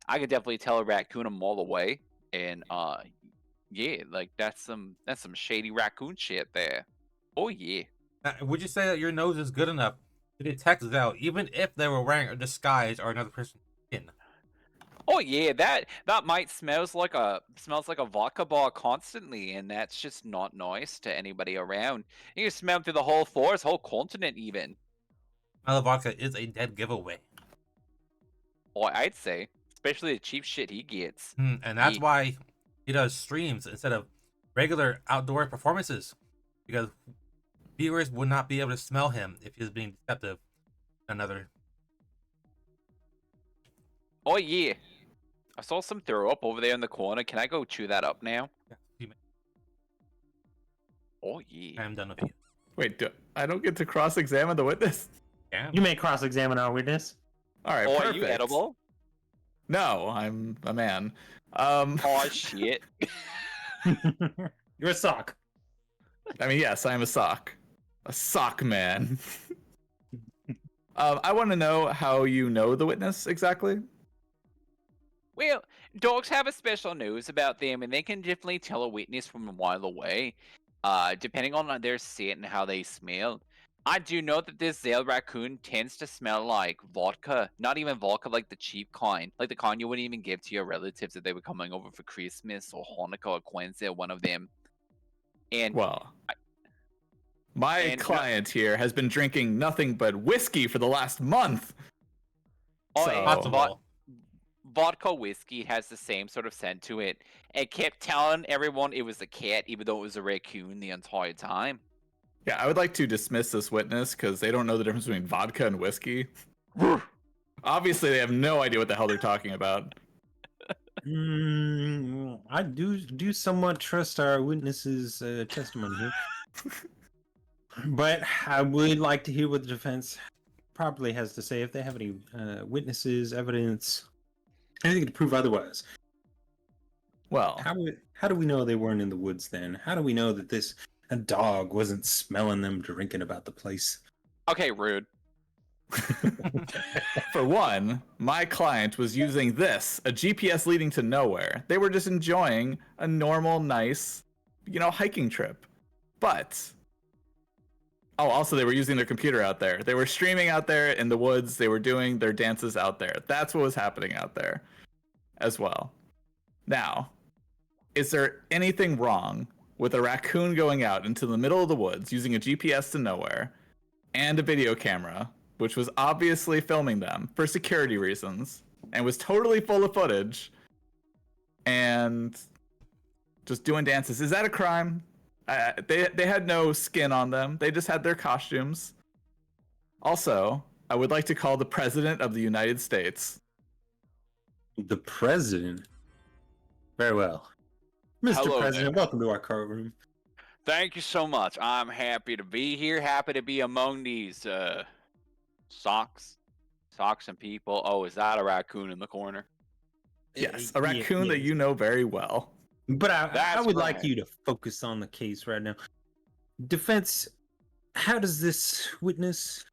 B: I could definitely tell a raccoon a mile away, and yeah, like that's some shady raccoon shit there. Oh yeah.
A: Would you say that your nose is good enough to detect Zell, even if they were wearing a disguise or another person's skin?
B: Oh yeah, that might smells like a vodka bar constantly, and that's just not nice to anybody around. You can smell them through the whole forest, whole continent even.
A: Now, the vodka is a dead giveaway.
B: Or I'd say, especially the cheap shit he gets.
A: And that's why he does streams instead of regular outdoor performances, because viewers would not be able to smell him if he was being deceptive. Another.
B: Oh yeah, I saw some throw up over there in the corner. Can I go chew that up now? Oh yeah.
A: I am done with you.
F: Wait, I don't get to cross-examine the witness?
A: Yeah.
C: You may cross-examine our witness.
F: All right,
B: Oh,
F: perfect.
B: are you edible?
F: No, I'm a man.
B: Oh shit.
C: You're a sock.
F: I mean, yes, I am a sock. A sock man. I want to know how you know the witness exactly.
B: Well, dogs have a special nose about them, and they can definitely tell a witness from a while away, depending on their scent and how they smell. I do know that this Zell raccoon tends to smell like vodka. Not even vodka, like the cheap kind. Like the kind you wouldn't even give to your relatives if they were coming over for Christmas or Hanukkah or Kwanzaa, one of them. And
F: Well, my client here has been drinking nothing but whiskey for the last month.
B: Oh,
F: So-
A: Possible.
B: vodka whiskey has the same sort of scent to it. It kept telling everyone it was a cat, even though it was a raccoon the entire time.
F: Yeah, I would like to dismiss this witness because they don't know the difference between vodka and whiskey. Obviously, they have no idea what the hell they're talking about.
C: I do somewhat trust our witness's testimony here. But I would like to hear what the defense properly has to say. If they have any witnesses, evidence, anything to prove otherwise.
F: Well,
C: How do we know they weren't in the woods then? How do we know that this dog wasn't smelling them drinking about the place?
B: Okay, rude.
F: for one, my client was using this, a GPS leading to nowhere. They were just enjoying a normal, nice, hiking trip. But, also they were using their computer out there. They were streaming out there in the woods. They were doing their dances out there. That's what was happening out there as well. Now, is there anything wrong with a raccoon going out into the middle of the woods using a GPS to nowhere and a video camera, which was obviously filming them for security reasons and was totally full of footage and just doing dances? Is that a crime? They had no skin on them. They just had their costumes. Also, I would like to call the President of the United States.
C: The president? Very well. Mr.
B: Hello
C: President,
B: there.
C: welcome to our courtroom.
B: Thank you so much. I'm happy to be here. Happy to be among these socks and people. Oh, is that a raccoon in the corner?
F: Yes, a raccoon that
C: yes.
F: you know very well.
C: But I
B: That's
C: would like
B: right.
C: you to focus on the case right now. Defense, how does this witness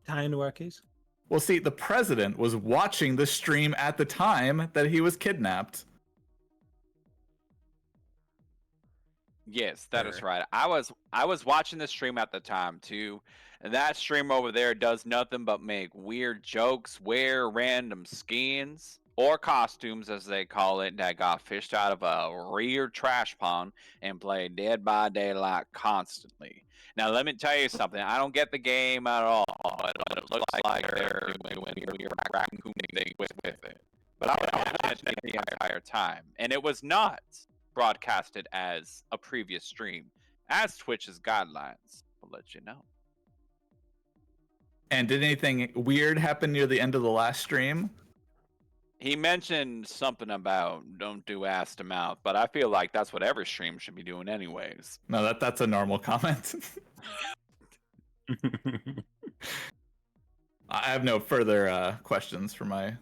C: tie into our case?
F: Well, see, the president was watching the stream at the time that he was kidnapped.
B: Yes, that is
A: Sure.
B: right. I was watching the stream at the time too, and that stream over there does nothing but make weird jokes, wear random skins or costumes as they call it that got fished out of a rear trash pond and play Dead by Daylight constantly. Now let me tell you something. I don't get the game at all, but it looks like they're doing weird raccoon thing with it. But I was watching it the entire time, and it was not broadcasted as a previous stream, as Twitch's guidelines will let you know.
F: And did anything weird happen near the end of the last stream?
B: He mentioned something about don't do ass to mouth, but I feel like that's what every stream should be doing anyways.
F: No, that's a normal comment. I have no further questions for my.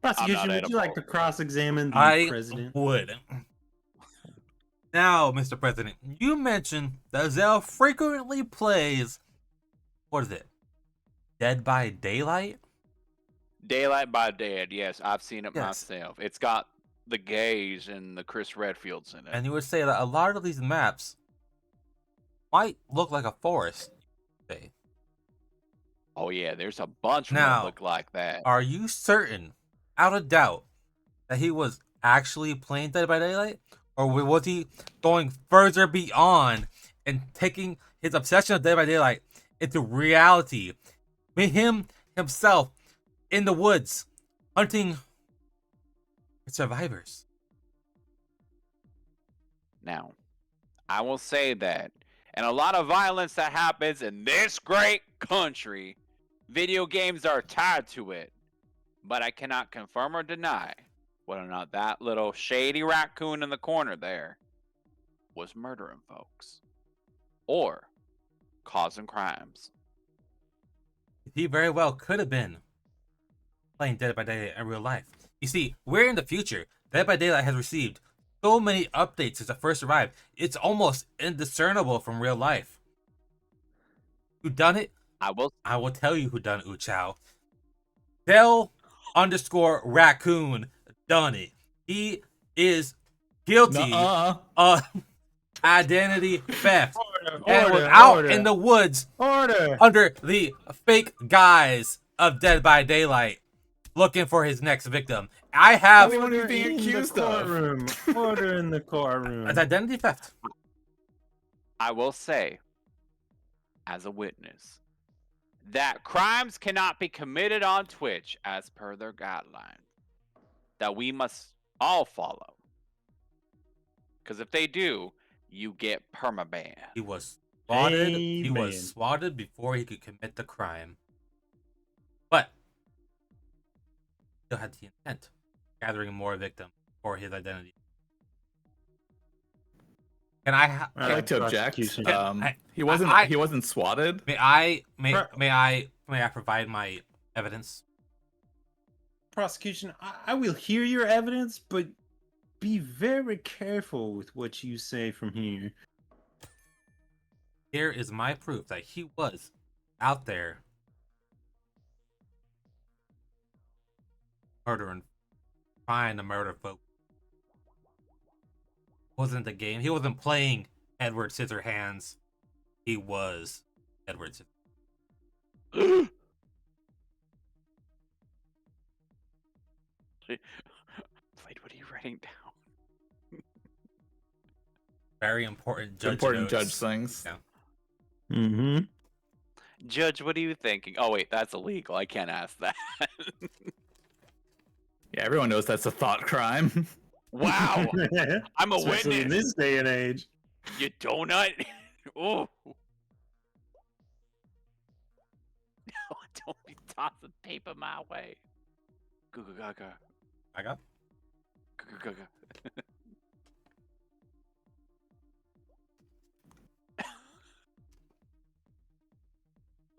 C: Prosecution, would you like to
B: edible.
C: cross-examine the
A: I
C: president?
A: would. Now, Mr. President, you mentioned that Zell frequently plays, what is it, Dead by Daylight?
B: Daylight by Dead, yes, I've seen it
A: Yes.
B: myself. It's got the gays and the Chris Redfields in it.
A: And you would say that a lot of these maps might look like a forest. Say.
B: Oh yeah, there's a bunch of them
A: Now,
B: that look like that.
A: Are you certain, out of doubt, that he was actually playing Dead by Daylight? Or was he going further beyond and taking his obsession of Dead by Daylight into reality? With him himself in the woods, hunting survivors.
B: Now, I will say that, and a lot of violence that happens in this great country, video games are tied to it. But I cannot confirm or deny whether or not that little shady raccoon in the corner there was murdering folks or causing crimes.
A: He very well could have been playing Dead by Daylight in real life. You see, we're in the future. Dead by Daylight has received so many updates since it first arrived. It's almost indiscernible from real life. Who done it?
B: I will
A: tell you who done it, Uchow. Del_Raccoon done it. He is guilty
F: Nuh-uh.
A: of identity theft
C: Order,
A: and was
C: order,
A: out
C: order.
A: in the woods
C: Order!
A: under the fake guise of Dead by Daylight, looking for his next victim. I have
F: What are you being
C: in
F: accused
C: the
F: of?
C: courtroom. Order in the courtroom.
A: as identity theft.
B: I will say, as a witness, that crimes cannot be committed on Twitch as per their guidelines that we must all follow. Because if they do, you get permaban.
A: He was swatted. He
C: Amen.
A: was swatted before he could commit the crime. But still had the intent, gathering more victims for his identity. Can I?
F: I'd like to object.
C: Prosecution.
F: He wasn't swatted.
A: May I provide my evidence?
C: Prosecution, I will hear your evidence, but be very careful with what you say from here.
A: Here is my proof that he was out there murdering, trying to murder folks. Wasn't the game. He wasn't playing Edward Scissorhands. He was Edward Scissorhands.
B: Wait, what are you writing down?
A: Very important judge.
F: Important
A: notes.
F: judge things.
A: Yeah.
C: Mm-hmm.
B: Judge, what are you thinking? Oh wait, that's illegal. I can't ask that.
F: Yeah, everyone knows that's a thought crime.
B: Wow, I'm a
C: Especially in
B: witness.
C: this day and age.
B: You donut. Oh. No, don't be tossing paper my way. Goo gaga.
A: I got.
B: Goo gaga.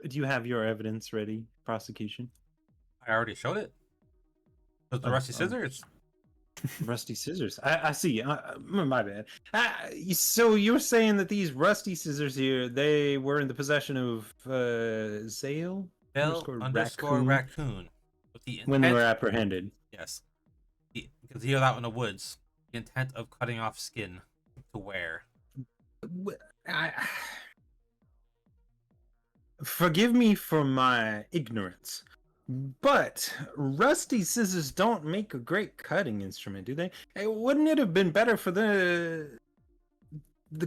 C: Do you have your evidence ready, prosecution?
A: I already showed it. With the rusty scissors.
C: Rusty scissors. I see. My bad. So you're saying that these rusty scissors here, they were in the possession of Zale
A: Underscore raccoon. With the
C: when they were
A: intent-
C: apprehended.
A: Yes. Because he was out in the woods. The intent of cutting off skin to wear.
C: Forgive me for my ignorance, but rusty scissors don't make a great cutting instrument, do they? Hey, wouldn't it have been better for the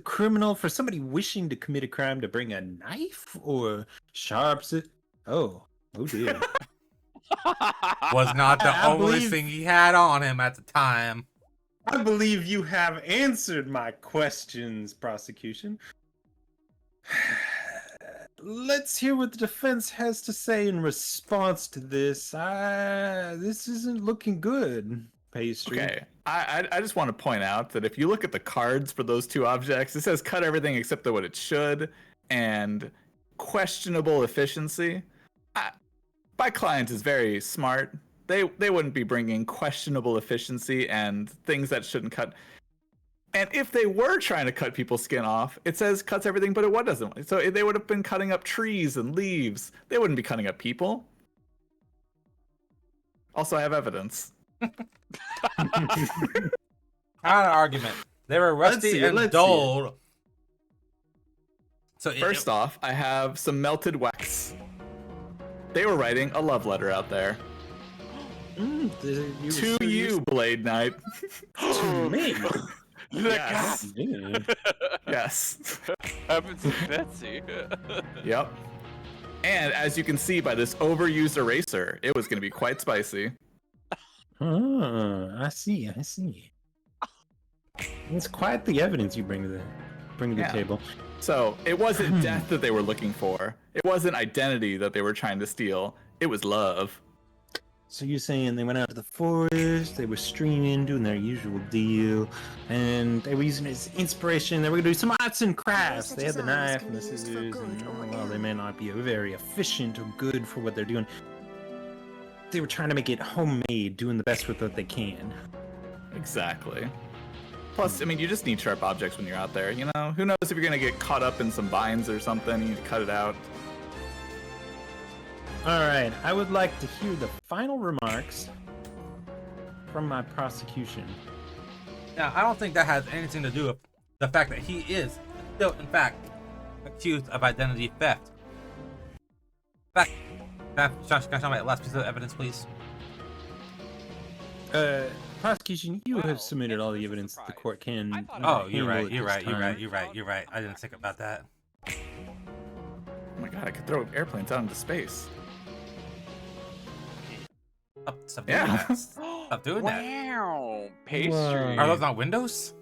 C: criminal, for somebody wishing to commit a crime, to bring a knife or sharp scissors? Oh dear.
A: Was not the
C: I
A: only
C: believe-
A: thing he had on him at the time.
C: I believe you have answered my questions, prosecution. Let's hear what the defense has to say in response to this. This isn't looking good, Pastry.
F: Okay, I just want to point out that if you look at the cards for those two objects, it says cut everything except what it should, and questionable efficiency. My client is very smart. They wouldn't be bringing questionable efficiency and things that shouldn't cut. And if they were trying to cut people's skin off, it says cuts everything, but it doesn't. So they would have been cutting up trees and leaves. They wouldn't be cutting up people. Also, I have evidence.
A: Counter argument. They were rusty
C: see it,
A: and
C: let's see it.
A: dulled. So
F: First off, I have some melted wax. They were writing a love letter out there. To you, Blade Knight.
C: To me.
F: Yes.
C: Yeah.
F: Yes.
B: Happens to Betsy.
F: Yep. And as you can see by this overused eraser, it was going to be quite spicy.
C: I see. It's quite the evidence you bring to the
F: Yeah.
C: table.
F: So it wasn't death that they were looking for. It wasn't identity that they were trying to steal. It was love.
C: So you're saying they went out to the forest, they were streaming, doing their usual deal, and they were using it as inspiration. They were going to do some arts and crafts. They had the knife and the scissors, and well, they may not be very efficient or good for what they're doing. They were trying to make it homemade, doing the best with what they can.
F: Exactly. Plus, I mean, you just need sharp objects when you're out there. You know, who knows if you're going to get caught up in some vines or something. You need to cut it out.
C: All right, I would like to hear the final remarks from my prosecution.
A: Now, I don't think that has anything to do with the fact that he is still, in fact, accused of identity theft. In fact, can I show my last piece of evidence, please?
C: Prosecution, you
B: Wow,
C: have submitted all the
B: this is a
C: evidence that the
B: surprise.
C: court can.
B: I thought
A: Oh, you're
C: handle
A: right,
C: at
A: you're
C: this
A: right, you're
C: time.
A: right, you're right, you're right. I didn't think about that.
F: Oh my god, I could throw airplanes out into space.
A: Stop doing
F: Yeah.
A: that. Stop doing that.
B: Wow. Pastry.
C: Wow.
A: Are those not windows?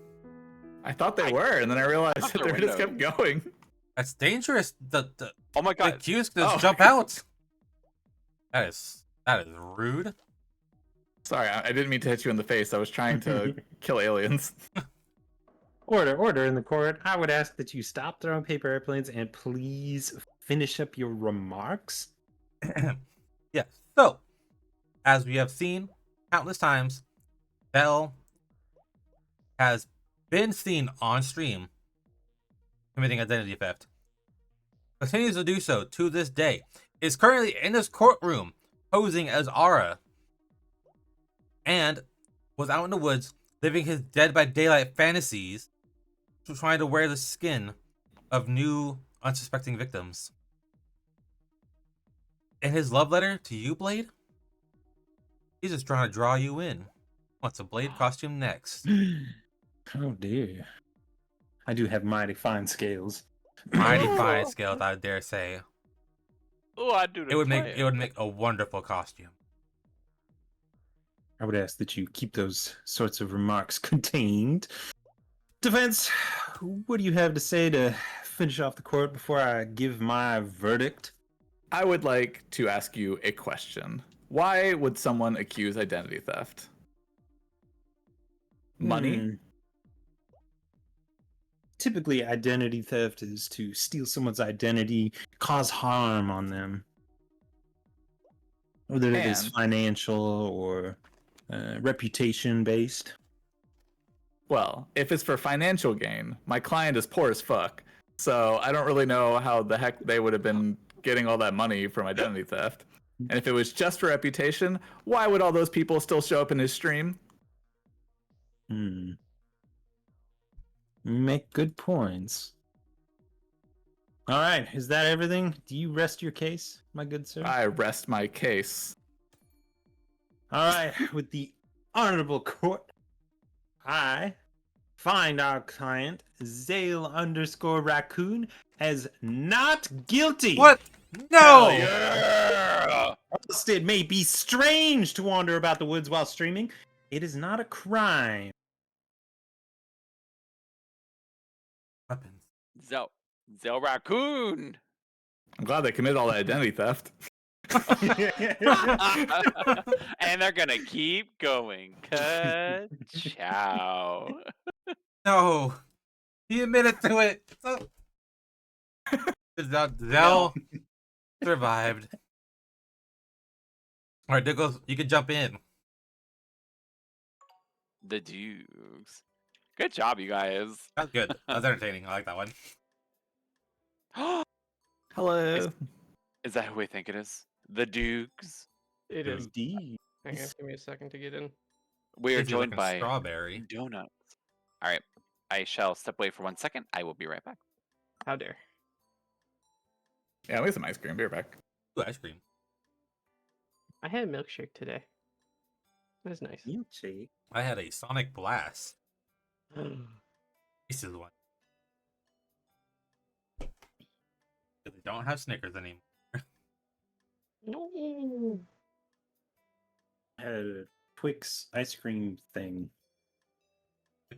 F: I thought they were, and then I realized
B: thought
F: that
B: they
F: they
B: were
F: just kept going.
A: That's dangerous. The
B: Oh my
A: the
B: god.
A: accused can just
F: Oh.
A: jump out. That is rude.
F: Sorry, I didn't mean to hit you in the face. I was trying to kill aliens.
C: Order in the court. I would ask that you stop throwing paper airplanes and please finish up your remarks.
A: Yes. So, as we have seen countless times, Bell has been seen on stream committing identity theft. Continues to do so to this day. Is currently in this courtroom posing as Ara. And was out in the woods living his Dead by Daylight fantasies, trying to wear the skin of new unsuspecting victims. In his love letter to you, Blade, he's just trying to draw you in. What's a Blade costume next?
C: Oh dear. I do have mighty fine scales.
A: Mighty fine scales, I dare say.
B: Oh, I do.
A: It would make a wonderful costume.
C: I would ask that you keep those sorts of remarks contained. Defense, what do you have to say to finish off the court before I give my verdict?
F: I would like to ask you a question. Why would someone accuse identity theft? Money?
C: typically identity theft is to steal someone's identity, cause harm on them. Whether it is
F: And-
C: financial or reputation based.
F: Well, if it's for financial gain, my client is poor as fuck. So I don't really know how the heck they would have been getting all that money from identity theft. And if it was just for reputation, why would all those people still show up in his stream?
C: Make good points. All right, is that everything? Do you rest your case, my good sir?
F: I rest my case.
C: All right, with the honorable court, I find our client Zale_Raccoon as not guilty.
A: What? No!
C: Whilst it may be strange to wander about the woods while streaming, it is not a crime.
A: Weapons.
B: Zell Raccoon.
F: I'm glad they committed all that identity theft.
B: And they're gonna keep going. Ciao.
A: No. He admitted to it. Zell survived. All right, Diggles, you can jump in.
B: The Dukes. Good job, you guys.
A: That was good. That was entertaining. I like that one.
F: Hello.
B: Is that who we think it is? The Dukes.
G: It is.
C: Indeed.
G: Hang on, give me a second to get in.
B: We are
A: Tasty
B: joined
A: looking
B: by
A: strawberry.
B: donuts. All right. I shall step away for 1 second. I will be right back.
G: How dare.
F: Yeah, we have some ice cream. Be right back.
A: Ooh, ice cream.
G: I had a milkshake today. That was nice.
C: Milkshake.
A: I had a Sonic Blast. This is the one. They don't have Snickers anymore.
G: No.
C: I had a Twix ice cream thing.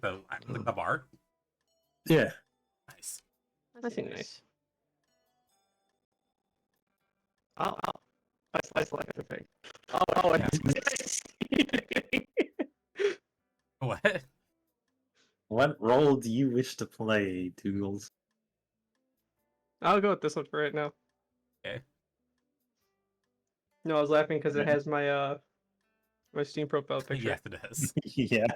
A: Like the bar.
C: Yeah.
A: Nice.
G: That seemed nice. Oh, I like the thing. Oh,
A: What?
C: What role do you wish to play, Toogles?
G: I'll go with this one for right now.
A: Okay.
G: No, I was laughing because it has my my Steam profile picture.
A: Yes, it is.
C: Yeah.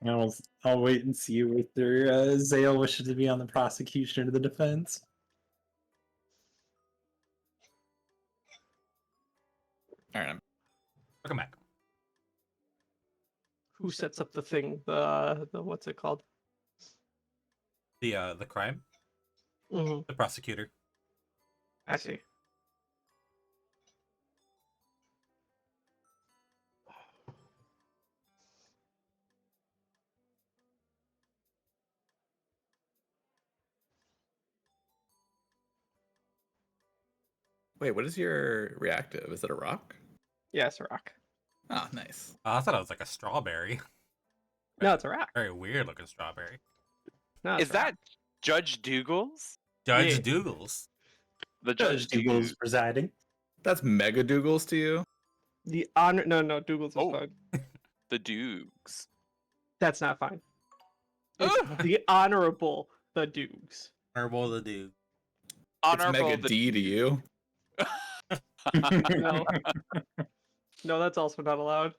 G: Mhm.
C: I'll wait and see whether Zale wishes to be on the prosecution or the defense.
F: All right.
A: Welcome back.
G: Who sets up the thing? The what's it called?
A: The crime.
G: Mm-hmm.
A: The prosecutor.
G: I see.
F: Wait, what is your reactive? Is it a rock?
G: Yeah, it's a rock.
F: Oh, nice.
A: Oh, I thought it was like a strawberry.
G: No, it's a rock.
A: Very weird looking strawberry.
G: No, it's
B: Is
G: a rock.
B: that Judge Dougals?
A: Judge
G: Yeah.
A: Dougals.
B: The
C: Judge
B: Judge
C: Toogles
B: Dougals.
C: presiding.
F: That's mega Dougals to you?
G: The honor? No, Douglas is
B: Oh.
G: fine.
B: The Dukes.
G: That's not fine. It's the honorable the Dukes.
A: Honorable the dude.
F: It's
B: Honorable
F: mega
B: the
F: D to you.
G: No, no, that's also not allowed.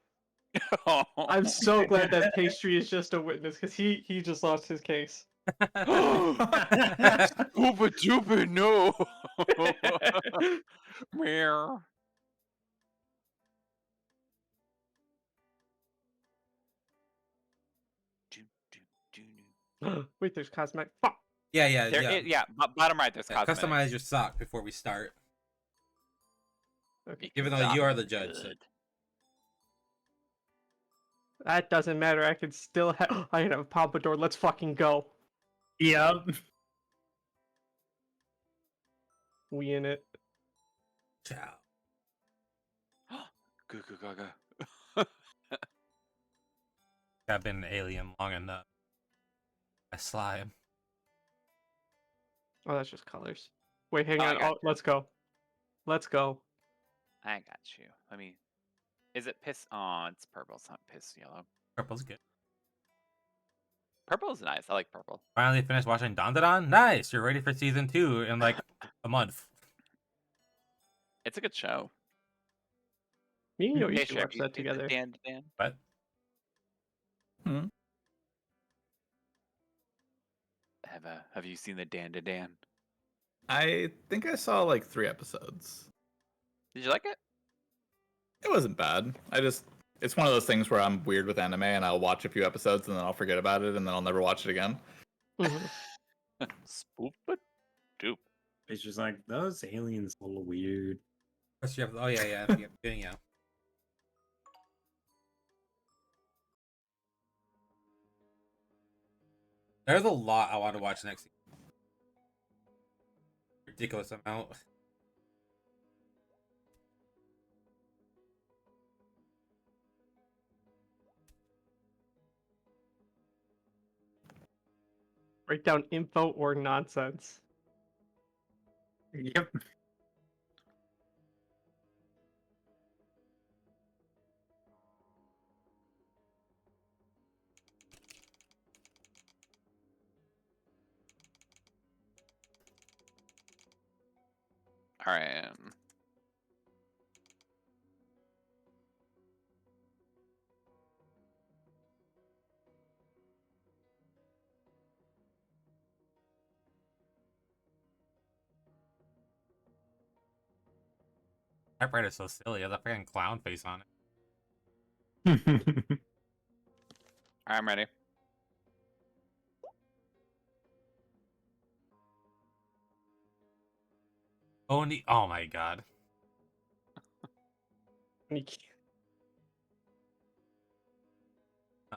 G: I'm so glad that pastry is just a witness because he just lost his case.
B: Oopa doopa, no. Meow. Do, do, do, do.
G: Wait, there's cosmetic. Fuck.
A: Yeah.
B: Yeah, bottom right, there's cosmetic.
A: Customize your sock before we start.
G: Okay.
A: Even though you are the judge. So.
B: Good.
G: That doesn't matter. I can still have. I can have a pompadour. Let's fucking go.
C: Yep.
G: We in it.
A: Ciao.
B: Goo goo gaga.
A: I've been an alien long enough. I slime.
G: Oh, that's just colors. Wait, hang
B: Oh, I
G: on.
B: got
G: Oh, let's go. Let's go.
B: I got you. Let me. Is it piss? Oh, it's purple. It's not piss yellow.
A: Purple's good.
B: Purple is nice. I like purple.
A: Finally finished watching Dandadan? Nice! You're ready for season 2 in like a month.
B: It's a good show.
G: Me and Yoichi
B: Pastry, have
G: watched
B: you
G: that
B: seen the
G: together.
B: Dan?
A: But
B: Have you seen the Dan?
F: I think I saw like 3 episodes.
B: Did you like it?
F: It wasn't bad. It's one of those things where I'm weird with anime and I'll watch a few episodes and then I'll forget about it and then I'll never watch it again.
G: Mhm.
B: Spoof but dupe.
C: It's just like those aliens a little weird.
A: oh yeah, yeah. There's a lot I want to watch next season. Ridiculous amount.
G: Write down info or nonsense.
C: Yep.
B: All right.
A: Typewriter's so silly. It has a freaking clown face on it.
B: All right, I'm ready.
A: Oni. Oh my god.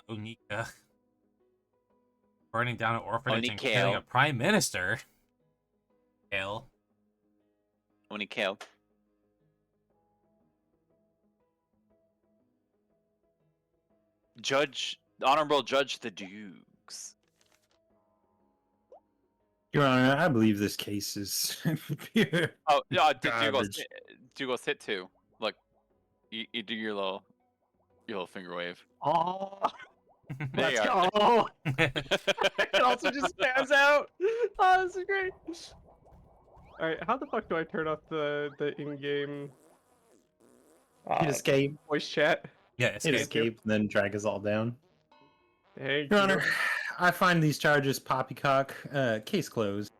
A: Onika. Burning down an orphanage and killing a
B: Onikale.
A: prime minister. Kale.
B: Oni Kale. Honorable Judge the Dukes.
C: Your Honor, I believe this case is pure.
B: Oh, yeah,
C: Garbage.
B: Dougal's hit 2. Look, you do your little finger wave.
G: Oh,
B: There
G: let's
B: you are.
G: go. It also just spans out. Oh, this is great. All right, how the fuck do I turn off the in-game
C: Hit escape.
G: voice chat?
A: Yeah,
C: Hit
A: escape.
C: escape, and then drag us all down.
G: Thank
C: Your
G: you.
C: Honor, I find these charges poppycock. Case closed.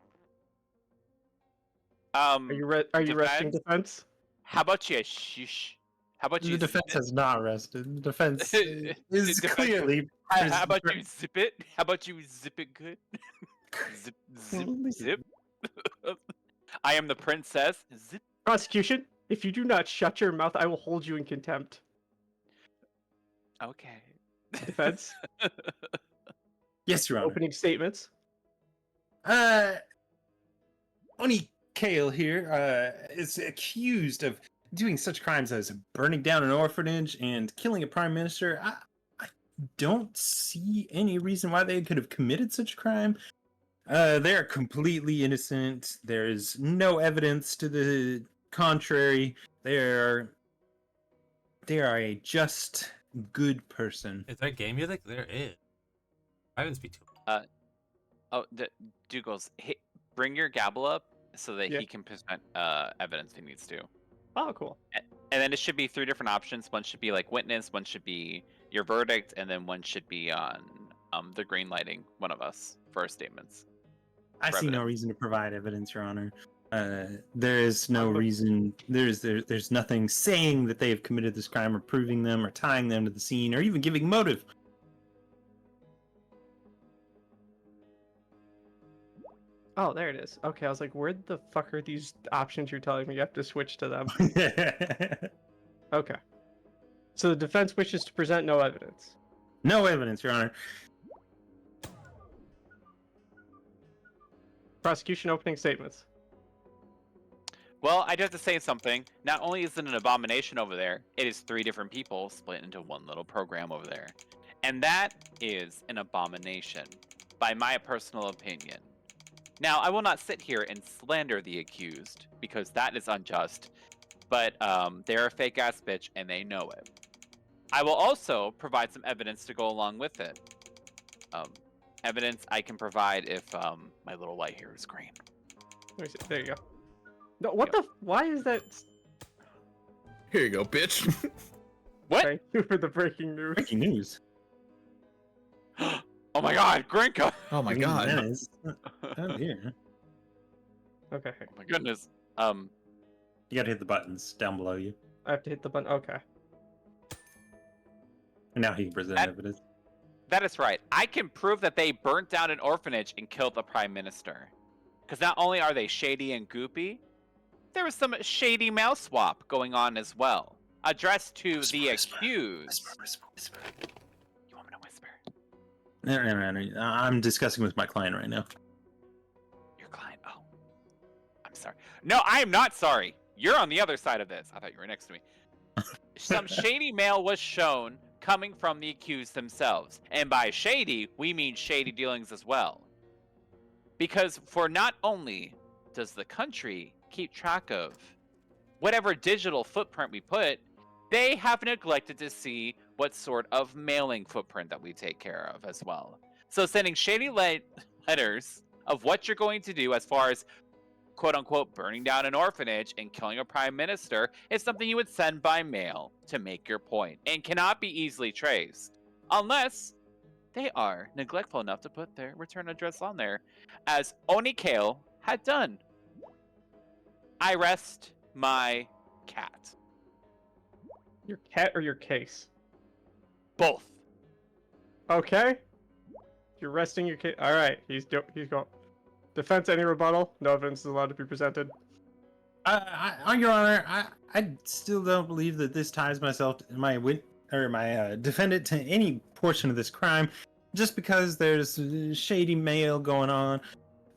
G: Are you resting
B: Defense?
G: defense?
B: How about you shush? How about
C: The
B: you
C: defense
B: zip it?
C: has not rested. The defense is
B: Defense-
C: clearly.
B: How about you zip it? How about you zip it good? Zip. I am the princess. Zip.
G: Prosecution, if you do not shut your mouth, I will hold you in contempt.
B: Okay.
G: Defense,
C: Yes, Your Honor.
G: opening statements.
C: Oni Kale here is accused of doing such crimes as burning down an orphanage and killing a prime minister. I don't see any reason why they could have committed such a crime. They're completely innocent. There is no evidence to the contrary. They are a just, good person.
A: Is there game music? There is. I didn't speak to him.
B: Oh, Dougal's, bring your gavel up so that
G: Yeah.
B: he can present evidence if he needs to.
G: Oh, cool.
B: And then it should be 3 different options. One should be like witness, one should be your verdict, and then one should be on the green lighting one of us for our statements.
C: I
B: for
C: see no
B: evidence.
C: reason to provide evidence, Your Honor. There is no
G: But-
C: reason. There's nothing saying that they have committed this crime, or proving them, or tying them to the scene, or even giving motive.
G: Oh, there it is. Okay, I was like, where the fuck are these options you're telling me? You have to switch to them. Okay. So the defense wishes to present no evidence.
C: No evidence, Your Honor.
G: Prosecution opening statements.
B: Well, I do have to say something. Not only is it an abomination over there, it is 3 different people split into one little program over there. And that is an abomination, by my personal opinion. Now, I will not sit here and slander the accused, because that is unjust. But they're a fake-ass bitch, and they know it. I will also provide some evidence to go along with it. evidence I can provide if my little light here is green.
G: Let me see. There you go. No, what the? Why is that?
F: Here you go, bitch.
B: What?
G: Thank you for the breaking news.
C: Breaking news.
B: Oh my God, Grinka!
F: Oh my
C: Green
F: god.
C: Menace. Oh dear.
G: Okay,
B: Oh my goodness.
C: You gotta hit the buttons down below you.
G: I have to hit the button. Okay.
C: And now he can present
B: That-
C: evidence.
B: That is right. I can prove that they burnt down an orphanage and killed the prime minister. Because not only are they shady and goopy, there was some shady mail swap going on as well, addressed to the accused.
C: Whisper.
B: You want me to whisper?
C: No. I'm discussing with my client right now.
B: Your client? Oh, I'm sorry. No, I am not sorry. You're on the other side of this. I thought you were next to me. Some shady mail was shown coming from the accused themselves. And by shady, we mean shady dealings as well. Because for not only does the country keep track of whatever digital footprint we put, they have neglected to see what sort of mailing footprint that we take care of as well. So sending shady letters of what you're going to do as far as quote unquote burning down an orphanage and killing a prime minister is something you would send by mail to make your point and cannot be easily traced unless they are neglectful enough to put their return address on there, as Oni Kale had done. I rest my cat.
G: Your cat or your case?
B: Both.
G: Okay. You're resting your case. All right. He's going. Defense, any rebuttal? No evidence is allowed to be presented.
C: On Your Honor, I still don't believe that this ties myself to my defendant to any portion of this crime, just because there's shady mail going on.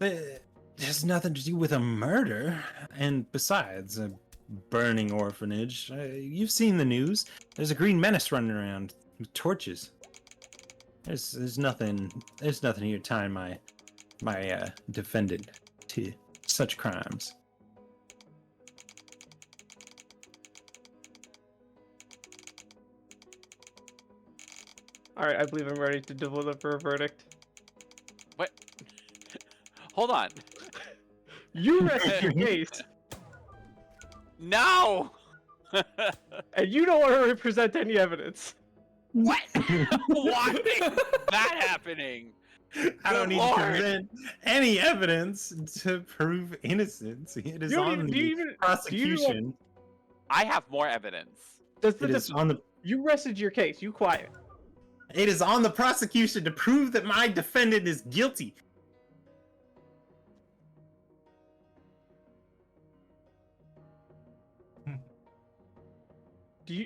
C: It has nothing to do with a murder, and besides, a burning orphanage. You've seen the news. There's a green menace running around with torches. There's nothing here tying my defendant to such crimes.
G: All right. I believe I'm ready to deliver a verdict.
B: What? Hold on.
G: You rested your case,
B: No!
G: and you don't want to present any evidence.
B: What? Why is that happening?
C: I don't
B: Good
C: need
B: Lord.
C: to present any evidence to prove innocence. It is
G: You don't
C: on
G: even-
C: the
G: do you even-
C: prosecution.
B: I have more evidence.
G: Does the
C: It is on the.
G: You rested your case. You quiet.
C: It is on the prosecution to prove that my defendant is guilty.
G: Do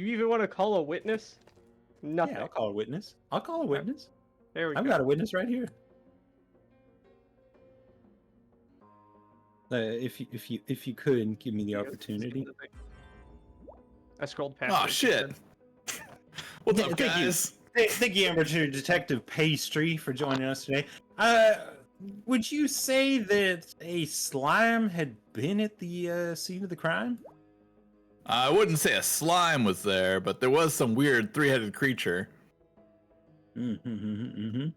G: you even want to call a witness? Nothing.
C: Yeah, I'll call a witness.
G: There we
C: I've
G: go.
C: got a witness right here. If you could give me the opportunity.
G: I scrolled past.
F: Oh
G: it.
F: shit. What's
C: Yeah,
F: up,
C: thank you.
F: guys?
C: Thank you, Amateur Detective Pastry, for joining us today. Would you say that a slime had been at the scene of the crime?
F: I wouldn't say a slime was there, but there was some weird three-headed creature.
C: Mm-hmm.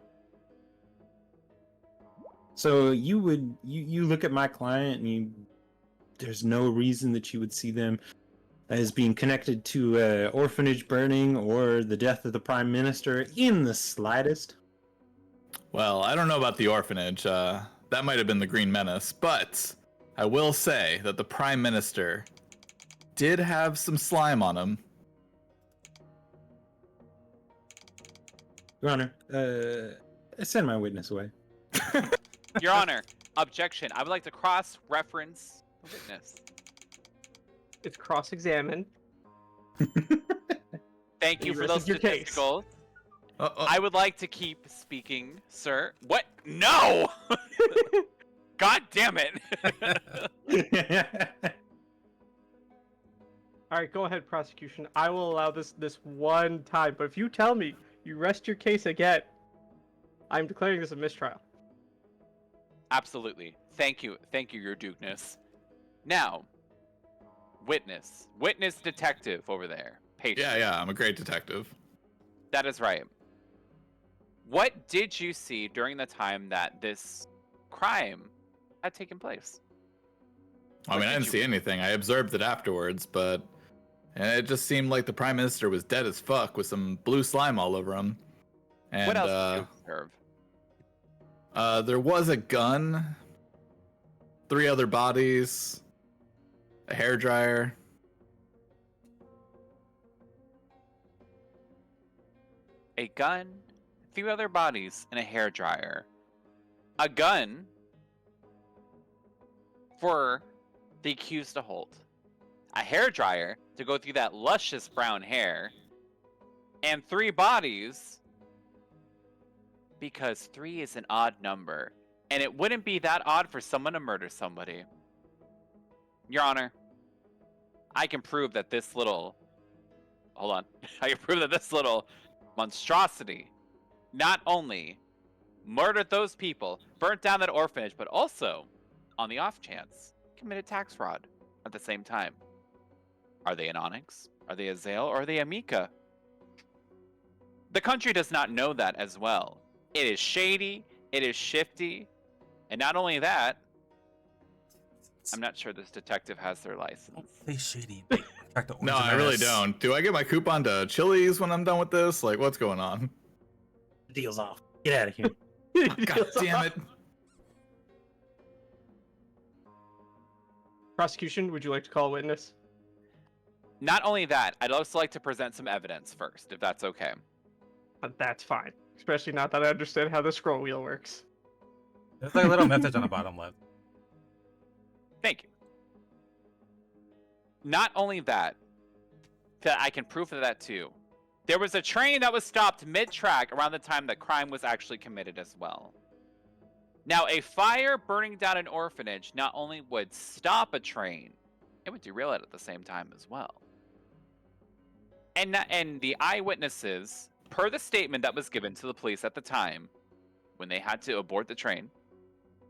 C: So you look at my client and there's no reason that you would see them as being connected to orphanage burning or the death of the prime minister in the slightest.
F: Well, I don't know about the orphanage. That might have been the Green Menace, but I will say that the Prime Minister did have some slime on him.
C: Your Honor, send my witness away.
B: Your Honor, objection. I would like to cross-reference the witness.
G: It's cross-examined.
B: Thank you
G: You
B: for those
G: rested your case.
B: statisticals.
F: Uh-oh.
B: I would like to keep speaking, sir. What? No! God damn it!
G: All right, go ahead, prosecution. I will allow this one time, but if you tell me you rest your case again, I'm declaring this a mistrial.
B: Absolutely. Thank you, Your Dukeness. Now, witness detective over there. Patient.
F: Yeah, I'm a great detective.
B: That is right. What did you see during the time that this crime had taken place?
F: I mean, I didn't see anything. I observed it afterwards, but it just seemed like the Prime Minister was dead as fuck with some blue slime all over him. And
B: What else did you observe?
F: there was a gun, 3 other bodies, a hairdryer.
B: A gun, 3 other bodies, and a hairdryer. A gun for the accused to hold. A hairdryer to go through that luscious brown hair. And 3 bodies because 3 is an odd number. And it wouldn't be that odd for someone to murder somebody. Your Honor, I can prove that this little... Hold on. I can prove that this little monstrosity not only murdered those people, burnt down that orphanage, but also, on the off chance, committed tax fraud at the same time. Are they an Onyx? Are they a Zale? Or are they a Mika? The country does not know that as well. It is shady, it is shifty, and not only that, I'm not sure this detective has their license.
A: They shady. They track the
F: No,
A: orange
F: I really
A: menace.
F: don't. Do I get my coupon to Chili's when I'm done with this? Like, what's going on?
C: Deal's off. Get out of here.
F: God damn it.
G: Prosecution, would you like to call a witness?
B: Not only that, I'd also like to present some evidence first, if that's okay.
G: That's fine. Especially not that I understand how the scroll wheel works.
A: There's like a little message on the bottom left.
B: Thank you. Not only that I can prove that too. There was a train that was stopped mid-track around the time that crime was actually committed as well. Now, a fire burning down an orphanage not only would stop a train, it would derail it at the same time as well. And the eyewitnesses, per the statement that was given to the police at the time, when they had to abort the train,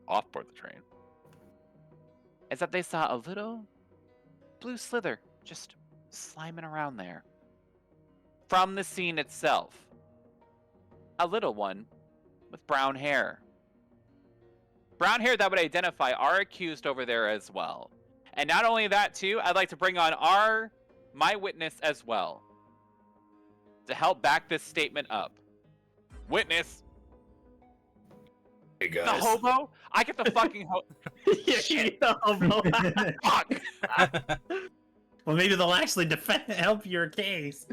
B: off-board the train, is that they saw a little blue slither just sliming around there. From the scene itself. A little one with brown hair. Brown hair that would identify our accused over there as well. And not only that too, I'd like to bring on my witness as well. To help back this statement up. Witness.
F: Hey
B: The
F: guys.
B: hobo? I get the fucking Shit. Fuck!
C: Well, maybe they'll actually help your case.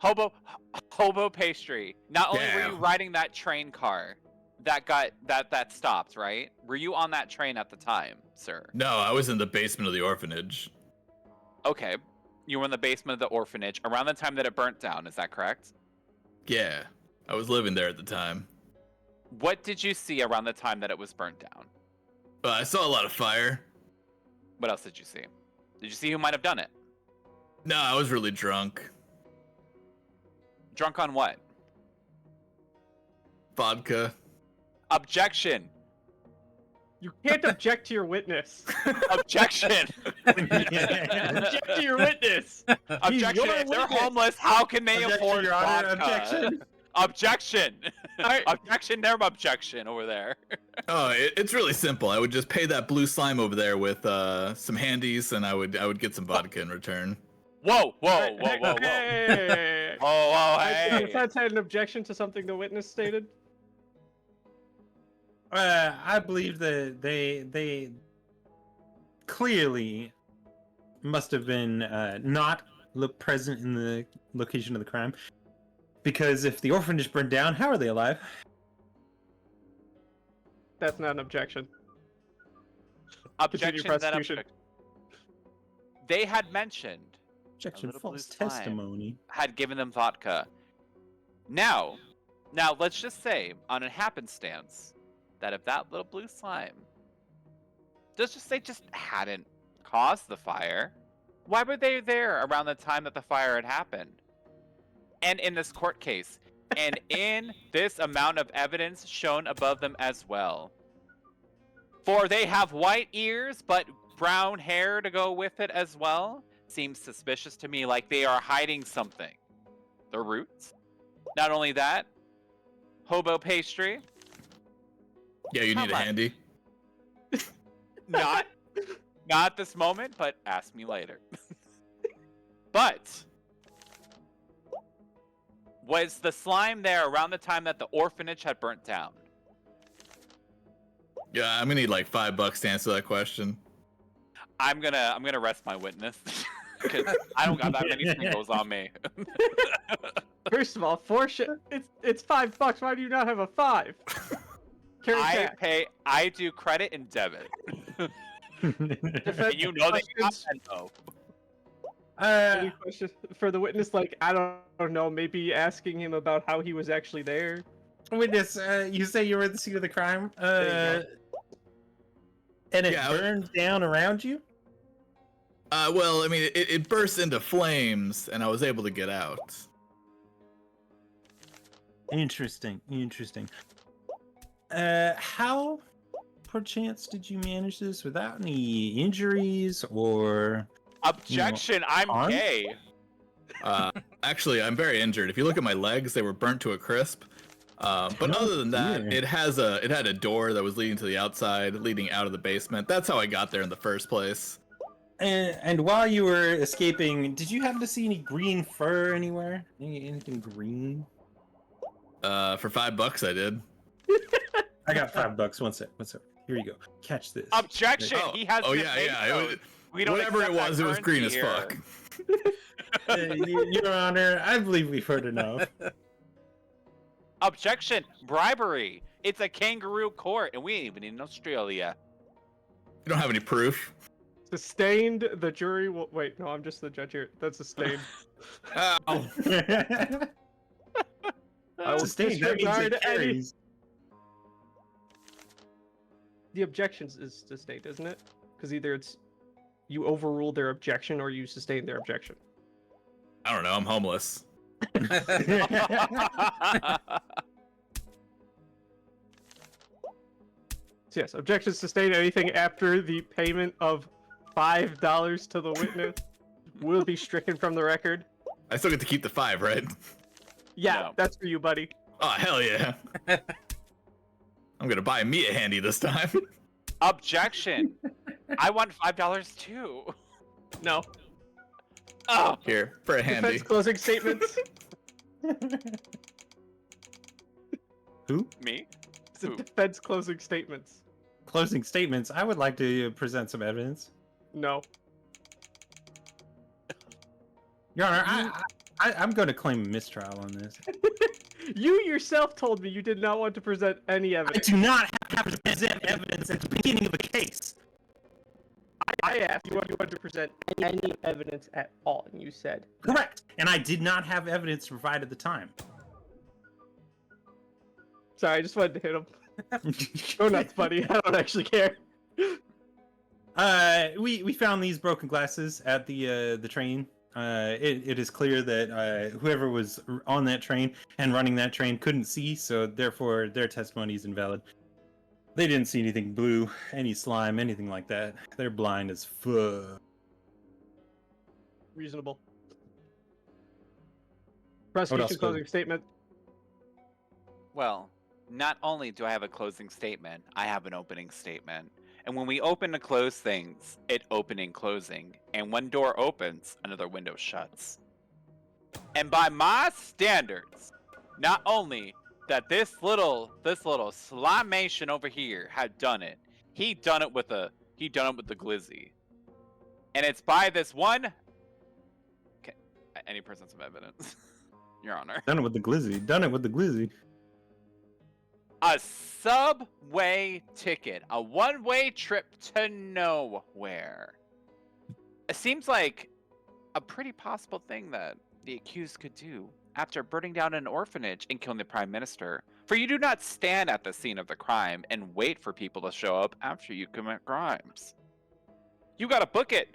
B: Hobo pastry. Not only were you
F: Damn.
B: riding that train car that stopped, right? Were you on that train at the time, sir?
F: No, I was in the basement of the orphanage.
B: Okay. You were in the basement of the orphanage around the time that it burnt down, is that correct?
F: Yeah, I was living there at the time.
B: What did you see around the time that it was burnt down?
F: I saw a lot of fire.
B: What else did you see? Did you see who might have done it?
F: No, I was really drunk.
B: Drunk on what?
F: Vodka.
B: Objection!
G: You can't object to your witness.
B: Objection!
G: Object to your witness.
B: Objection!
G: your
B: If they're
G: witness.
B: homeless, how can they
C: Objection,
B: afford
C: Your Honor,
B: vodka?
C: objection.
B: Objection!
G: Alright.
B: Objection, their objection over there.
F: Oh, it's really simple. I would just pay that blue slime over there with some handies, and I would get some vodka in return.
B: Whoa, whoa,
G: Hey,
B: whoa, whoa, whoa.
G: hey.
B: Whoa, whoa,
G: The
B: hey.
G: defense had an objection to something the witness stated.
C: I believe that they clearly must have been not present in the location of the crime, because if the orphanage burned down, how are they alive?
G: That's not an objection.
B: Objection, that
G: prosecution.
B: objection. They had mentioned,
C: Objection,
B: little
C: false
B: blue slime.
C: testimony.
B: had given them vodka. Now, let's just say, on a happenstance, that if that little blue slime, let's just say just hadn't caused the fire, why were they there around the time that the fire had happened? And in this court case, and in this amount of evidence shown above them as well. For they have white ears, but brown hair to go with it as well. Seems suspicious to me, like they are hiding something. Their roots. Not only that, Hobo pastry.
F: Yeah, you
B: How
F: need a
B: much?
F: handy.
B: Not at this moment, but ask me later. But was the slime there around the time that the orphanage had burnt down?
F: Yeah, I'm gonna need like $5 to answer that question.
B: I'm gonna rest my witness because I don't got that many singles on me.
G: First of all, it's $5. Why do you not have a 5? Carry cash.
B: I do credit and debit.
G: Defense
B: And you know that you got
G: questions?
B: that though.
G: Any questions for the witness? Like, I don't know, maybe asking him about how he was actually there.
C: Witness, you say you were at the scene of the crime,
G: There
C: and it
F: Yeah,
C: burned down around you?
F: Well, I mean, it burst into flames, and I was able to get out.
C: Interesting. How, perchance, did you manage this without any injuries or...
B: Objection! I'm
C: harm?
B: gay.
F: Actually, I'm very injured. If you look at my legs, they were burnt to a crisp. But
C: Oh,
F: other than that,
C: dear.
F: it had a door that was leading to the outside, leading out of the basement. That's how I got there in the first place.
C: And while you were escaping, did you happen to see any green fur anywhere? Anything green?
F: For $5, I did.
C: I got $5. One sec. Here you go. Catch this.
B: Objection!
F: Oh,
B: He has.
F: oh
B: the
F: yeah,
B: face
F: yeah.
B: code. We don't
F: Whatever it
B: accept that
F: was, it was green as
B: currency
F: fuck.
C: Your Honor, I believe we've heard enough.
B: Objection! Bribery! It's a kangaroo court, and we ain't even in Australia.
F: You don't have any proof.
G: Sustained, the jury will... Wait, no, I'm just the judge here. That's sustained.
F: Oh.
G: I will
C: Sustained, that means
G: disregard
C: it carries.
G: The objections is sustained, isn't it? Because either it's you overrule their objection or you sustain their objection.
F: I don't know. I'm homeless.
G: So yes, objection sustained. Anything after the payment of $5 to the witness will be stricken from the record.
F: I still get to keep the 5, right?
G: Yeah,
B: No.
G: that's for you, buddy.
F: Oh hell yeah! I'm gonna buy me a handy this time.
B: Objection! I want $5 too.
G: No.
B: Oh,
F: Here for a handy.
G: Defense closing statements.
C: Who?
B: me?
G: It's a
B: Who?
G: defense closing statements.
C: Closing statements. I would like to present some evidence.
G: No.
C: Your Honor, I'm going to claim a mistrial on this.
G: You yourself told me you did not want to present any
C: I
G: evidence.
C: do not have to present evidence at the beginning of the case.
G: I asked you wanted to present any evidence at all, and you said
C: Correct. And I did not have evidence to provide at the time.
G: sorry. I just wanted to hit him. Go nuts, buddy. I don't actually care.
C: We found these broken glasses at the train. It is clear that whoever was on that train and running that train couldn't see, so therefore their testimony is invalid. They didn't see anything blue, any slime, anything like that. They're blind as fuck.
G: Reasonable.
C: else
G: Prosecution
C: could-
G: closing statement.
B: Well, not only do I have a closing statement, I have an opening statement. And when we open and close things, it opening closing. And one door opens, another window shuts. And by my standards, not only that this little slimation over here had done it, he done it with the glizzy. And it's by this one. Okay, any presence of evidence, Your Honor.
C: Done it with the glizzy.
B: A subway ticket, a one-way trip to nowhere. It seems like a pretty possible thing that the accused could do after burning down an orphanage and killing the Prime Minister. For you do not stand at the scene of the crime and wait for people to show up after you commit crimes. You gotta book it.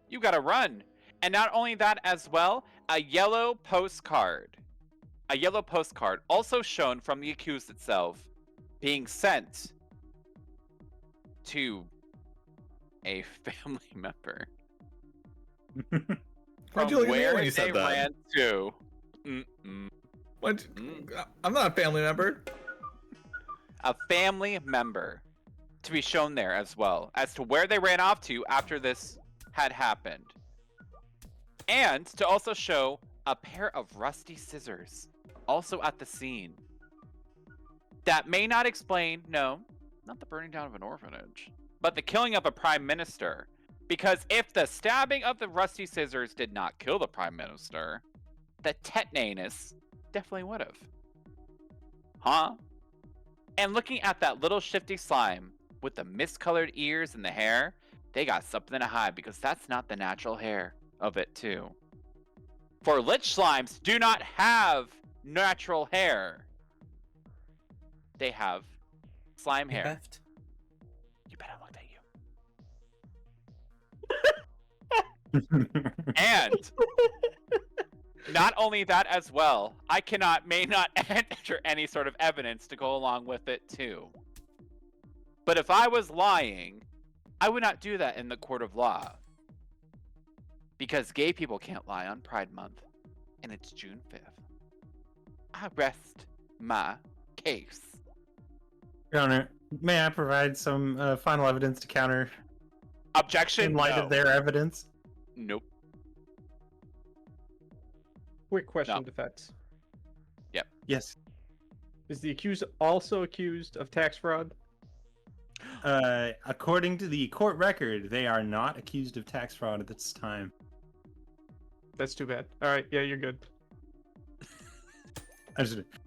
B: You gotta run. And not only that as well, a yellow postcard. A yellow postcard, also shown from the accused itself, being sent to a family member.
F: Why'd you look at me
B: where
F: when you said
B: they
F: that?
B: ran to. Mm-mm.
F: What? I'm not a family member.
B: A family member to be shown there as well as to where they ran off to after this had happened. And to also show a pair of rusty scissors also at the scene. That may not explain, no, not the burning down of an orphanage, but the killing of a prime minister. Because if the stabbing of the rusty scissors did not kill the prime minister, the tetanus definitely would have. Huh? And looking at that little shifty slime with the miscolored ears and the hair, they got something to hide because that's not the natural hair of it too. For lich slimes do not have natural hair. They have slime hair.
A: Left.
B: You better look at you. And not only that as well, I may not enter any sort of evidence to go along with it too. But if I was lying, I would not do that in the court of law. Because gay people can't lie on Pride Month, and it's June 5th. I rest my case.
C: Your Honor, may I provide some final evidence to counter
B: Objection.
C: in light
B: No.
C: of their evidence?
B: Nope.
G: Quick question,
B: No.
G: defense.
C: Yes.
G: Is the accused also accused of tax fraud?
C: According to the court record, they are not accused of tax fraud at this time.
G: That's too bad. All right, yeah, you're good.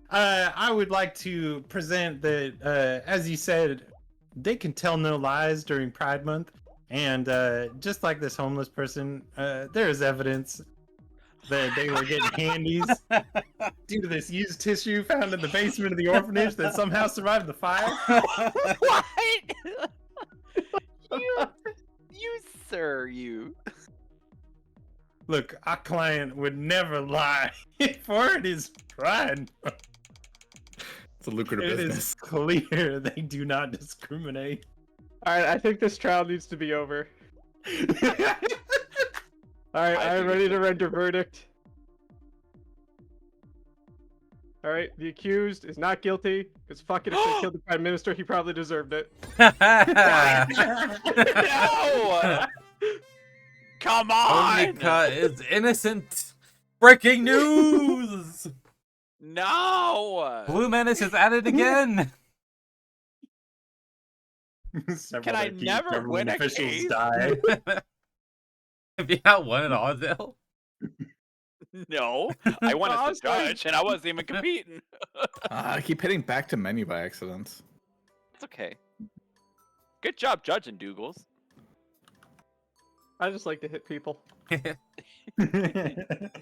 C: I would like to present that, as you said, they can tell no lies during Pride Month, and just like this homeless person, there is evidence that they were getting handies due to this used tissue found in the basement of the orphanage that somehow survived the fire.
B: What? you, sir, you.
C: Look, our client would never lie, for it is Pride Month.
F: It's a lucrative
C: It
F: business.
C: is clear they do not discriminate.
G: All right, I think this trial needs to be over. All right,
B: I
G: I'm
B: think
G: ready
B: it
G: to
B: should.
G: render verdict. All right, the accused is not guilty because fucking if they killed the prime minister, he probably deserved it.
B: No! Come on!
A: Monica is innocent. Breaking news!
B: No!
A: Blue Menace is at it again.
C: Several
B: I
C: other key
B: never
C: government
B: win a
C: officials
B: case?
C: die.
A: Have you not won at all, Dale?
B: No, I won as the
G: Honestly.
B: judge, and I wasn't even competing.
F: I keep hitting back to menu by accident.
B: It's okay. Good job judging, Dougals.
G: I just like to hit people.
A: Do that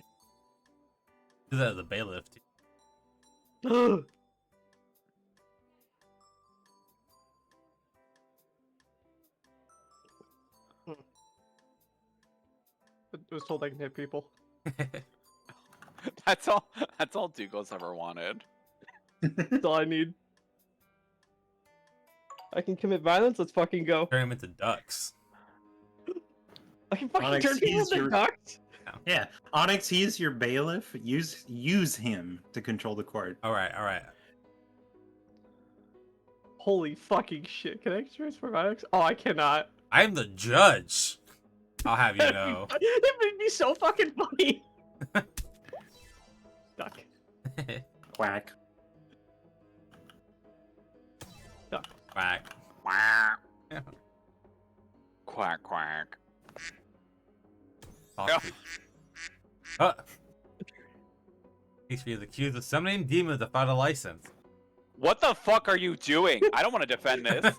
A: as a bailiff. Too.
G: I was told I can hit people.
B: That's all Dougals ever wanted.
G: That's all I need. I can commit violence. Let's fucking go.
A: Turn him into ducks.
G: I can fucking
C: Onyx,
G: turn people
C: he's
G: into
C: your-
G: ducks.
C: Yeah, Onyx, he is your bailiff. Use him to control the court.
A: All right, all right.
G: Holy fucking shit! Can I transfer Onyx? Oh, I cannot.
A: I'm the judge. I'll have you know.
G: It made me so fucking funny. Duck.
C: Quack.
A: Quack.
B: Quack, quack.
A: Talk to- Huh. He's being accused of summoning demons without a license.
B: What the fuck are you doing? I don't want to defend this.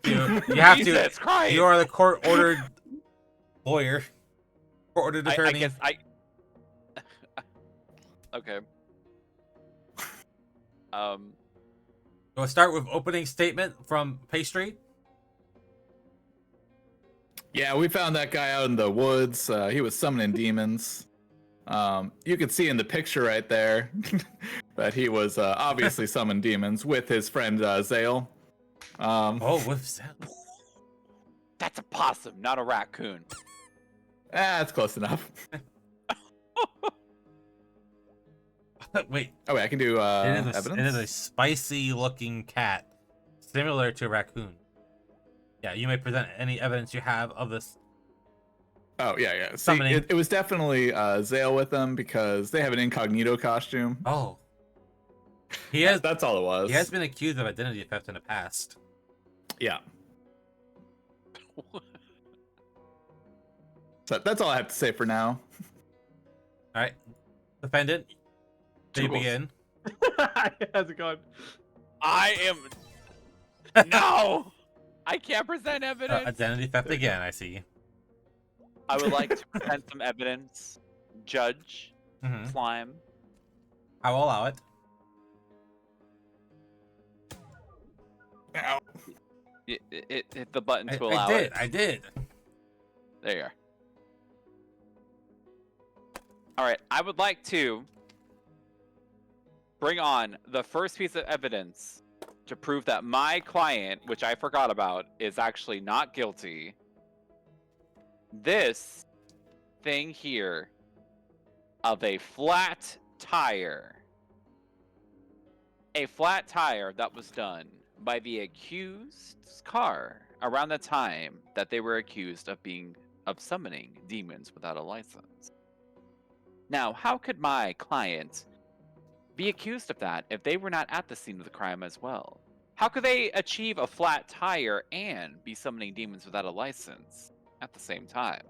A: You have
B: Jesus
A: to.
B: Christ.
A: You are the court-ordered lawyer. Court-ordered
B: I
A: attorney.
B: guess I. Okay.
A: We'll start with opening statement from Pastry.
F: Yeah, we found that guy out in the woods. He was summoning demons. You can see in the picture right there that he was obviously summoned demons with his friend Zale.
A: Oh, what's that?
B: That's a possum, not a raccoon.
F: That's close enough.
A: Wait,
F: Oh wait, I can do
A: it is
F: evidence.
A: a spicy-looking cat, similar to a raccoon. Yeah, you may present any evidence you have of this.
F: Oh yeah. See,
A: Summoning.
F: it was definitely Zale with them because they have an incognito costume.
A: Oh, he has.
F: That's all it was.
A: He has been accused of identity theft in the past.
F: Yeah. So that's all I have to say for now.
A: All right, defendant, may you
B: Toodles.
A: begin.
G: How's it going?
B: I am. No! I can't present evidence.
A: Identity theft again, I see.
B: I would like to present some evidence. Judge,
A: Hmm.
B: Slime.
A: I will allow it.
F: Ow.
B: Hit the button to allow it.
A: I did.
B: There you are. All right, I would like to bring on the first piece of evidence to prove that my client, which I forgot about, is actually not guilty. This thing here of a flat tire. A flat tire that was done by the accused's car around the time that they were accused of summoning demons without a license. Now, how could my client be accused of that if they were not at the scene of the crime as well? How could they achieve a flat tire and be summoning demons without a license at the same time?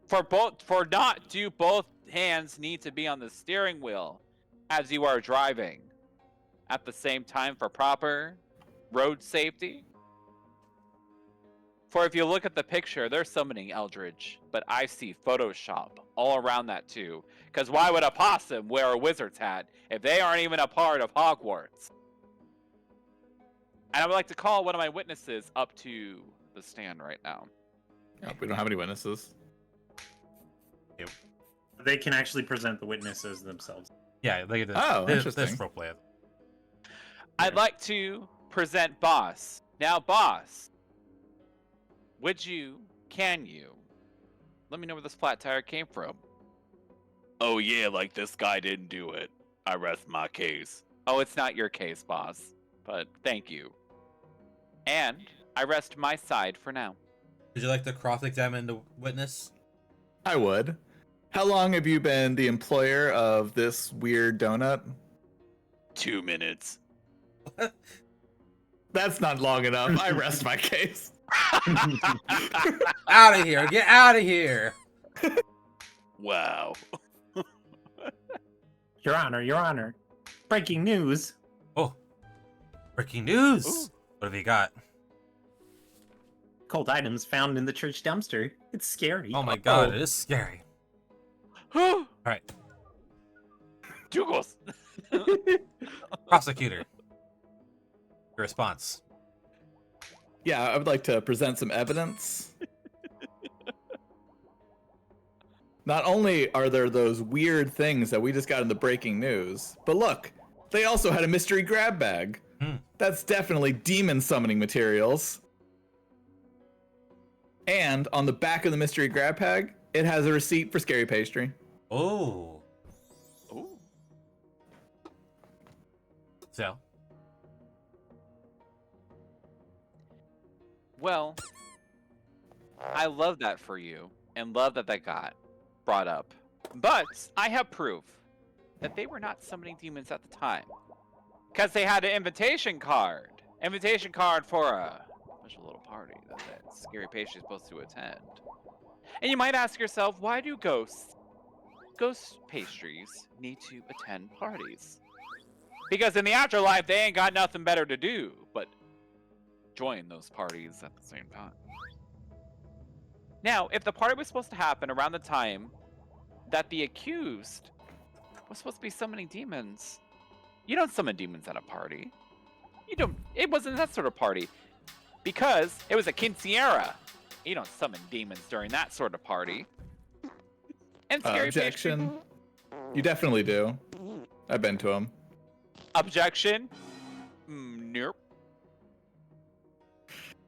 B: For not do both hands need to be on the steering wheel as you are driving at the same time for proper road safety? For if you look at the picture, they're summoning Eldritch, but I see Photoshop all around that too. Because why would a possum wear a wizard's hat if they aren't even a part of Hogwarts? And I would like to call one of my witnesses up to the stand right now.
F: Oh, we don't have any witnesses.
C: They can actually present the witnesses themselves.
A: Yeah, look at this.
F: Oh,
A: this
F: interesting.
A: roleplay.
B: I'd like to present Boss. Now, Boss, can you let me know where this flat tire came from? Oh yeah, like this guy didn't do it. I rest my case. Oh, it's not your case, Boss, but thank you. And I rest my side for now.
A: Would you like to cross-examine the witness?
F: I would. How long have you been the employer of this weird donut?
B: 2 minutes.
F: That's not long enough. I rest my case.
A: Out of here! Get out of here!
B: Wow.
C: Your Honor. Breaking news.
A: Oh, breaking news!
B: Ooh.
A: What have you got?
C: Cold items found in the church dumpster. It's scary.
A: Oh my god, it is scary.
B: All
A: Alright,
B: Douglas.
A: prosecutor. Your response.
F: Yeah, I would like to present some evidence. Not only are there those weird things that we just got in the breaking news, but look, they also had a mystery grab bag. That's definitely demon summoning materials. And on the back of the mystery grab bag, it has a receipt for scary pastry.
A: Oh.
B: Ooh.
A: So,
B: Well, I love that for you, and love that got brought up. But I have proof that they were not summoning demons at the time. Because they had an invitation card. Invitation card for a special little party that Scary Pastry is supposed to attend. And you might ask yourself, why do ghost pastries need to attend parties? Because in the afterlife, they ain't got nothing better to do but join those parties at the same time. Now, if the party was supposed to happen around the time that the accused was supposed to be summoning demons, you don't summon demons at a party. It wasn't that sort of party. Because it was a quinceañera. You don't summon demons during that sort of party. And Scary
F: Objection. You definitely do. I've been to them.
B: Objection. Nope.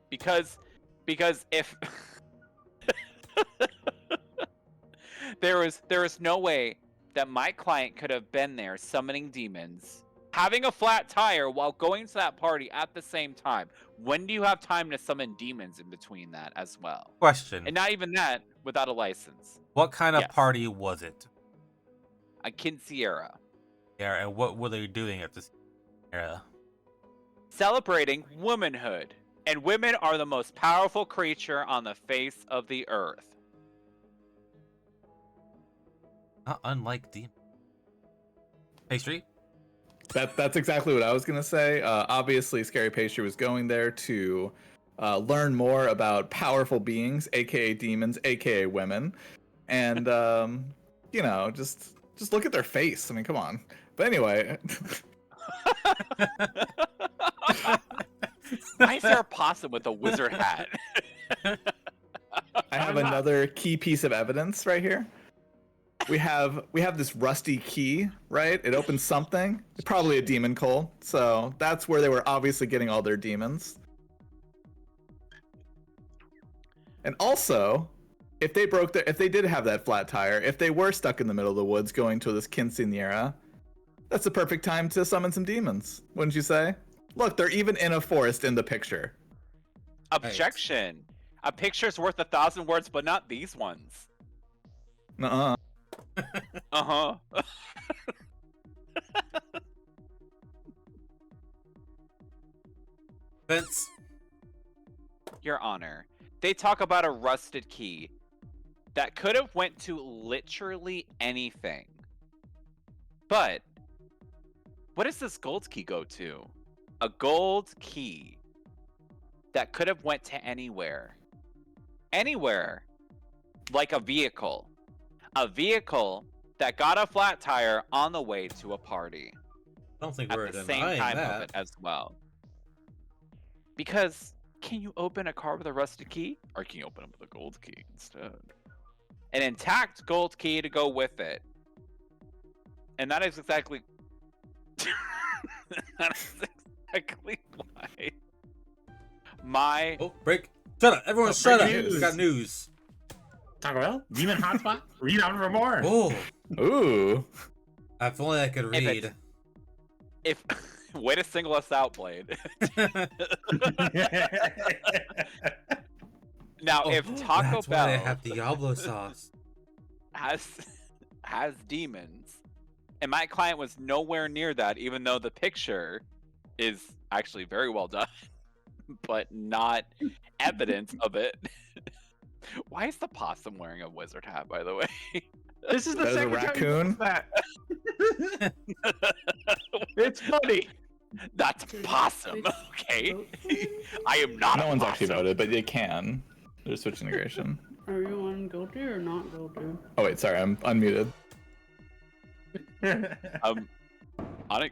B: Because if there was no way that my client could have been there summoning demons, having a flat tire while going to that party at the same time. When do you have time to summon demons in between that as well?
A: Question.
B: And not even that without a license.
A: What kind of
B: Yes.
A: party was it?
B: A quinceañera.
A: Yeah, and what were they doing at this era?
B: Celebrating womanhood. And women are the most powerful creature on the face of the earth.
A: Not unlike demon. Pastry?
F: That's exactly what I was gonna say. Obviously, Scary Pastry was going there to learn more about powerful beings, aka demons, aka women, and you know, just look at their face. I mean, come on. But anyway,
B: Why is there a possum with a wizard hat?
F: I have another key piece of evidence right here. We have this rusty key, right? It opens something. It's probably a demon coal. So that's where they were obviously getting all their demons. And also, if they did have that flat tire, if they were stuck in the middle of the woods going to this quinceañera, that's the perfect time to summon some demons, wouldn't you say? Look, they're even in a forest in the picture.
B: Objection. A picture's worth 1,000 words, but not these ones.
F: Nuh-uh.
B: Uh-huh.
A: Vince?
B: Your Honor, they talk about a rusted key that could have went to literally anything. But what does this gold key go to? A gold key that could have went to anywhere. Anywhere. Like a vehicle. A vehicle that got a flat tire on the way to a party.
A: I don't think
B: At
A: we're
B: the same
A: denying
B: time
A: that.
B: of it as well. Because can you open a car with a rusted key? Or can you open it with a gold key instead? An intact gold key to go with it. And that is exactly that is exactly why my
A: Oh, break. Shut up. Everyone shut up.
C: breaking
A: We got news.
C: Taco Bell? Demon Hotspot? Read on for more.
A: Oh,
F: Ooh.
A: if only I could
B: If
A: read.
B: it's- if way to single us out, Blade. Now, if Taco
A: That's why they
B: Bell
A: have Diablo sauce.
B: has demons, and my client was nowhere near that, even though the picture is actually very well done, but not evidence of it. Why is the possum wearing a wizard hat, by the way?
G: This is the
F: That is a
G: second time you
F: raccoon?
G: that. It's funny.
B: That's possum, okay? I am not
F: No
B: a
F: one's
B: possum.
F: actually voted, but they can. There's Switch integration.
H: Are you on guilty or not guilty?
F: Oh wait, sorry, I'm unmuted.
B: On it.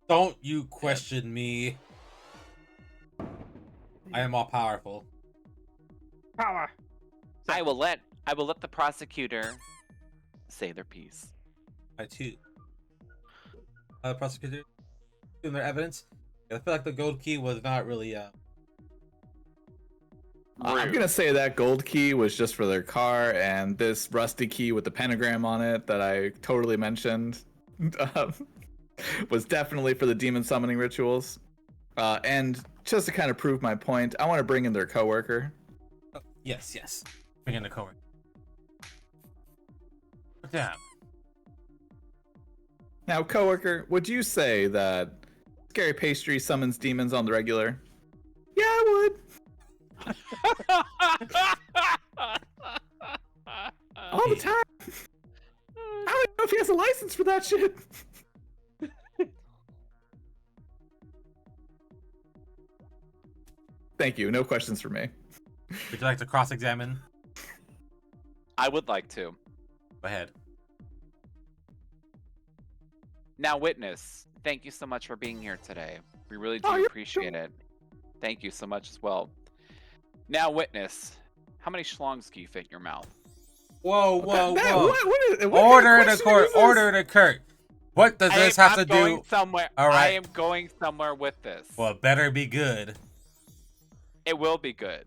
A: Don't you question me. I am all powerful.
G: Power.
B: I will let the prosecutor say their piece.
A: I too. Prosecutor in their evidence. I feel like the gold key was not really.
F: I'm
B: Rude.
F: gonna say that gold key was just for their car, and this rusty key with the pentagram on it that I totally mentioned was definitely for the demon summoning rituals. And just to kind of prove my point, I want to bring in their coworker.
A: Yes. Bring in the cover. Damn.
F: Now, coworker, would you say that Scary Pastry summons demons on the regular? Yeah, I would. All the time. I don't even know if he has a license for that shit. Thank you. No questions for me.
A: Would you like to cross-examine?
B: I would like to.
A: Go ahead.
B: Now, witness, thank you so much for being here today. We really do
F: Oh, you're
B: appreciate it. Thank you so much as well. Now, witness, how many schlongs can you fit in your mouth?
A: Whoa.
F: What
A: Order
F: kind
A: in
F: of
A: the
F: question
A: court.
F: is this?
A: Order in the court. What does this have to
B: going
A: do?
B: somewhere.
A: All right.
B: I am going somewhere with this.
A: Well, it better be good.
B: It will be good.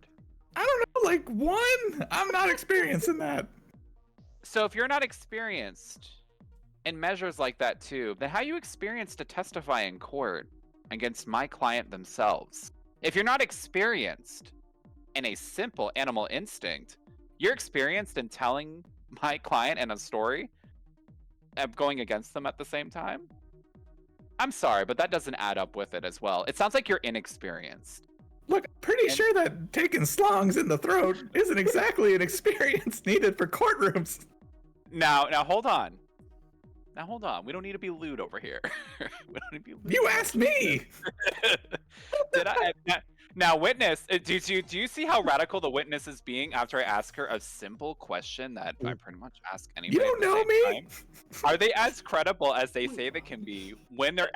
F: I don't know, like one? I'm not experienced in that.
B: So if you're not experienced in measures like that too, then how are you experienced to testify in court against my client themselves? If you're not experienced in a simple animal instinct, you're experienced in telling my client and a story of going against them at the same time? I'm sorry, but that doesn't add up with it as well. It sounds like you're inexperienced.
F: Look, pretty sure that taking slongs in the throat isn't exactly an experience needed for courtrooms.
B: Now hold on. Now hold on. We don't need to be lewd over here. We don't need to be lewd.
F: You asked me.
B: Did I? Now, witness, do you see how radical the witness is being after I ask her a simple question that I pretty much ask anybody?
F: You don't know me.
B: Time? Are they as credible as they say they can be when they're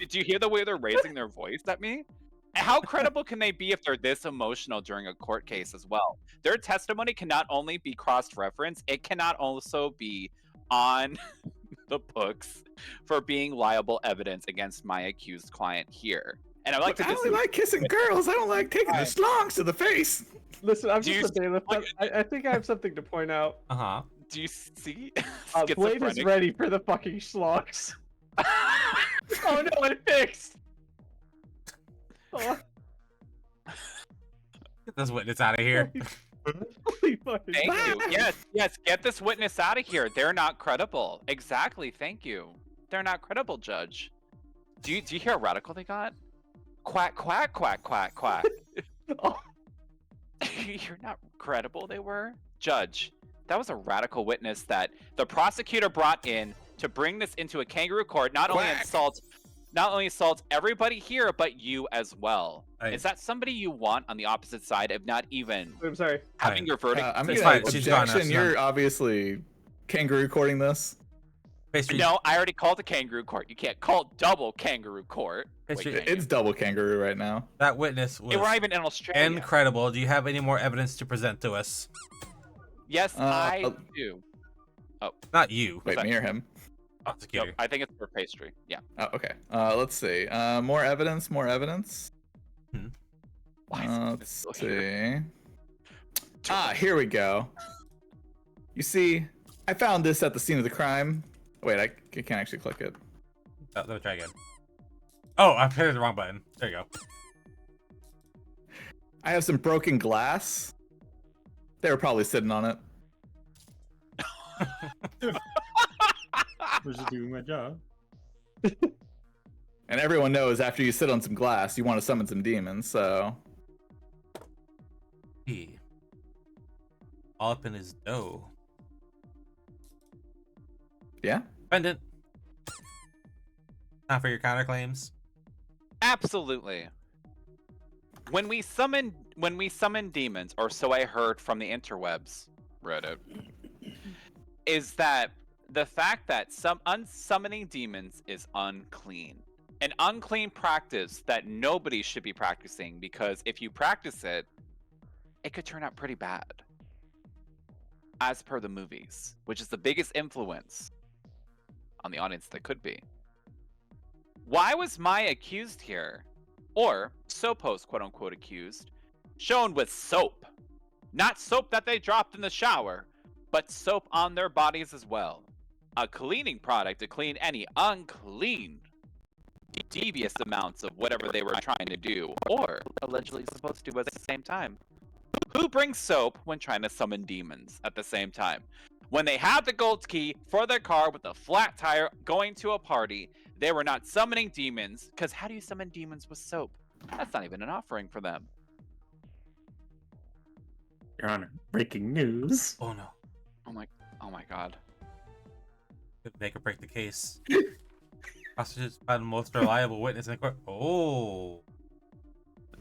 B: do you hear the way they're raising their voice at me? How credible can they be if they're this emotional during a court case as well? Their testimony cannot only be cross-referenced, it cannot also be on the books for being liable evidence against my accused client here. And I like to
F: I only like kissing girls. I don't like taking the slongs to the face.
G: Listen, I'm
B: Do you
G: just a bailiff. I think I have something to point out.
A: Uh-huh.
B: Do you see?
G: Blade is
B: Schizophrenic.
G: ready for the fucking schlogs. Oh no, it fixed! Oh,
A: Get this witness out of here.
G: holy fucking
B: Thank
G: shit.
B: you. Yes, get this witness out of here. They're not credible. Exactly, thank you. They're not credible, Judge. Do you hear how radical they got? Quack, quack, quack, quack, quack.
G: Oh,
B: You're not credible, they were? Judge, that was a radical witness that the prosecutor brought in to bring this into a kangaroo court, not only assault everybody here, but you as well. Is that somebody you want on the opposite side of not even
G: I'm sorry.
B: having your verdict?
F: I'm
A: It's
F: gonna
A: fine, she's gone now,
F: objection.
A: she's gone.
F: You're obviously kangaroo courting this.
A: Pastry,
B: No, I already called the kangaroo court. You can't call double kangaroo court.
A: Pastry,
B: Wait,
F: It's double kangaroo right now.
A: that witness was
B: They were even in Australia.
A: incredible. Do you have any more evidence to present to us?
B: Yes, I do.
A: Not you.
F: Wait, me or him?
A: Prosecutor.
B: Nope, I think it's for pastry. Yeah.
F: Oh, okay. Let's see. More evidence. More evidence.
B: Why is
F: Let's
B: this still here?
F: see. Here we go. You see, I found this at the scene of the crime. Wait, I can't actually click it.
A: Let me try again. Oh, I hit the wrong button. There you go.
F: I have some broken glass. They were probably sitting on it.
C: Was just doing my job.
F: And everyone knows after you sit on some glass, you want to summon some demons, so.
A: He. All up in his dough.
F: Yeah?
A: Defendant. Time for your counterclaims.
B: Absolutely. When we summon demons, or so I heard from the interwebs, Reddit, is that the fact that unsummoning demons is unclean. An unclean practice that nobody should be practicing, because if you practice it, it could turn out pretty bad. As per the movies, which is the biggest influence on the audience that could be. Why was my accused here, or Sopo's quote-unquote accused, shown with soap? Not soap that they dropped in the shower, but soap on their bodies as well. A cleaning product to clean any unclean, devious amounts of whatever they were trying to do, or allegedly supposed to do at the same time. Who brings soap when trying to summon demons at the same time? When they have the gold key for their car with a flat tire going to a party, they were not summoning demons, because how do you summon demons with soap? That's not even an offering for them.
C: Your Honor, breaking news.
A: Oh no.
B: Oh my god.
A: Could make or break the case. Prosecutors found the most reliable witness in court. Oh.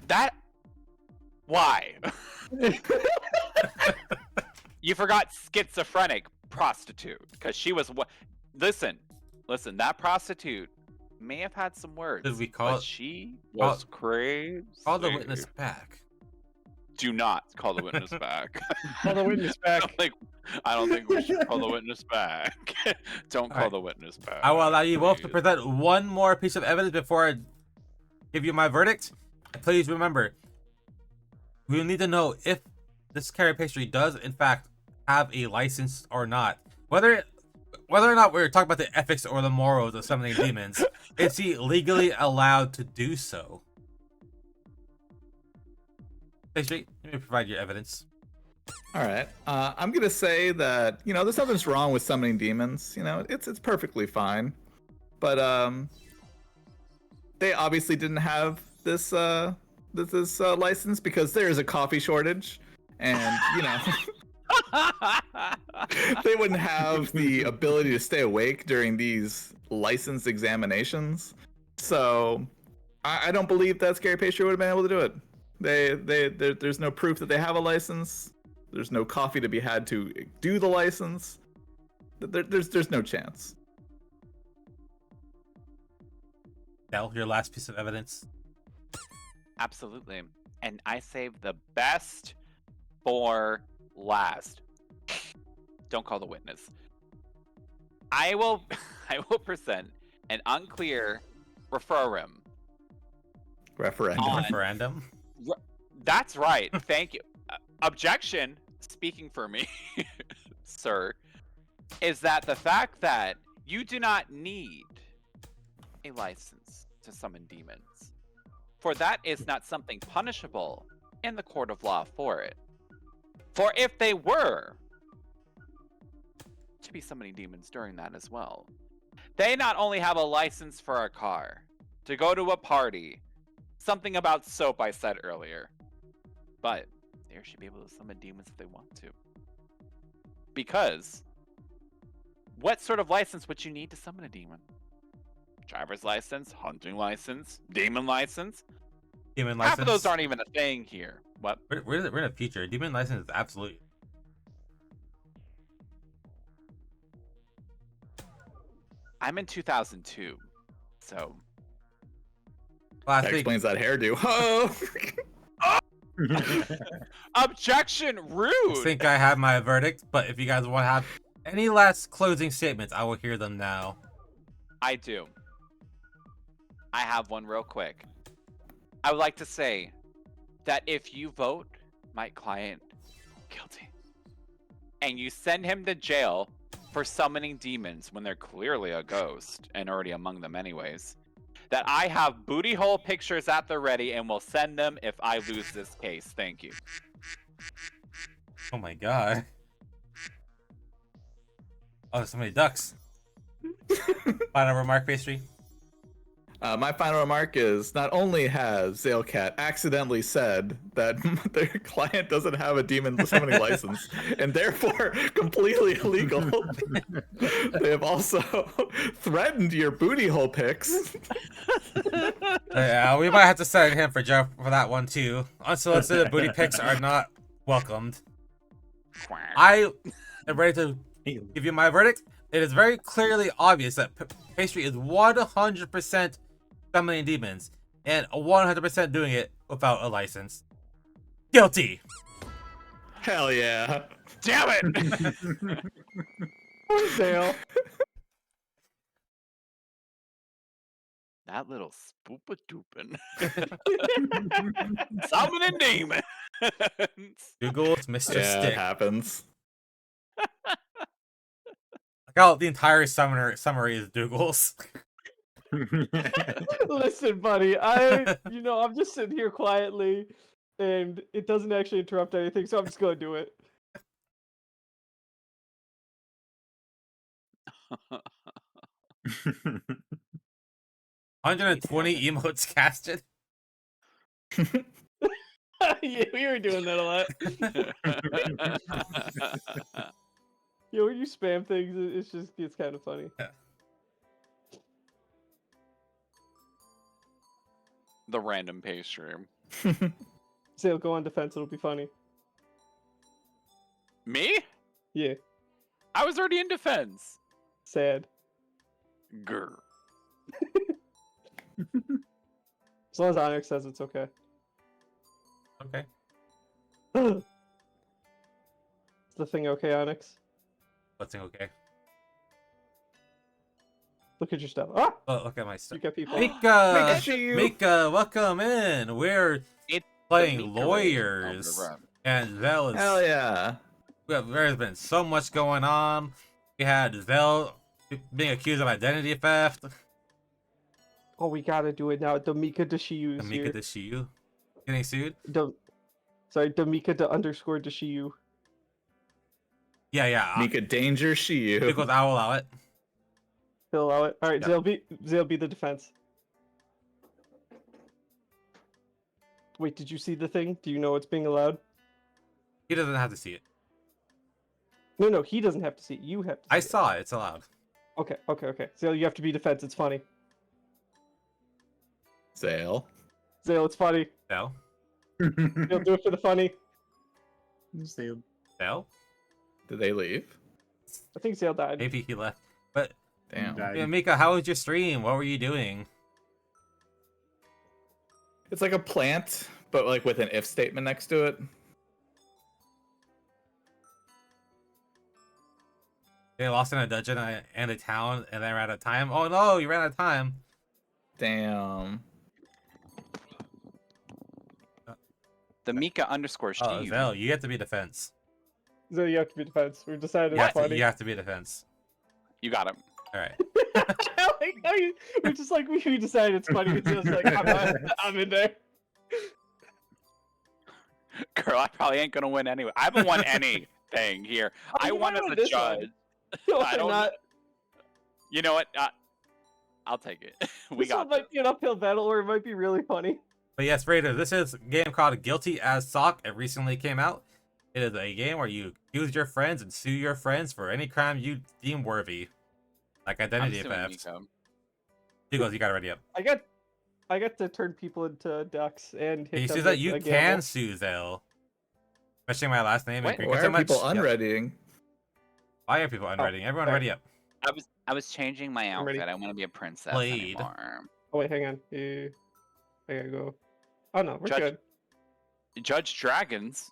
B: That... Why? You forgot schizophrenic prostitute, because she was... Listen, that prostitute may have had some words,
A: Did we call
B: but
A: it-
B: she was crazy.
A: Call the witness back.
B: Do not call the witness back.
G: Call the witness back.
B: I don't think we should call the witness back. Don't call
A: Alright.
B: the witness back.
A: I will allow you both to
B: please.
A: present one more piece of evidence before I give you my verdict. Please remember, we will need to know if this carrot pastry does, in fact, have a license or not. Whether or not we're talking about the ethics or the morals of summoning demons, is he legally allowed to do so? Pastry, let me provide your evidence.
F: All right. I'm gonna say that there's nothing's wrong with summoning demons. It's perfectly fine, but they obviously didn't have this license because there is a coffee shortage, and they wouldn't have the ability to stay awake during these license examinations. So I don't believe that Scary Pastry would have been able to do it. There's no proof that they have a license. There's no coffee to be had to do the license. There's no chance.
A: Del, your last piece of evidence.
B: Absolutely. And I saved the best for last. Don't call the witness. I will present an unclear referendum.
A: Referendum?
B: That's right. Thank you. Objection, speaking for me, sir, is that the fact that you do not need a license to summon demons, for that is not something punishable in the court of law for it. For if they were to be summoning demons during that as well, they not only have a license for a car, to go to a party, something about soap I said earlier, but they should be able to summon demons if they want to. Because what sort of license would you need to summon a demon? Driver's license, hunting license, demon license?
A: Demon license.
B: Half of those aren't even a thing here. What?
A: We're in a future. Demon license is absolutely.
B: I'm in 2002, so.
A: Well,
F: That explains that hairdo. Oh!
B: Objection, rude!
A: I think I have my verdict, but if you guys want to have any last closing statements, I will hear them now.
B: I do. I have one real quick. I would like to say that if you vote my client guilty and you send him to jail for summoning demons when they're clearly a ghost and already among them anyways, that I have booty hole pictures at the ready and will send them if I lose this case. Thank you.
A: Oh my god. Oh, so many ducks. Final remark, Pastry.
F: My final remark is, not only has Zalecat accidentally said that their client doesn't have a demon summoning license and therefore completely illegal, they have also threatened your booty hole pics.
A: Yeah, we might have to send him for jail for that one too. Unsolicited booty pics are not welcomed. I am ready to give you my verdict. It is very clearly obvious that Pastry is 100% summoning demons and 100% doing it without a license. Guilty.
F: Hell yeah.
B: Damn it!
G: Poor Dale.
B: That little spoopa doopin. Summoning demons!
A: Google's Mr.
F: Yeah, it
A: Stick.
F: happens.
A: Like how the entire summary is Dougals.
G: Listen, buddy, I'm just sitting here quietly, and it doesn't actually interrupt anything, so I'm just gonna do it.
A: $120 emotes casted.
G: Yeah, we were doing that a lot. Yeah, when you spam things, it's kind of funny.
A: Yeah.
B: The random pastry.
G: Sale, go on defense, it'll be funny.
B: Me?
G: Yeah,
B: I was already in defense.
G: sad.
B: Grr.
G: As long as Onyx says it's okay.
A: Okay.
G: Is the thing okay, Onyx?
A: What's okay?
G: Look at your stuff. Ah!
A: Oh, look at my
G: You
A: stuff.
G: got people.
A: Mika, welcome in. We're
B: It's
A: playing
B: the Mika raid
A: lawyers.
B: of the run.
A: And Zel is...
F: Hell yeah.
A: There's been so much going on. We had Zell being accused of identity theft.
G: Oh, we gotta do it now. Damika Dashiu's
A: Amika
G: here.
A: Deshiyu getting sued.
G: Damika _Dashiu.
A: Yeah.
F: Mika Danger Shiyu.
A: Because I will allow it.
G: He'll allow it. All right,
A: Yeah.
G: Zale be the defense. Wait, did you see the thing? Do you know what's being allowed?
A: He doesn't have to see it.
G: No, he doesn't have to see it. You have to see
A: I
G: it.
A: saw it. It's allowed.
G: Okay. Zale, you have to be defense. It's funny.
F: Zale.
G: Zale, it's funny.
A: Zell?
G: You'll do it for the funny.
A: Zell?
F: Did they leave?
G: I think Zale died.
A: Maybe he left. But
F: Damn.
A: yeah, Mika, how was your stream? What were you doing?
F: It's like a plant, but like with an if statement next to it.
A: They lost in a dungeon and a town, and then ran out of time. Oh no, you ran out of time.
F: Damn.
B: Damika _
A: Oh,
B: Shiyu.
A: Zell, you have to be defense.
G: Zale, you have to be defense. We've decided
A: You
G: it's
A: have, to,
G: funny.
A: you have to be defense.
B: You got him.
A: All right.
G: We're just like, we decided it's funny. It's just like, I'm in there.
B: Girl, I probably ain't gonna win anyway. I haven't won anything here. I
G: you
B: won
G: might
B: as
G: win
B: a
G: this
B: judge.
G: one. No,
B: I don't.
G: not.
B: You know what? I'll take it. We
G: This
B: got
G: one might be an uphill battle, or it might be really funny.
A: But yes, Raider, this is a game called Guilty as Sock. It recently came out. It is a game where you accuse your friends and sue your friends for any crime you deem worthy, like identity theft. Hugo, you got it ready up.
G: I got to turn people into ducks and hit
A: You
G: them
A: see that
G: with
A: you
G: a
A: can
G: gamble.
A: sue Zell. Mentioning my last name and
B: Wait,
F: Why
A: so
F: are
A: much.
F: people
A: Yeah.
F: unreadying?
A: Why are people unreading? Everyone
G: sorry.
A: ready up.
B: I was changing my
G: I'm ready.
B: outfit. I want to be a princess
A: Blade.
B: anymore.
G: Oh wait, hang on. I gotta go. Oh no, we're
B: Judge-
G: good.
B: Judge Dragons.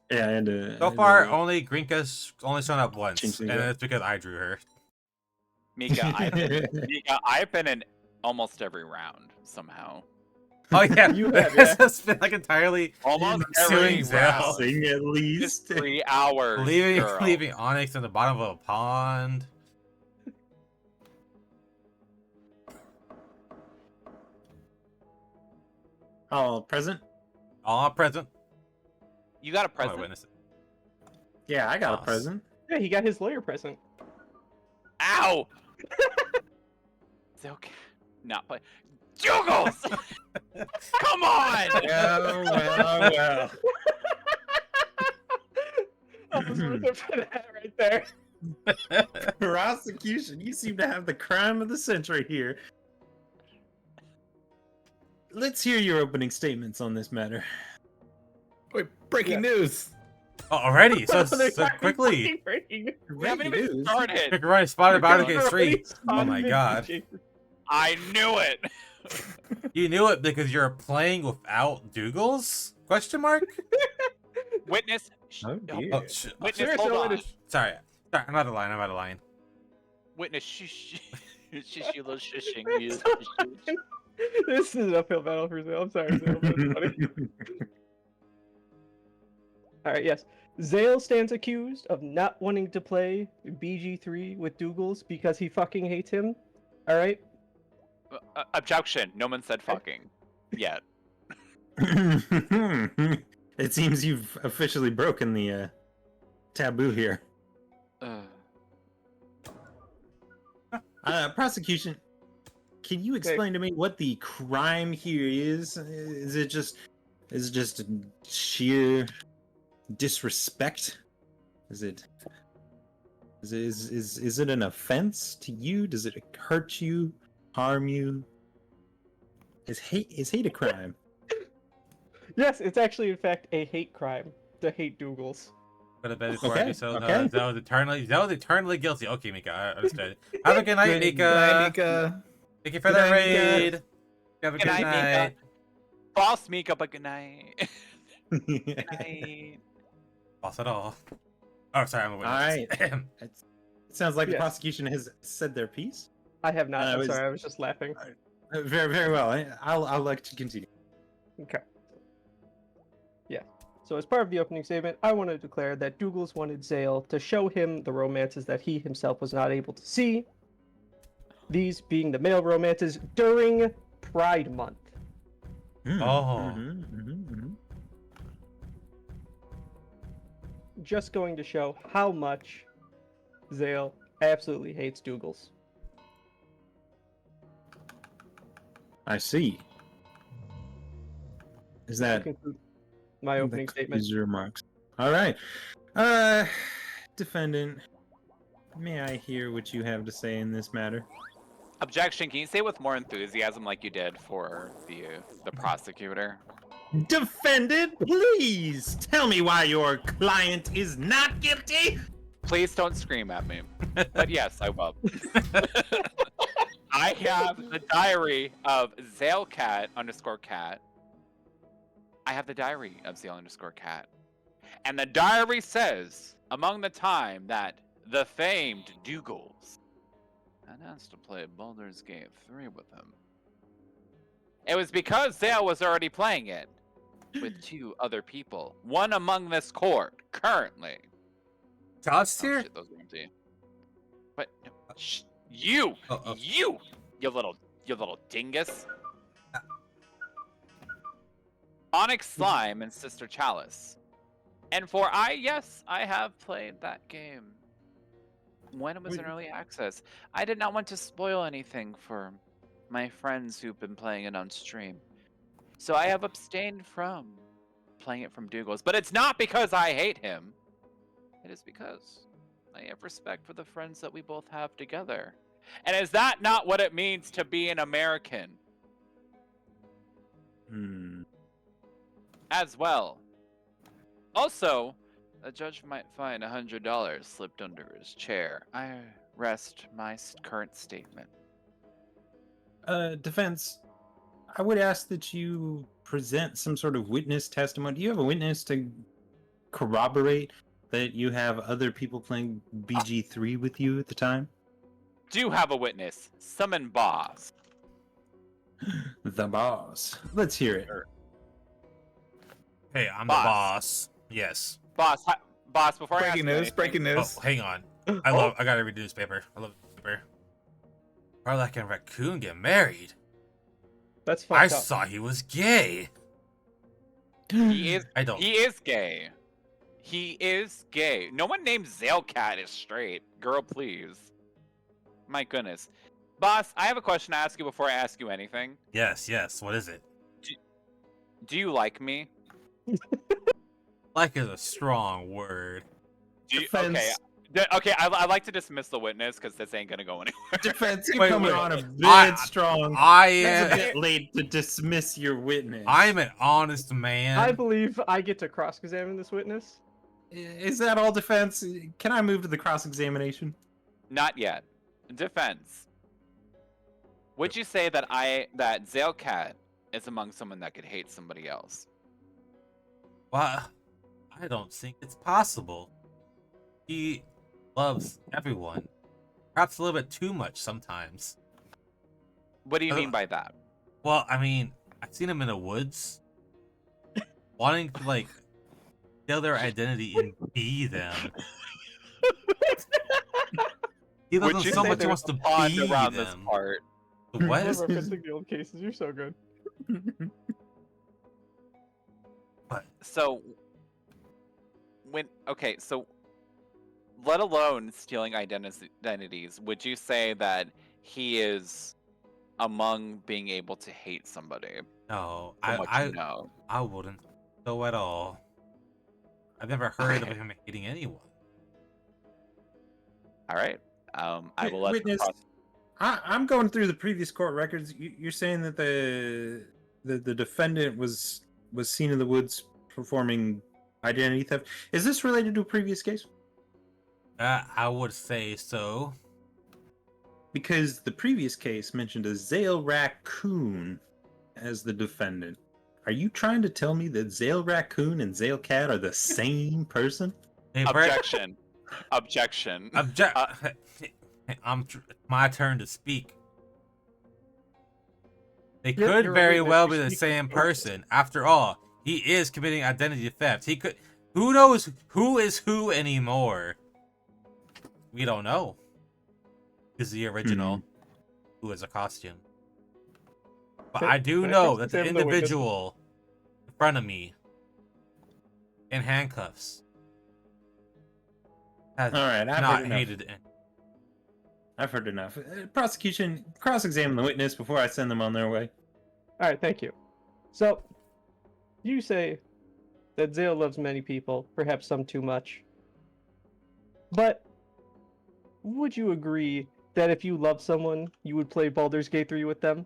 C: Yeah, and
A: So far, only Grinka's only shown up once,
C: Change
A: and
C: things up.
A: it's because I drew her.
B: Mika, I've been in almost every round somehow.
A: Oh yeah,
G: You have,
A: this
G: yeah.
A: has been like entirely
B: Almost
A: suing
B: every
A: Zell.
B: round.
C: Sing at
B: Just
C: least.
B: 3 hours. girl.
A: leaving Onyx in the bottom of a pond.
C: Oh, present?
A: All present.
B: You got a
A: I'm gonna
B: present?
A: witness it.
C: Yeah, I got a
A: Boss.
C: present.
G: Yeah, he got his lawyer present.
B: Ow! It's okay. Not play. Juggles! Come on!
C: Well.
G: That was worth it for that right there.
C: Prosecution, you seem to have the crime of the century here. Let's hear your opening statements on this matter.
F: Wait, breaking news.
A: Oh, already? So
G: They're
A: quickly.
G: breaking.
B: We haven't
C: Breaking
B: even
C: news.
B: started.
A: Quick run spotted by
G: They're
A: the
G: already
A: street. Oh my
G: spotted
A: god.
G: in
B: I knew it.
A: You knew it because you're playing without Dougals? Question mark?
B: Witness.
C: Oh, dear.
A: Oh, shit.
B: Witness,
G: Sure,
B: hold
G: so
B: on.
G: it is-
A: Sorry, I'm out of line. I'm out of line.
B: Witness. Shush. Shush, you little shushing. You
G: It's
B: little shush.
G: fine. This is an uphill battle for Zale. I'm sorry, Zale, but it's funny. Alright, yes. Zale stands accused of not wanting to play BG3 with Dougals because he fucking hates him. Alright?
B: Objection. No one said fucking. Yet.
C: It seems you've officially broken the taboo here. Prosecution, can you explain to me what the crime here is? Is it just sheer disrespect? Is it an offense to you? Does it hurt you, harm you? Is hate a crime?
G: Yes, it's actually in fact a hate crime to hate Dougals.
A: Could have been before
C: Okay,
A: so
C: okay.
A: that was eternally guilty. Okay, Mika, I understood. Have a good night,
F: Good
A: Mika.
F: night, Mika.
A: Thank you for
F: Good
A: the
F: night, Mika.
A: raid. Have a
B: Good
A: good
B: night, Mika.
A: night.
B: Boss Mika, but good night. Good night.
A: Boss it all. Oh, sorry, I'm a witness.
C: Alright. It sounds like the
G: Yes.
C: prosecution has said their piece.
G: I have not. I'm
C: was-
G: sorry, I was just laughing.
C: Very, very well. I'll like to continue.
G: Okay. Yeah. So as part of the opening statement, I want to declare that Douglas wanted Zale to show him the romances that he himself was not able to see. These being the male romances during Pride Month.
A: Oh.
G: Just going to show how much Zale absolutely hates Douglas.
C: I see. Is that
G: Conclude my opening statement?
C: Your remarks. All right. Defendant, may I hear what you have to say in this matter?
B: Objection. Can you say it with more enthusiasm like you did for the prosecutor?
C: Defendant, please tell me why your client is not guilty.
B: Please don't scream at me. But yes, I will. I have the diary of Zalecat _ cat. I have the diary of Zale _ cat. And the diary says, among the time that the famed Dougals had asked to play Baldur's Gate 3 with him, it was because Zale was already playing it with 2 other people. One among this court, currently.
A: Josh
B: Oh,
A: here?
B: shit, those are empty. But no, you little dingus. Onyx Slime and Sister Chalice. And yes, I have played that game when it was in early access. I did not want to spoil anything for my friends who've been playing it on stream. So I have abstained from playing it from Douglas. But it's not because I hate him. It is because I have respect for the friends that we both have together. And is that not what it means to be an American? As well. Also, a judge might find $100 slipped under his chair. I rest my current statement.
C: Defense, I would ask that you present some sort of witness testimony. Do you have a witness to corroborate that you have other people playing BG3 with you at the time?
B: Do have a witness. Summon boss.
C: The boss. Let's hear it.
A: Hey, I'm
B: Boss.
A: the boss. Yes.
B: Boss, before I ask
F: Breaking
B: you
F: news,
B: anything-
F: breaking news.
A: Oh, hang on. I gotta read the newspaper. I love the newspaper. Garlic and Raccoon get married.
G: That's
A: I
G: fucked up.
A: saw he was gay.
B: He is
A: I don't.
B: He is gay. He is gay. No one named Zalecat is straight. Girl, please. My goodness. Boss, I have a question to ask you before I ask you anything.
A: Yes, yes. What is it?
B: Do you like me?
A: Like is a strong word.
B: Okay. Okay, I'd like to dismiss the witness because this ain't gonna go anywhere.
C: Defense, you're
A: Wait,
C: coming
A: wait.
C: on a bit
A: I-
C: strong.
A: I
C: It's a
A: am.
C: bit late to dismiss your witness.
A: I'm an honest man.
G: I believe I get to cross-examine this witness.
C: Is that all, defense? Can I move to the cross-examination?
B: Not yet. Defense. Would you say that Zalecat is among someone that could hate somebody else?
A: Well, I don't think it's possible. He loves everyone. Perhaps a little bit too much sometimes.
B: What do you mean by that?
A: Well, I mean, I've seen him in the woods, wanting to like steal their identity and be them. He loves
B: Would you
A: them so
B: say
A: much he
B: there's
A: wants
B: a
A: to
B: pond
A: be
B: around this
A: them.
B: part?
A: What?
G: We're referencing the old cases. You're so good.
B: So let alone stealing identities, would you say that he is among being able to hate somebody?
A: No,
B: From what you know.
A: I wouldn't. So at all. I've never heard of him hating anyone.
B: All right. I will let
C: Witness, I'm going through the previous court records. You're saying that the defendant was seen in the woods performing identity theft. Is this related to a previous case?
A: I would say so.
C: Because the previous case mentioned a Zale Raccoon as the defendant. Are you trying to tell me that Zale Raccoon and Zale Cat are the same person?
A: Hey, Brett,
B: Objection. Objection.
A: my turn to speak. They
G: Yep,
A: could
G: you're a
A: very
G: witness.
A: well
G: You
A: be the
G: speak
A: same
G: for the witness.
A: person. After all, He is committing identity theft. He could. Who knows who is who anymore? We don't know. Is the original who is a costume? But I do
G: When it
A: know
G: comes to
A: that the
G: Sam, no, it doesn't.
A: individual in front of me in handcuffs has
C: All right, I've
A: not
C: heard enough.
A: hated it.
C: I've heard enough. Prosecution, cross-examine the witness before I send them on their way.
G: All right, thank you. So, you say that Zale loves many people, perhaps some too much. But would you agree that if you love someone, you would play Baldur's Gate 3 with them?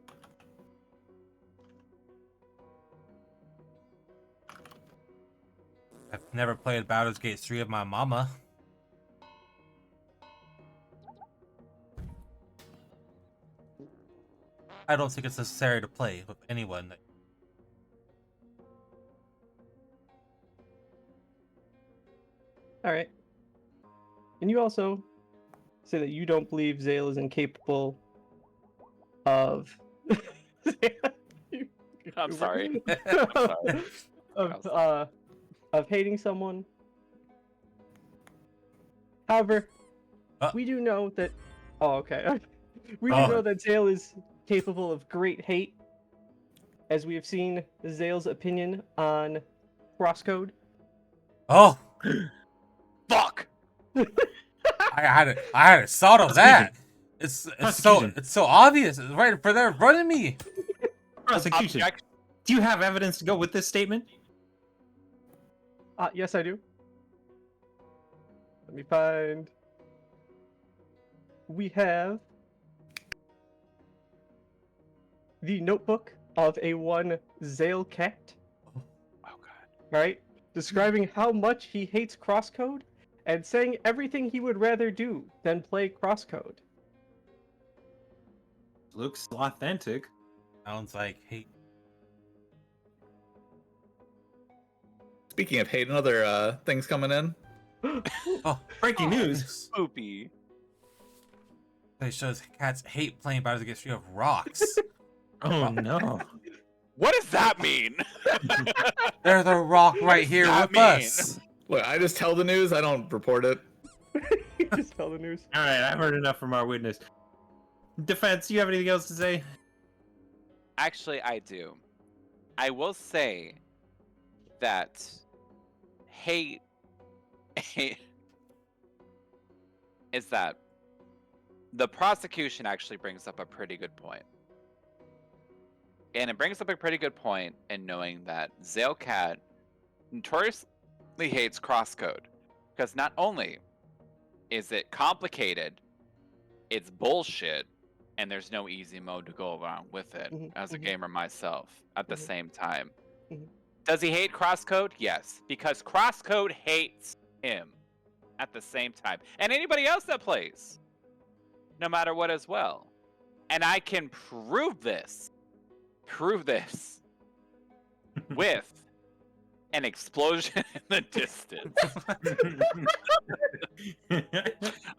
A: I've never played Baldur's Gate 3 of my mama. I don't think it's necessary to play with anyone.
G: All right. And you also say that you don't believe Zale is incapable of.
B: I'm sorry.
G: Of hating someone. However, we do know that. Oh, okay. We do know that Zale is capable of great hate, as we have seen Zale's opinion on crosscode.
A: Oh,
B: Fuck!
A: I had thought of that. It's so obvious. It's right for there in front of me.
C: Prosecution. Do you have evidence to go with this statement?
G: Yes, I do. Let me find. We have the notebook of a one Zale cat.
B: Oh god.
G: Right? Describing how much he hates crosscode and saying everything he would rather do than play crosscode.
C: Looks authentic.
A: Sounds like hate.
F: Speaking of hate, another things coming in.
A: Oh,
C: Breaking news.
B: Spoopy.
A: It shows cats hate playing Baldur's Gate 3 of rocks.
C: Oh no.
B: What does that mean?
A: There's a rock right here
B: that
A: with
B: mean?
A: us.
F: Look, I just tell the news. I don't report it.
G: Just tell the news.
C: All right, I've heard enough from our witness. Defense, do you have anything else to say?
B: Actually, I do. I will say that hate is that the prosecution actually brings up a pretty good point. And it brings up a pretty good point in knowing that Zalecat notoriously hates crosscode. Because not only is it complicated, it's bullshit, and there's no easy mode to go around with it as a gamer myself at the same time. Does he hate crosscode? Yes, because crosscode hates him at the same time. And anybody else that plays, no matter what as well. And I can prove this with an explosion in the distance.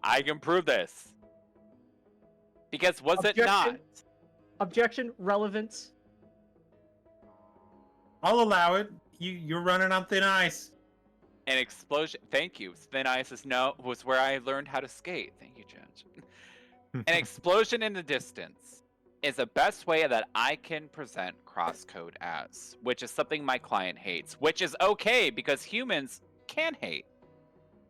B: I can prove this. Because was it not?
G: Objection, relevance.
C: I'll allow it. You're running on thin ice.
B: An explosion. Thank you. Thin ice was where I learned how to skate. Thank you, Judge. An explosion in the distance is the best way that I can present crosscode as, which is something my client hates, which is okay because humans can hate.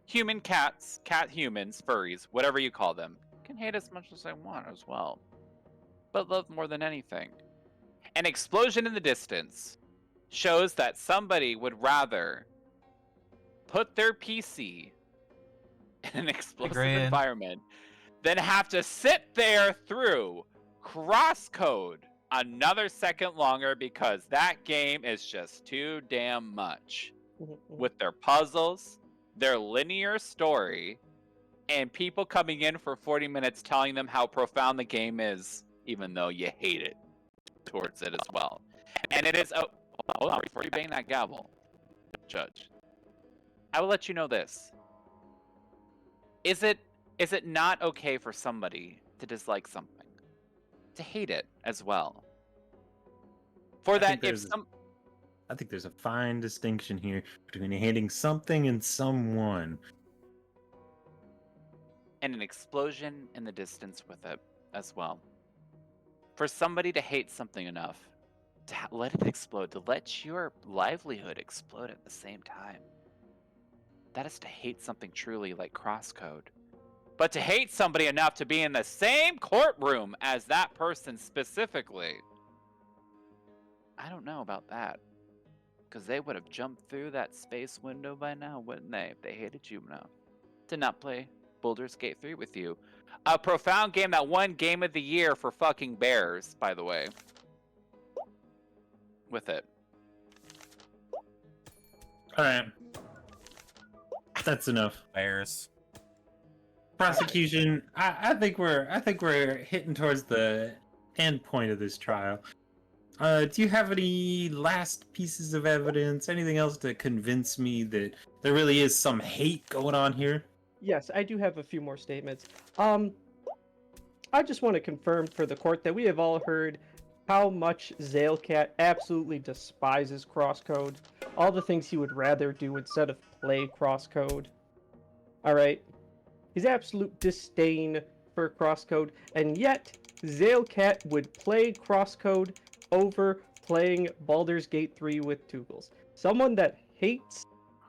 B: Human cats, cat humans, furries, whatever you call them, can hate as much as they want as well. But love more than anything. An explosion in the distance shows that somebody would rather put their PC in an explosive environment than have to sit there through crosscode another second longer because that game is just too damn much. With their puzzles, their linear story, and people coming in for 40 minutes telling them how profound the game is, even though you hate it towards it as well. And it is... Oh, hold on, before you bang that gavel, Judge. I will let you know this. Is it not okay for somebody to dislike something? To hate it as well? For that, if
C: I think there's a fine distinction here between hating something and someone.
B: And an explosion in the distance with it as well. For somebody to hate something enough to let it explode, to let your livelihood explode at the same time, that is to hate something truly like crosscode. But to hate somebody enough to be in the same courtroom as that person specifically, I don't know about that. Because they would have jumped through that space window by now, wouldn't they? If they hated you enough to not play Baldur's Gate 3 with you. A profound game that won Game of the Year for fucking Bears, by the way. With it.
C: Alright. That's enough.
A: Bears.
C: Prosecution, I think we're hitting towards the end point of this trial. Do you have any last pieces of evidence? Anything else to convince me that there really is some hate going on here?
G: Yes, I do have a few more statements. I just want to confirm for the court that we have all heard how much Zalecat absolutely despises crosscode. All the things he would rather do instead of play crosscode. Alright? His absolute disdain for crosscode, and yet Zalecat would play crosscode over playing Baldur's Gate 3 with Toogles. Someone that hates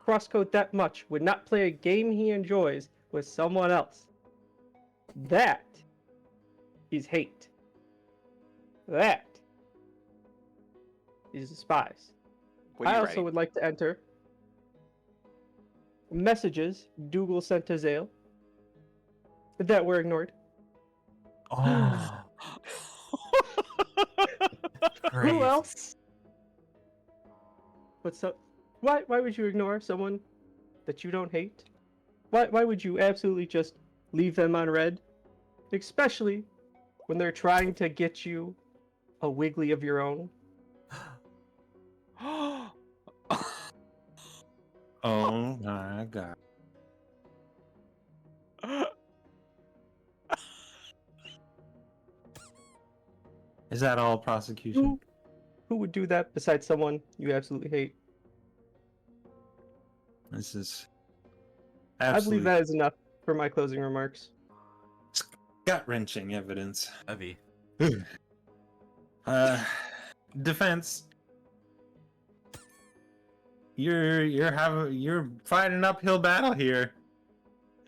G: crosscode that much would not play a game he enjoys with someone else. That is hate. That is despise. I also would like to enter messages Dougal sent to Zale that were ignored.
A: Oh.
G: Who else? What's up? Why would you ignore someone that you don't hate? Why would you absolutely just leave them on red? Especially when they're trying to get you a wiggly of your own.
C: Oh my god. Is that all, prosecution?
G: Who would do that besides someone you absolutely hate?
C: This is
G: I believe
C: absolutely
G: that is enough for my closing remarks.
C: gut-wrenching evidence.
A: Heavy.
C: Defense. You're fighting an uphill battle here.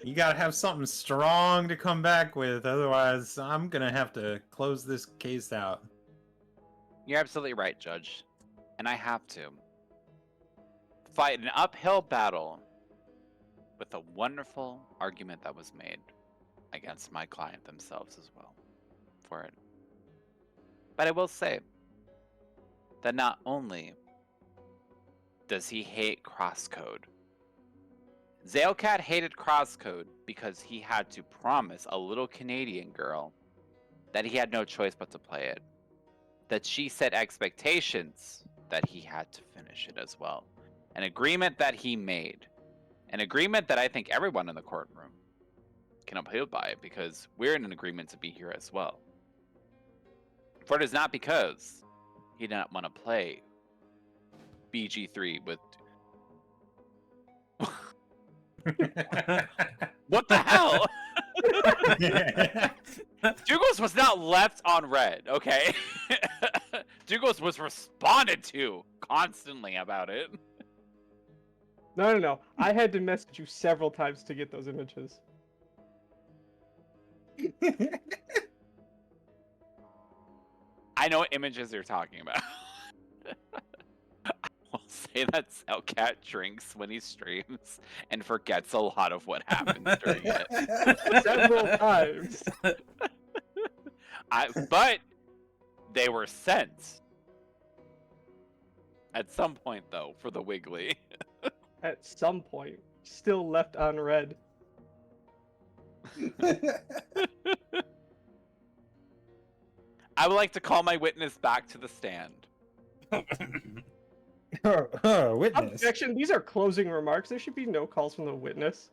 C: You gotta have something strong to come back with, otherwise I'm gonna have to close this case out.
B: You're absolutely right, Judge. And I have to fight an uphill battle with a wonderful argument that was made against my client themselves as well for it. But I will say that not only does he hate crosscode, Zalecat hated crosscode because he had to promise a little Canadian girl that he had no choice but to play it. That she set expectations that he had to finish it as well. An agreement that he made. An agreement that I think everyone in the courtroom can uphold by, because we're in an agreement to be here as well. For it is not because he did not want to play BG3 with... What the hell? Douglas was not left on red, okay? Douglas was responded to constantly about it.
G: No. I had to message you several times to get those images.
B: I know what images you're talking about. I'll say that Zalecat drinks when he streams and forgets a lot of what happens during it.
G: Several times.
B: But they were sent. At some point, though, for the Wiggly.
G: At some point. Still left on red.
B: I would like to call my witness back to the stand.
C: Witness.
G: Objection, these are closing remarks. There should be no calls from the witness.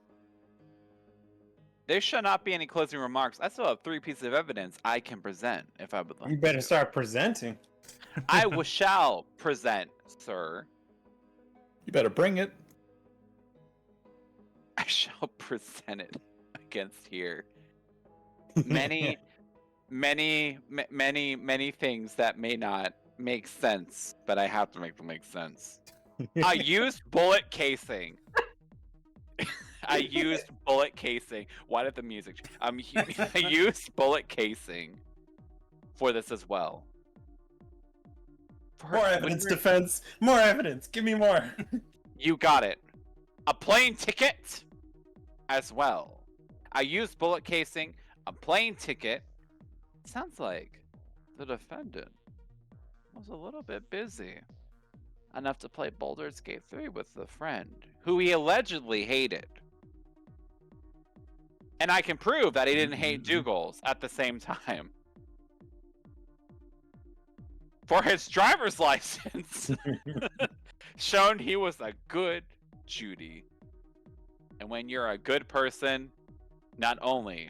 B: There should not be any closing remarks. I still have 3 pieces of evidence I can present if I would like.
C: You better
B: to.
C: start presenting.
B: shall present, sir.
F: You better bring it.
B: I shall present it against here. Many things that may not make sense, but I have to make them make sense. I used bullet casing. I used bullet casing. Why did the music? I used bullet casing for this as well.
I: More evidence, defense. More evidence. Give me more.
B: You got it. A plane ticket as well. I used bullet casing, a plane ticket. Sounds like the defendant was a little bit busy enough to play Baldur's Gate 3 with a friend who he allegedly hated. And I can prove that he didn't hate Dougals at the same time. For his driver's license, shown he was a good Judy. And when you're a good person, not only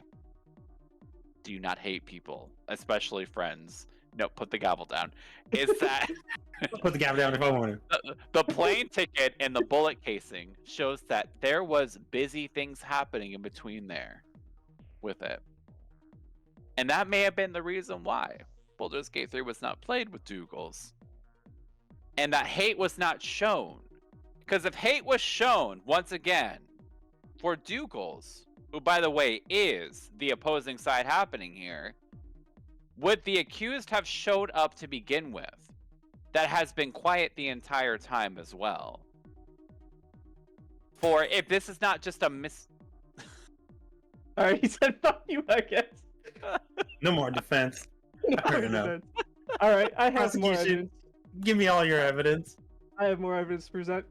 B: do you not hate people, especially friends. No, put the gavel down. Is that
C: Put the gavel down if I want to.
B: the plane ticket and the bullet casing shows that there was busy things happening in between there with it. And that may have been the reason why Baldur's Gate 3 was not played with Dougals. And that hate was not shown. Because if hate was shown, once again, for Dougals, who by the way is the opposing side happening here, would the accused have showed up to begin with? That has been quiet the entire time as well. For if this is not just a
G: Alright, he said fuck you, I guess.
C: No more defense.
G: No
C: I heard enough.
G: evidence. Alright, I have more
C: Prosecution.
G: evidence.
C: Give me all your evidence.
G: I have more evidence to present.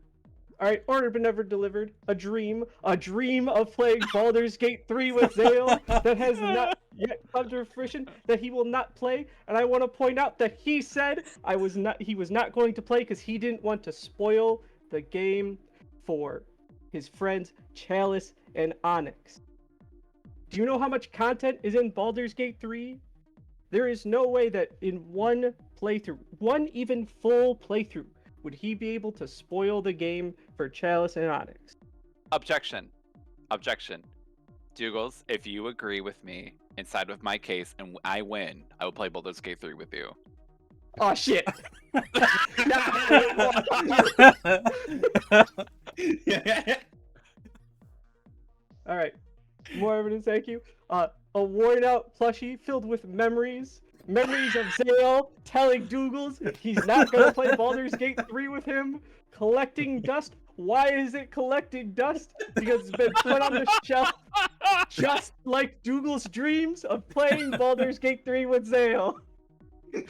G: Alright, order but never delivered. A dream of playing Baldur's Gate 3 with Zale that has not yet come to fruition, that he will not play. And I want to point out that he said he was not going to play because he didn't want to spoil the game for his friends Chalice and Onyx. Do you know how much content is in Baldur's Gate 3? There is no way that in one playthrough, one even full playthrough, would he be able to spoil the game for Chalice and Onyx?
B: Objection. Dougals, if you agree with me and side with my case and I win, I will play Baldur's Gate 3 with you.
G: Oh shit! Alright. More evidence, thank you. A worn out plushie filled with memories. Memories of Zale telling Dougals he's not gonna play Baldur's Gate 3 with him. Collecting dust. Why is it collecting dust? Because it's been put on the shelf just like Dougal's dreams of playing Baldur's Gate 3 with Zale.
I: Your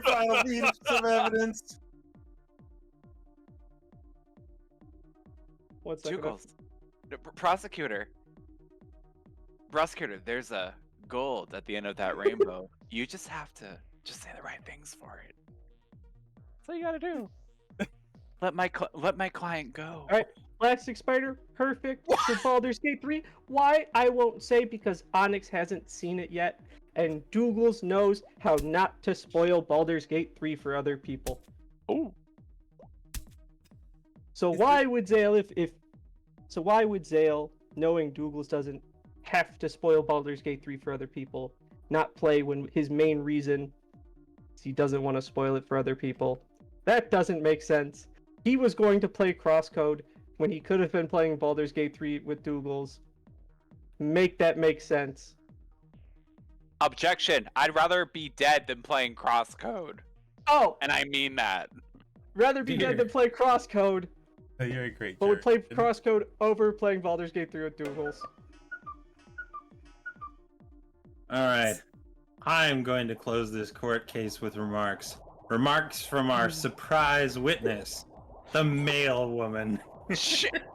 I: final piece of evidence.
G: One second.
B: Dougals. Prosecutor, there's a gold at the end of that rainbow. You just have to say the right things for it. That's all you gotta do. Let my client go.
G: Alright, Plastic Spider, perfect for Baldur's Gate 3. Why? I won't say because Onyx hasn't seen it yet, and Dougals knows how not to spoil Baldur's Gate 3 for other people.
B: Ooh.
G: So why would Zale knowing Dougals doesn't have to spoil Baldur's Gate 3 for other people, not play when his main reason is he doesn't want to spoil it for other people? That doesn't make sense. He was going to play Crosscode when he could have been playing Baldur's Gate 3 with Dougals. Make that make sense.
B: Objection. I'd rather be dead than playing Crosscode.
G: Oh!
B: And I mean that.
G: Rather be dead than play Crosscode,
A: Oh, you're a great
G: but would
A: jerk.
G: play Crosscode over playing Baldur's Gate 3 with Dougals.
I: All right. I'm going to close this court case with remarks. Remarks from our surprise witness, the male woman.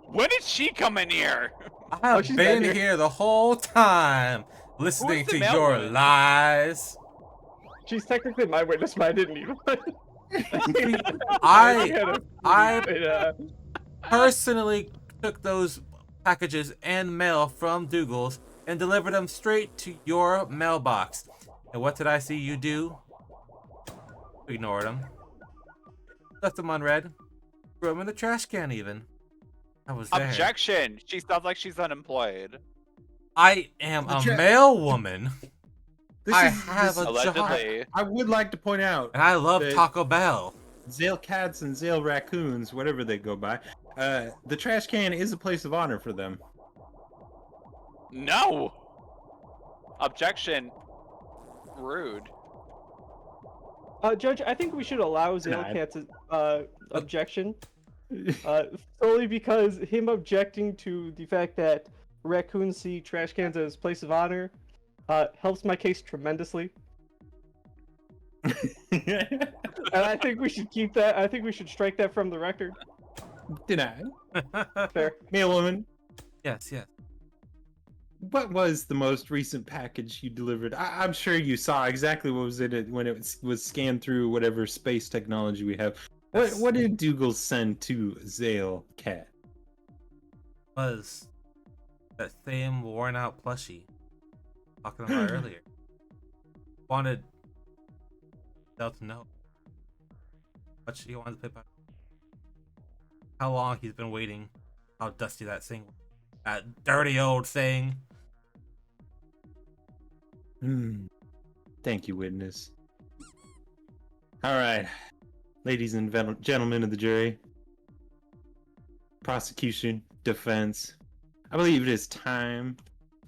B: When did she come in here?
A: I have
G: she's
A: been
G: been
A: here the whole time, listening
B: the
A: to
B: male
A: your
B: one?
A: lies.
G: She's technically my witness, but I didn't need one.
A: I personally took those packages and mail from Dougals and delivered them straight to your mailbox. And what did I see you do? Ignored him. Left him unread. Threw him in the trash can even. I was there.
B: Objection! She sounds like she's unemployed.
A: I am a male woman.
I: This
A: I
I: is-
A: have
I: this-
A: a
B: Allegedly.
A: job.
I: I would like to point out
A: And I love
I: that
A: Taco Bell.
I: Zale cats and Zale raccoons, whatever they go by, the trash can is a place of honor for them.
B: No! Objection. Rude.
G: Judge, I think we should allow
I: Denied.
G: Zalcat's objection. Solely because him objecting to the fact that raccoons see trash cans as a place of honor helps my case tremendously. And I think we should keep that. I think we should strike that from the record.
I: Denied.
G: Fair.
I: Male woman,
A: Yes, yes.
I: what was the most recent package you delivered? I'm sure you saw exactly what was in it when it was scanned through whatever space technology we have. What did Dougal send to Zale Cat?
A: Was that same worn out plushie talking about earlier. Wanted Del to know how much he wanted to play by. How long he's been waiting. How dusty that thing was. That dirty old thing.
I: Thank you, witness. All right, ladies and gentlemen of the jury, prosecution, defense, I believe it is time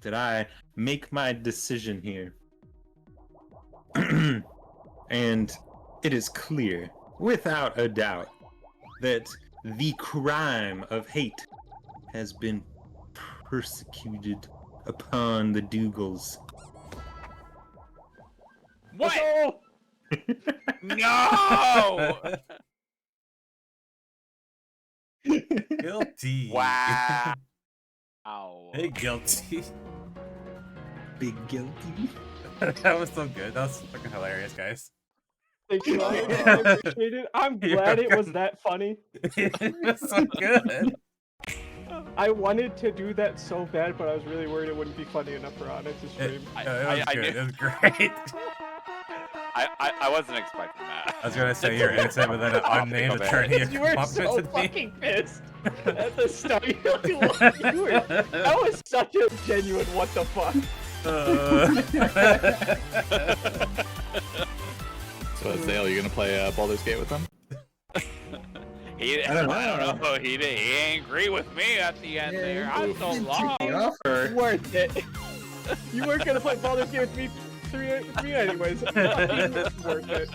I: that I make my decision here. And it is clear, without a doubt, that the crime of hate has been persecuted upon the Dougals.
B: What? No!
A: Guilty.
B: Wow. Ow.
A: Big guilty.
I: Big guilty.
A: That was so good. That was fucking hilarious, guys.
G: Thank you. I appreciate it. I'm glad it was that funny.
A: It was so good.
G: I wanted to do that so bad, but I was really worried it wouldn't be funny enough for Onyx to
A: It,
G: stream.
A: it was
B: I
A: good.
B: knew-
A: It was great.
B: I wasn't expecting that.
A: I was gonna say you're innocent, but then an unnamed attorney
G: You were so
A: complimented me.
G: fucking pissed at the start. That was such a genuine what the fuck.
F: So Zale, you gonna play Baldur's Gate with them?
B: I don't know. He didn't agree with me at the end there. I'm so lost.
G: Worth it. You weren't gonna play Baldur's Gate with me three anyways. Fucking worth it.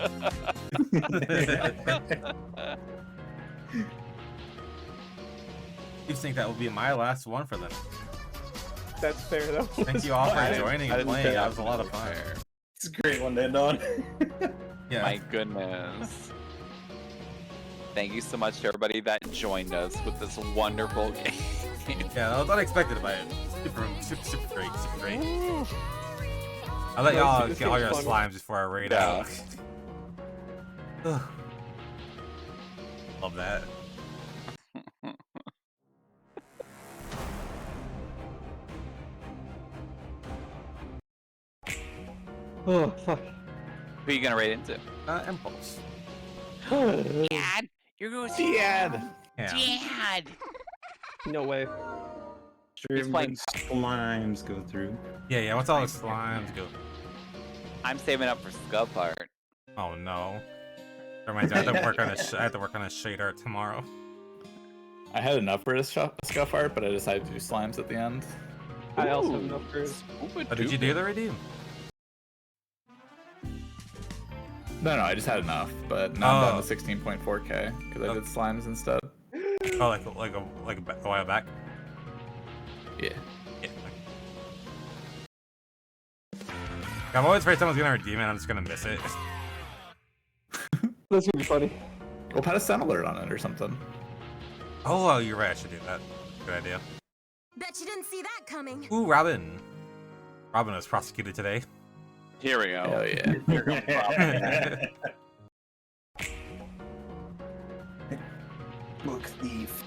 A: You think that will be my last one for them?
G: That's fair though.
A: Thank you all for
B: I
A: joining
B: didn't
A: and playing.
B: think
A: That
B: that
A: was a lot of fun.
B: fair.
I: It's a great one to end on.
A: Yeah.
B: My goodness. Thank you so much to everybody that joined us with this wonderful game.
A: Yeah, that was unexpected by it. Super great, super great. I'll let y'all
G: This
A: get all
G: game's
A: your
G: fun.
A: slimes before I raid
B: Yeah.
A: out. Love that.
G: Oh fuck.
B: Who are you gonna raid into?
A: Impulse.
B: Dad, you're going to see Dad.
A: Yeah.
B: Dad.
G: No way.
B: He's playing-
I: Slimes go through.
A: Yeah, once all the slimes go.
B: I'm saving up for Scub Art.
A: Oh no. That reminds me, I have to work on I have to work on a shade art tomorrow.
F: I had enough for a scuff art, but I decided to do slimes at the end.
G: I also have enough for
A: Oh, did you do the redeem?
F: No, I just had enough, but now I'm down to 16.4k because I did slimes instead.
A: Oh, like a while back.
F: Yeah.
A: Yeah. I'm always afraid someone's gonna redeem it. I'm just gonna miss it.
G: That's gonna be funny.
F: We'll put a sound alert on it or something.
A: Oh, you're right. I should do that. Good idea.
J: Bet you didn't see that coming.
A: Ooh, Robin. Robin was prosecuted today.
B: Here we go.
F: Hell yeah.
B: Here comes Rob.
I: Book thief.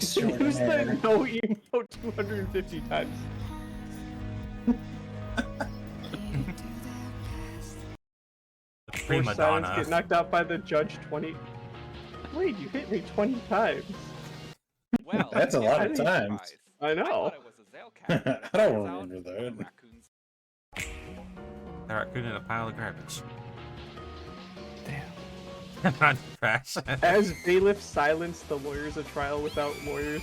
G: Use the no emote 250 times.
A: Prima
G: Silence
A: donna.
G: get knocked out by the judge 20. Wait, you hit me 20 times.
B: Well,
I: That's a
B: it's
I: lot
B: a
I: of
B: surprise.
I: times.
G: I know.
B: thought it was a Zale cat, but it
I: I don't
B: turns out
I: remember
B: the
I: that.
B: raccoon's
A: A raccoon in a pile of garbage.
F: Damn.
A: Run, crash.
G: As bailiff silence the lawyers a trial without lawyers.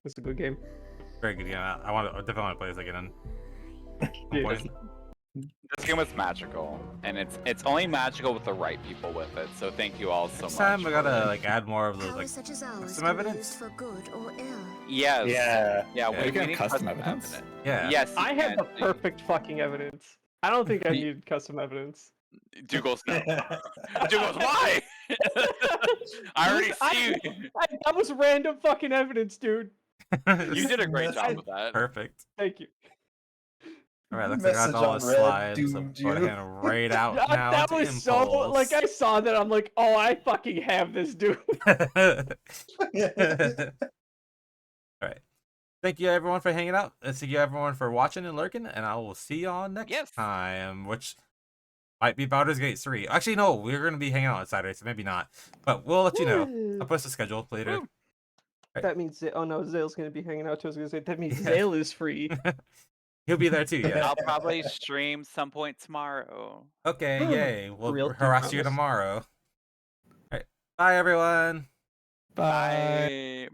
G: It's a good game.
A: Very good game. I definitely want to play this again. At some
G: Yeah.
A: point.
B: This game was magical, and it's only magical with the right people with it. So thank you all so
A: Next
B: much.
A: time I gotta
B: for-
A: like add more of those like
J: Powers such as ours
A: some
J: can be
A: evidence.
J: used for good or ill.
B: Yes.
I: Yeah.
B: Yeah.
A: Yeah,
B: We,
F: you can
B: we need
F: have custom evidence?
A: Yeah.
B: Yes.
G: I
B: you
G: have
B: can,
G: the
B: dude.
G: perfect fucking evidence. I don't think I need custom evidence.
B: Dougal's no. Dougal's why? I already see you.
G: That was random fucking evidence, dude.
B: You did a great job with that.
A: Perfect.
G: Thank you.
A: All right, looks like I got all the slides. So go ahead and raid out
G: Yeah,
A: now.
G: that
A: into
G: was so
A: Impulse.
G: like I saw that I'm like, oh, I fucking have this, dude.
A: All right. Thank you everyone for hanging out. Thank you everyone for watching and lurking, and I will see y'all next
B: Yes.
A: time, which might be Baldur's Gate 3. Actually, no, we're gonna be hanging out on Saturday, so maybe not. But we'll let you know. I'll post a schedule later.
B: Woo.
G: That means oh no, Zale's gonna be hanging out too. I was gonna say that means
A: Yeah.
G: Zale is free.
A: He'll be there too, yeah.
B: I'll probably stream some point tomorrow.
A: Okay, yay. We'll
G: Real
A: harass you
G: promise.
A: tomorrow. All right. Bye everyone.
F: Bye.
B: Bye.